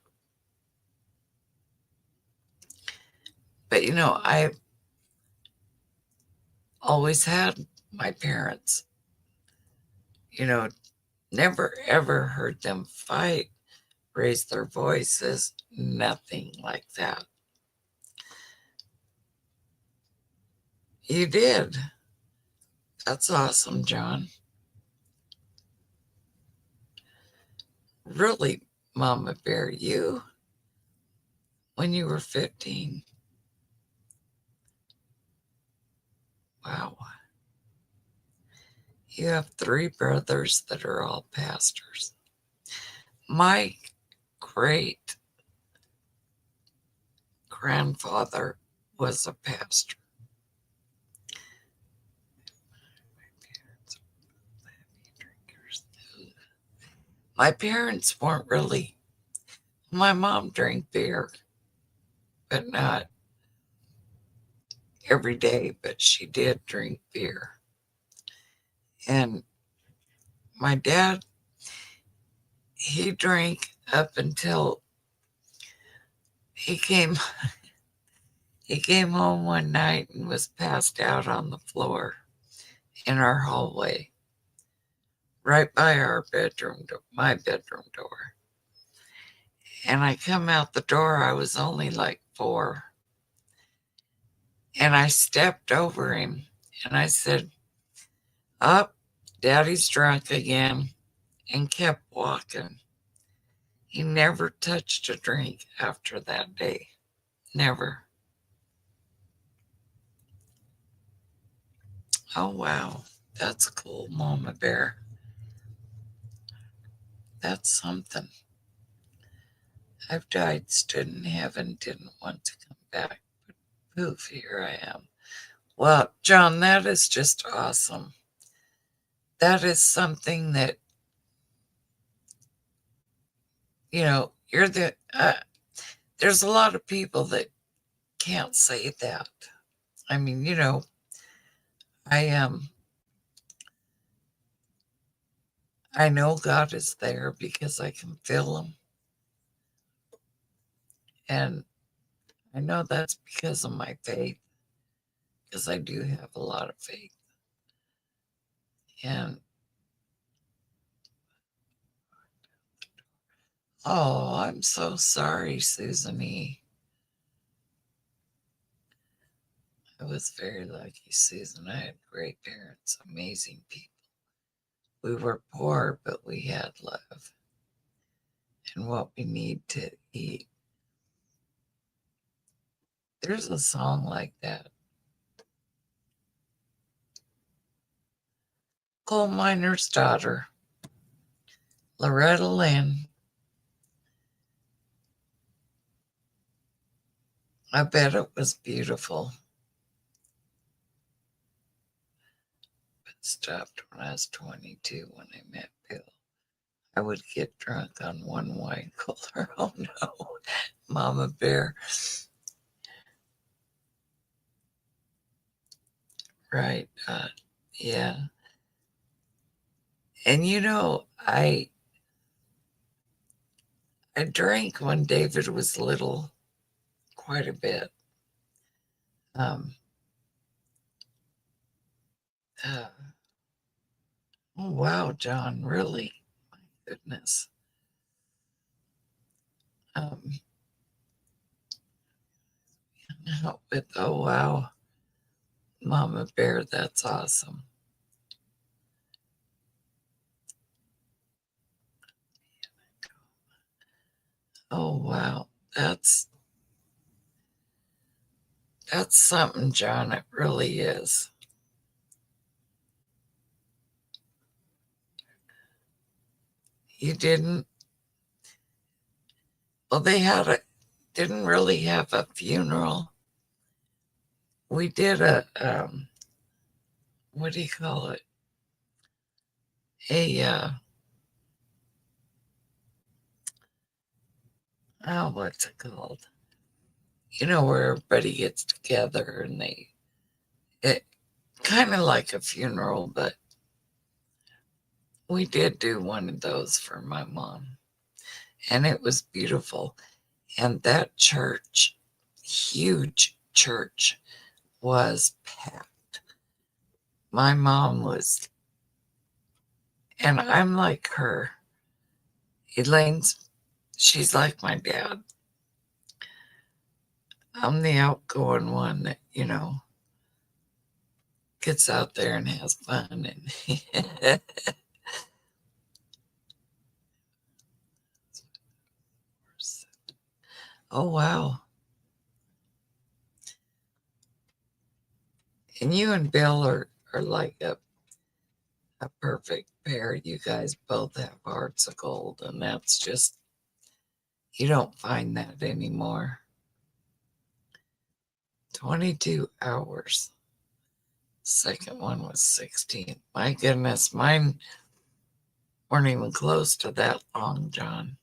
But I've always had my parents, never ever heard them fight, raise their voices, nothing like that. You did. That's awesome, John. Really, Mama Bear, you, when you were 15. Wow. You have 3 brothers that are all pastors. My great grandfather was a pastor. My parents weren't really. My mom drank beer, but not every day, but she did drink beer. And my dad, he drank up until he came home one night and was passed out on the floor in our hallway, right by my bedroom door. And I come out the door, I was only like 4. And I stepped over him and I said, "Up, Daddy's drunk again," and kept walking. He never touched a drink after that day. Never. Oh, wow. That's cool, Mama Bear. That's something. I've died, stood in heaven, didn't want to come back, but poof, here I am. Well, John, that is just awesome. That is something that, you're there's a lot of people that can't say that. I mean, I am. I know God is there because I can feel him. And I know that's because of my faith, because I do have a lot of faith. And Oh, I'm so sorry, Susan E. I was very lucky, Susan. I had great parents, amazing people. We were poor, but we had love and what we need to eat. There's a song like that. Coal Miner's Daughter, Loretta Lynn. I bet it was beautiful. But stopped when I was 22 when I met Bill. I would get drunk on one wine cooler. Oh no, Mama Bear. Right. Yeah. And you know, I drank when David was little quite a bit. Um, uh, oh wow, John, really? My goodness. Um, no, but oh wow, Mama Bear, that's awesome. Oh wow, that's something, John. It really is. You didn't? Well, they didn't really have a funeral. We did a what do you call it? A oh, what's it called? You know, where everybody gets together and it kind of like a funeral, but we did do one of those for my mom, and it was beautiful. And that church, huge church, was packed. My mom was, and I'm like her. She's like my dad. I'm the outgoing one that, gets out there and has fun. And oh, wow. And you and Bill are like a perfect pair. You guys both have hearts of gold, and that's just, you don't find that anymore. 22 hours. Second one was 16. My goodness, mine weren't even close to that long, John.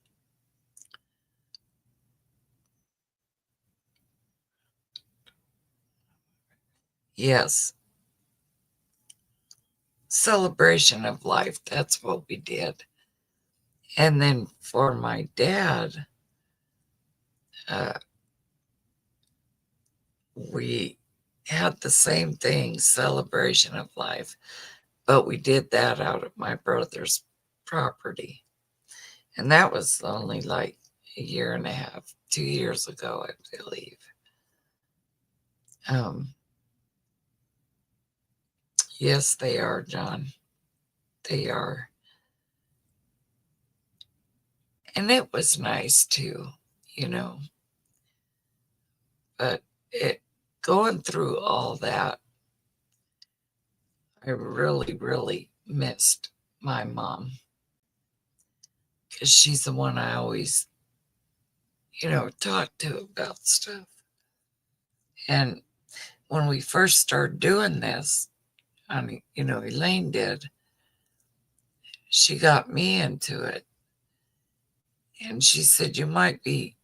Yes. Celebration of life. That's what we did. And then for my dad, we had the same thing, celebration of life, but we did that out of my brother's property. And that was only like a year and a half, 2 years ago, I believe. Yes, they are, John. They are. And it was nice too, you know. But going through all that, I really, really missed my mom, because she's the one I always, talk to about stuff. And when we first started doing this, Elaine did, she got me into it. And she said, you might be,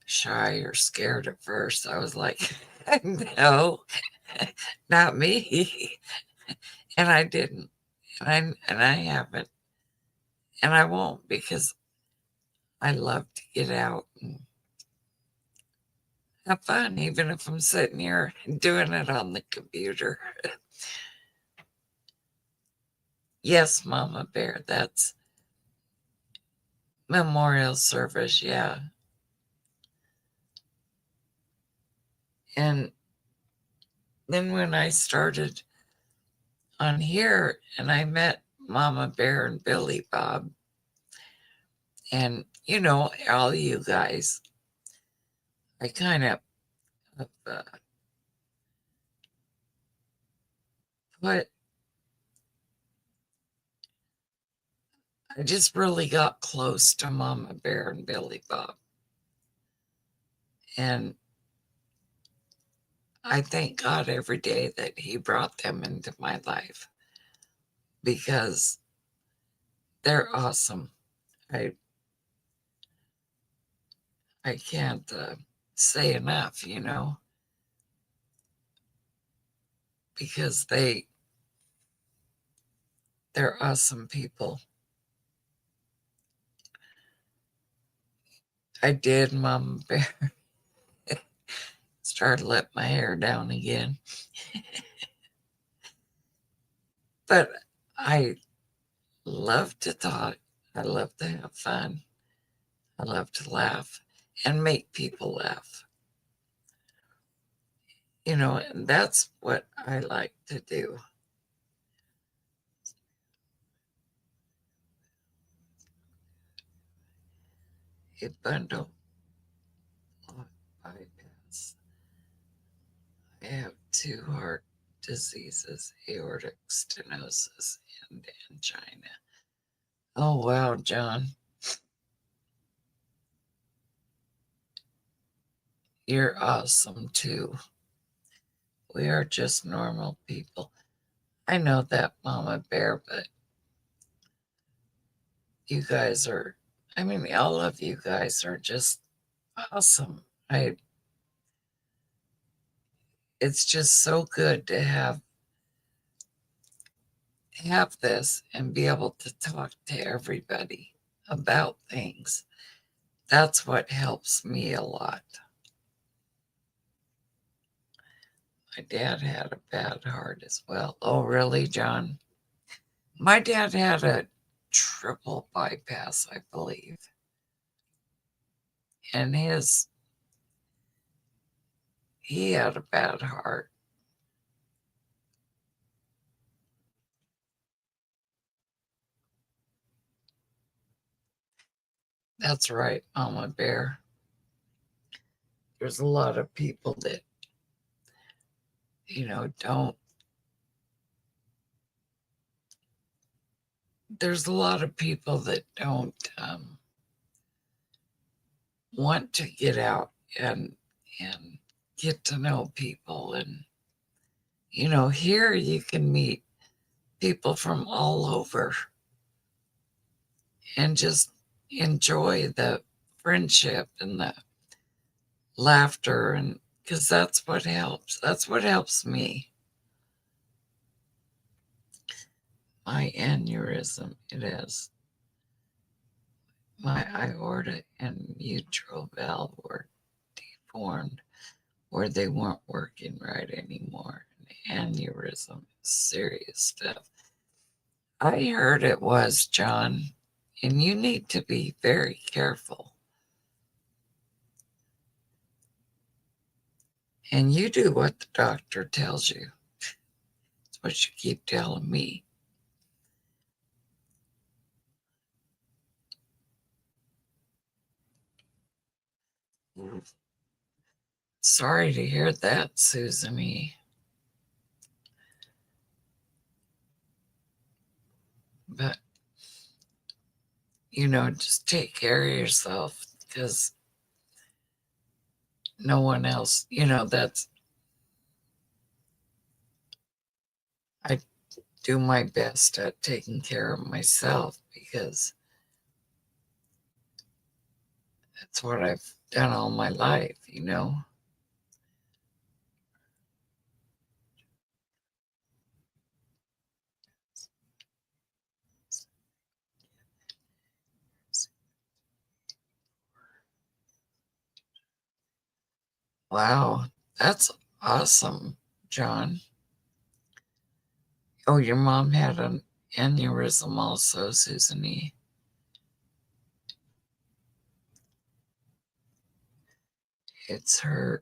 shy or scared at first. I was like, no, not me. And I didn't. And I haven't. And I won't, because I love to get out and have fun, even if I'm sitting here and doing it on the computer. Yes, Mama Bear, that's memorial service, yeah. And then when I started on here and I met Mama Bear and Billy Bob, and all you guys, I kind of put, I just really got close to Mama Bear and Billy Bob. And I thank God every day that He brought them into my life because they're awesome. I can't say enough, because they're awesome people. I did, Mama Bear. Started to let my hair down again. But I love to talk. I love to have fun. I love to laugh and make people laugh. And that's what I like to do. A bundle of bypass. I have 2 heart diseases, aortic stenosis, and angina. Oh, wow, John. You're awesome, too. We are just normal people. I know that, Mama Bear, but you guys are, all of you guys are just awesome. It's just so good to have this and be able to talk to everybody about things. That's what helps me a lot. My dad had a bad heart as well. Oh, really, John? My dad had a triple bypass, I believe. And he had a bad heart. That's right, Mama Bear. There's a lot of people that, don't. There's a lot of people that don't want to get out and get to know people. And, here you can meet people from all over and just enjoy the friendship and the laughter, and because that's what helps me. My aneurysm, it is. My aorta and mitral valve were deformed where they weren't working right anymore. An aneurysm is serious stuff. I heard it was, John, and you need to be very careful. And you do what the doctor tells you. That's what you keep telling me. Sorry to hear that, Susan E. But, just take care of yourself because no one else, I do my best at taking care of myself because that's what I've done all my life, Wow, that's awesome, John. Oh, your mom had an aneurysm also, Susan E. It's her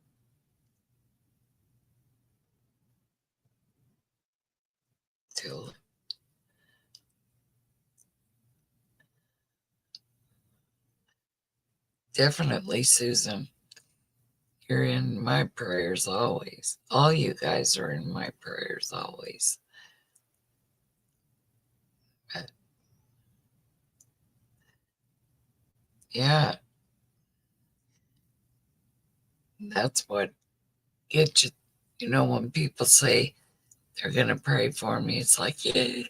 till definitely, Susan. You're in my prayers always. All you guys are in my prayers always. But yeah, that's what gets you. You know, when people say they're going to pray for me, it's like, yeah.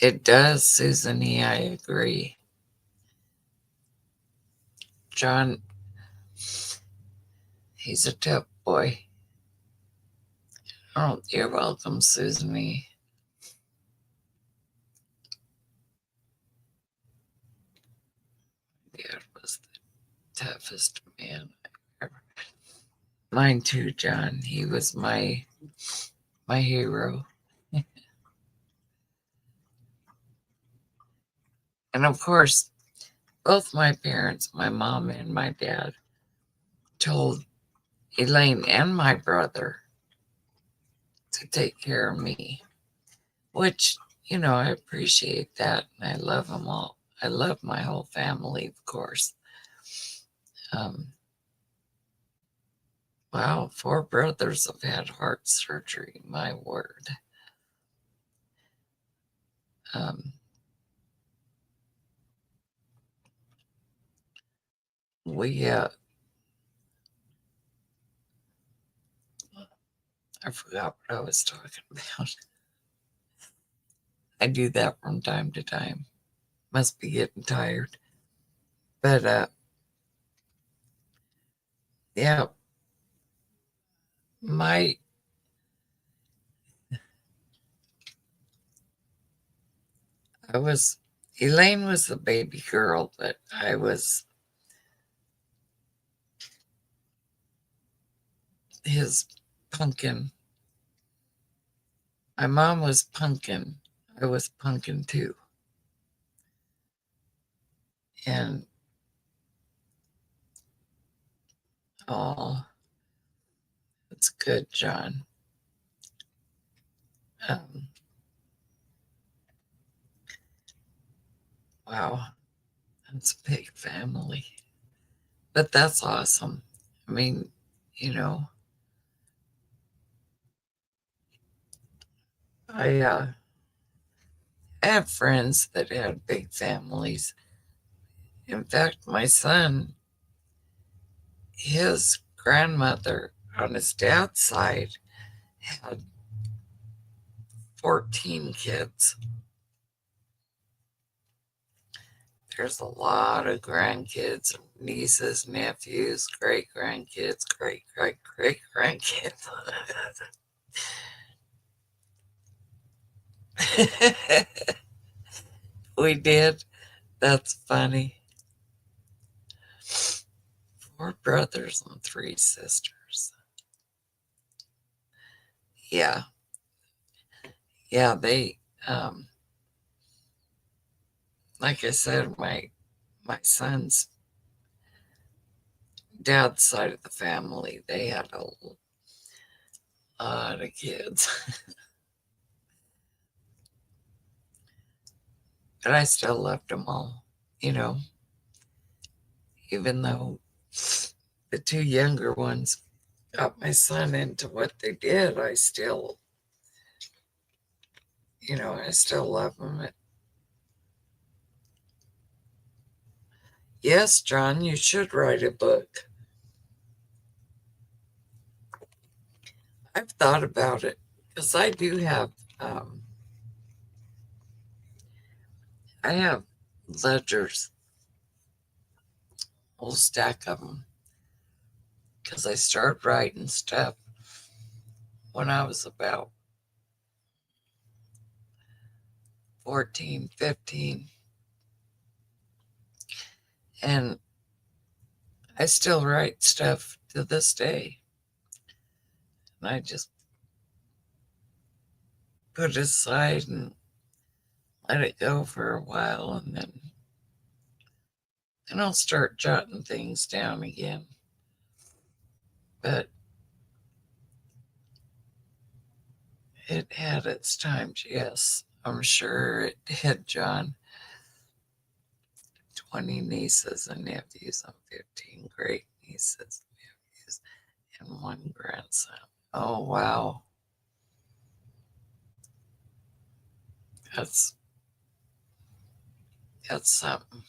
It does, Susan. I agree. John, he's a tough boy. Oh, you're welcome, Susan. Dad was the toughest man ever. Mine too, John. He was my hero. And of course, both my parents, my mom and my dad, told Elaine and my brother to take care of me, which, I appreciate that. And I love them all. I love my whole family, of course. Wow, 4 brothers have had heart surgery. My word. I forgot what I was talking about. I do that from time to time. Must be getting tired. But yeah, Elaine was the baby girl, but I was his pumpkin. My mom was pumpkin. I was pumpkin too. And oh, it's good, John. Wow, that's a big family. But that's awesome. I mean, I have friends that had big families. In fact, my son, his grandmother on his dad's side had 14 kids. There's a lot of grandkids, nieces, nephews, great grandkids, great grandkids. We did. That's funny. 4 brothers and 3 sisters. Yeah. Yeah, they like I said, my son's dad's side of the family, they had a lot of kids. But I still loved them all, even though the 2 younger ones got my son into what they did, I still love them. Yes, John, you should write a book. I've thought about it because I do have, I have ledgers, whole stack of them, because I started writing stuff when I was about 14, 15. And I still write stuff to this day. And I just put it aside and let it go for a while, and then I'll start jotting things down again. But it had its times, yes. I'm sure it did, John. 20 nieces and nephews and 15 great nieces and nephews and 1 grandson. Oh, wow. That's something.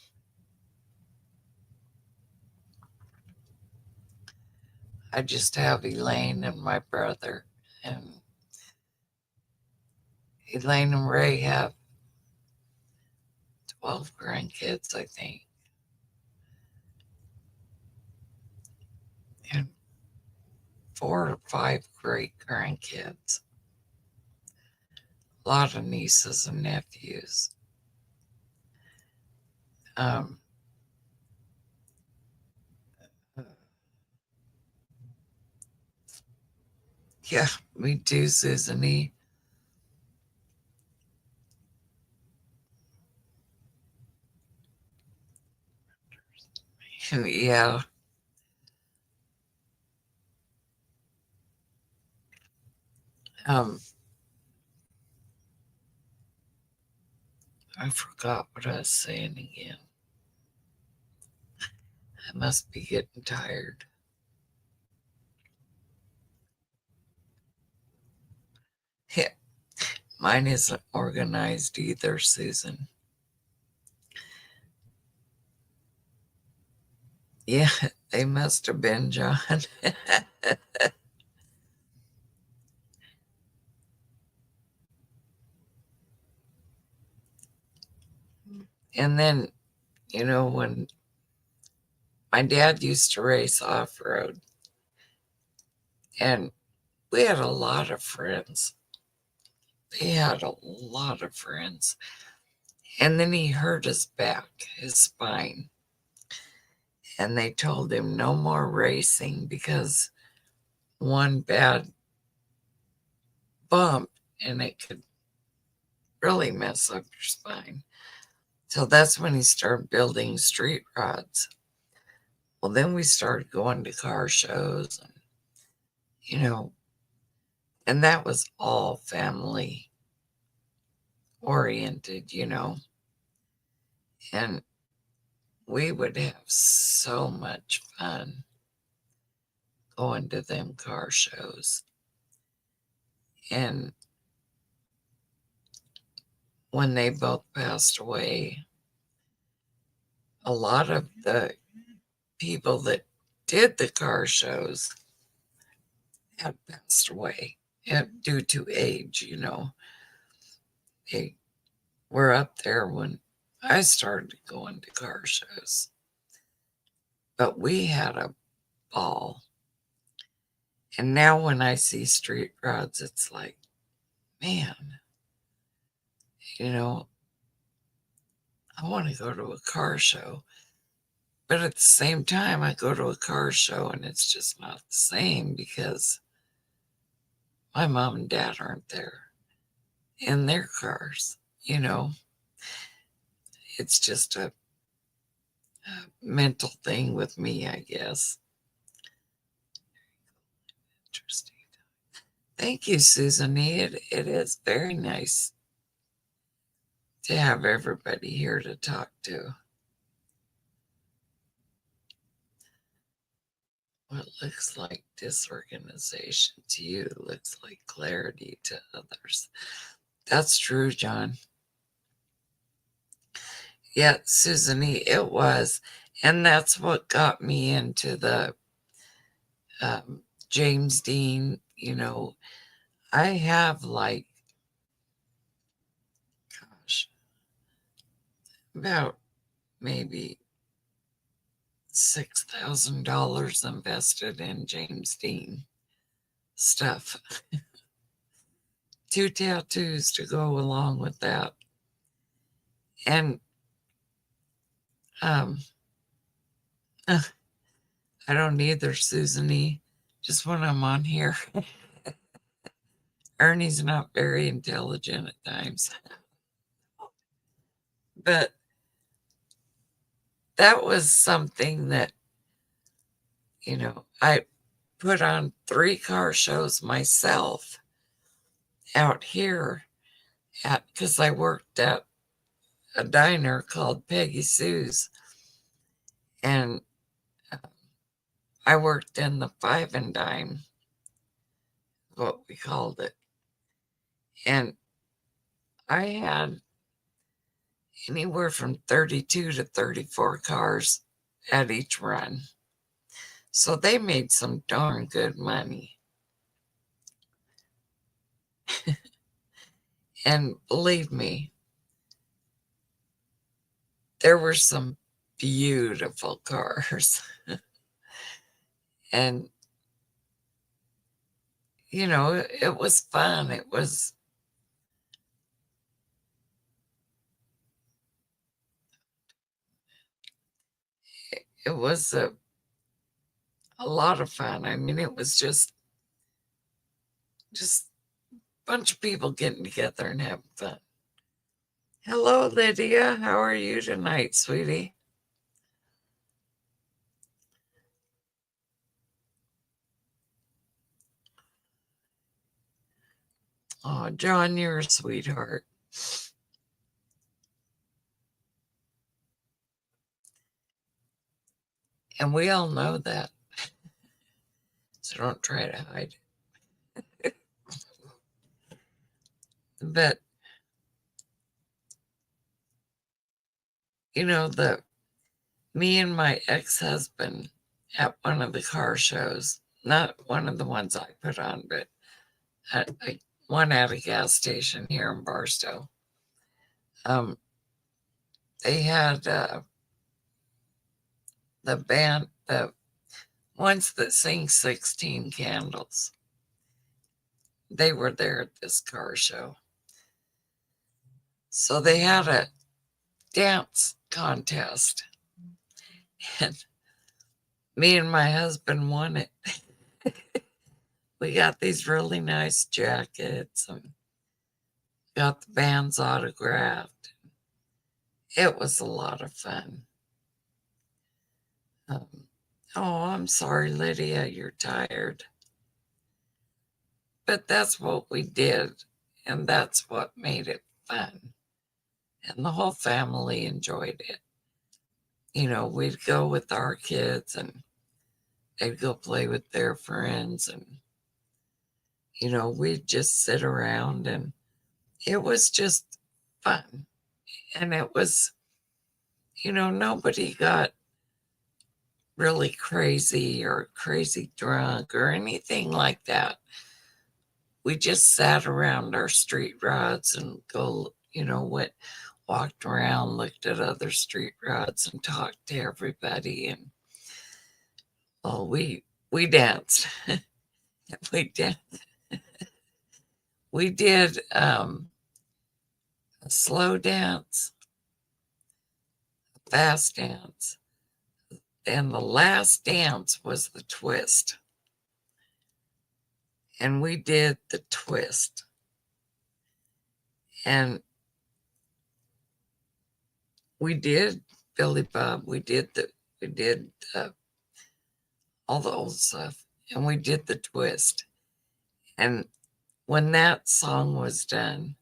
I just have Elaine and my brother, and Elaine and Ray have 12 grandkids, I think, and 4 or 5 great grandkids. A lot of nieces and nephews. Yeah, me too, Susan E. Yeah. I forgot what I was saying again. I must be getting tired. Yeah, mine isn't organized either, Susan. Yeah, they must have been, John. And then, when my dad used to race off road, and we had a lot of friends. He had a lot of friends. And then he hurt his back, his spine. And they told him no more racing because one bad bump and it could really mess up your spine. So that's when he started building street rods. Well, then we started going to car shows, and, and that was all family oriented. And we would have so much fun going to them car shows. And when they both passed away, a lot of the people that did the car shows had passed away due to age. They were up there when I started going to car shows. But we had a ball. And now when I see street rods, it's like, man, I want to go to a car show. But at the same time, I go to a car show and it's just not the same because my mom and dad aren't there in their cars. It's just a mental thing with me, I guess. Interesting. Thank you, Susan E. It is very nice to have everybody here to talk to. What looks like disorganization to you looks like clarity to others. That's true, John. Yeah, Susan E., it was. And that's what got me into the James Dean. I have about maybe $6,000 invested in James Dean stuff. 2 tattoos to go along with that. And I don't either, Susan E. Just when I'm on here. Ernie's not very intelligent at times. But that was something that, I put on 3 car shows myself out here because I worked at a diner called Peggy Sue's, and I worked in the five and dime, what we called it. And I had anywhere from 32 to 34 cars at each run. So they made some darn good money. And believe me, there were some beautiful cars. And, it was fun. It was a lot of fun. I mean, it was just a bunch of people getting together and having fun. Hello, Lydia. How are you tonight, sweetie? Oh, John, you're a sweetheart. And we all know that. So don't try to hide it. But, me and my ex-husband at one of the car shows, not one of the ones I put on, but one at a gas station here in Barstow. They had the band, the ones that sing 16 Candles. They were there at this car show. So they had a dance contest. And me and my husband won it. We got these really nice jackets and got the band's autographed. It was a lot of fun. Oh, I'm sorry, Lydia, you're tired. But that's what we did, and that's what made it fun. And the whole family enjoyed it. We'd go with our kids and they'd go play with their friends, and we'd just sit around, and it was just fun. And it was, nobody got really crazy or crazy drunk or anything like that. We just sat around our street rods and walked around, looked at other street rods and talked to everybody. And we danced. we danced. We did a slow dance, a fast dance, and the last dance was the twist. And we did the twist. And we did Billy Bob. We did all the old stuff, and we did the twist. And when that song was done,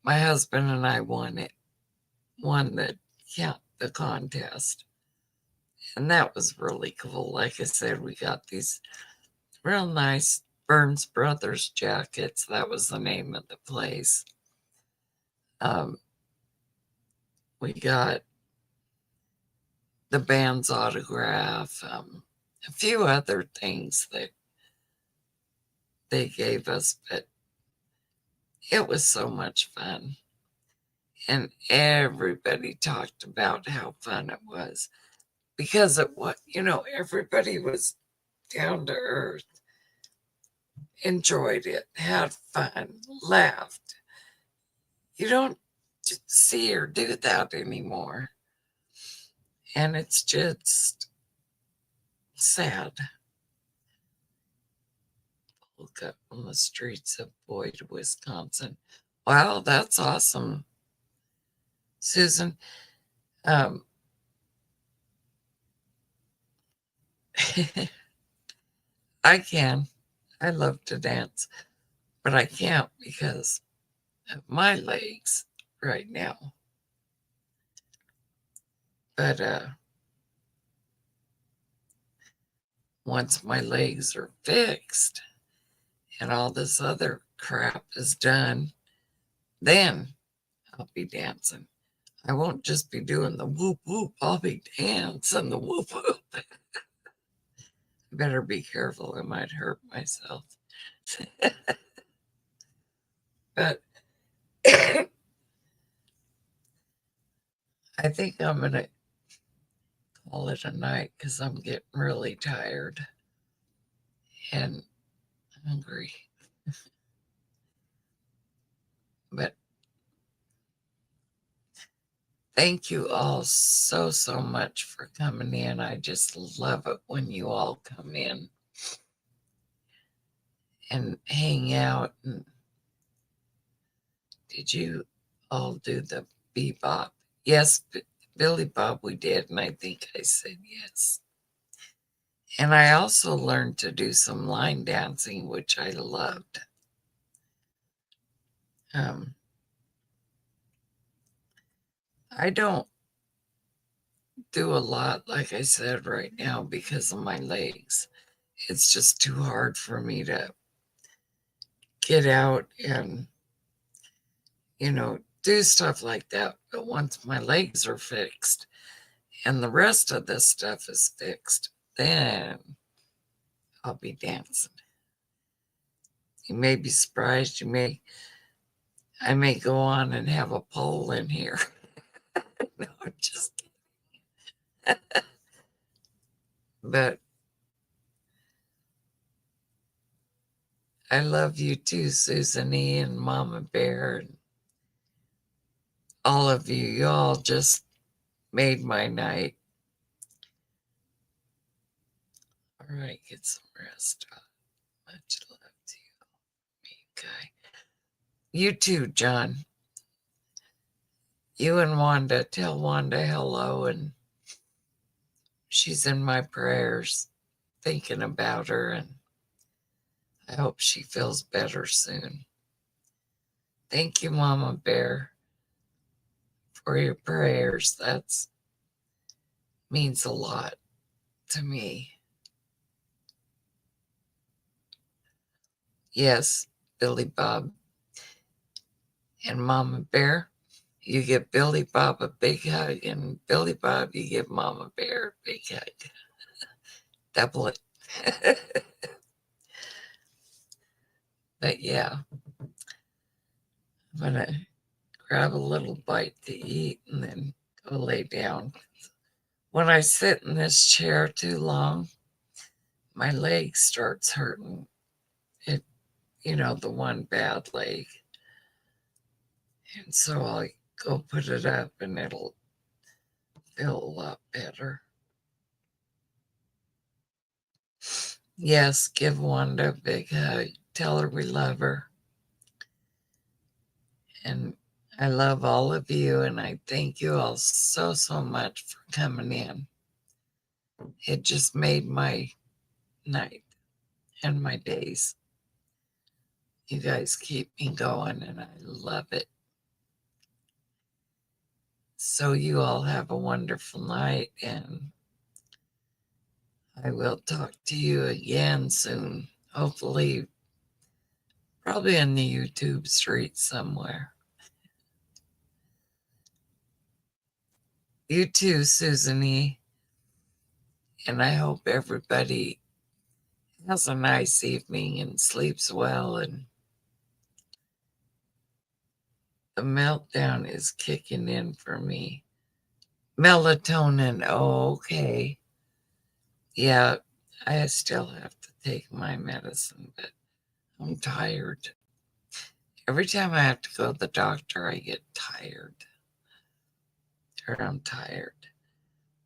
my husband and I won the contest. And that was really cool. Like I said, we got these real nice Burns Brothers jackets. That was the name of the place. We got the band's autograph, a few other things that they gave us, but it was so much fun. And everybody talked about how fun it was because everybody was down to earth, enjoyed it, had fun, laughed. You don't see or do that anymore. And it's just sad. Woke up on the streets of Boyd, Wisconsin. Wow, that's awesome, Susan, um, I can. I love to dance, but I can't because of my legs right now. But once my legs are fixed and all this other crap is done, then I'll be dancing. I won't just be doing the whoop whoop, I'll be dancing the whoop whoop. Better be careful, I might hurt myself. But I think I'm going to call it a night because I'm getting really tired and hungry. But thank you all so, so much for coming in. I just love it when you all come in and hang out. And did you all do the bebop? Yes, Billy Bob, we did. And I think I said yes. And I also learned to do some line dancing, which I loved. I don't do a lot, like I said, right now because of my legs. It's just too hard for me to get out and, do stuff like that. But once my legs are fixed and the rest of this stuff is fixed, then I'll be dancing. You may be surprised. I may go on and have a pole in here. No, I'm just kidding. But I love you too, Susan E. and Mama Bear, and all of you. You all just made my night. All right, get some rest. Much love to you, mean guy. You too, John. You and Wanda, tell Wanda hello, and she's in my prayers, thinking about her, and I hope she feels better soon. Thank you, Mama Bear, for your prayers. That's means a lot to me. Yes, Billy Bob and Mama Bear, you give Billy Bob a big hug, and Billy Bob, you give Mama Bear a big hug. Double it. But yeah, I'm gonna grab a little bite to eat and then go lay down. When I sit in this chair too long, my leg starts hurting. It, the one bad leg. And so I'll go put it up and it'll feel a lot better. Yes, give Wanda a big hug. Tell her we love her. And I love all of you, and I thank you all so, so much for coming in. It just made my night and my days. You guys keep me going, and I love it. So you all have a wonderful night, and I will talk to you again soon. Hopefully, probably in the YouTube street somewhere. You too, Susan E. And I hope everybody has a nice evening and sleeps well. And the meltdown is kicking in for me. Melatonin, oh, okay. Yeah, I still have to take my medicine, but I'm tired. Every time I have to go to the doctor, I get tired. Or I'm tired.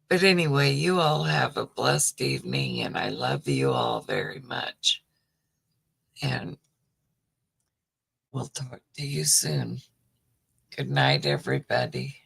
But anyway, you all have a blessed evening, and I love you all very much. And we'll talk to you soon. Good night, everybody.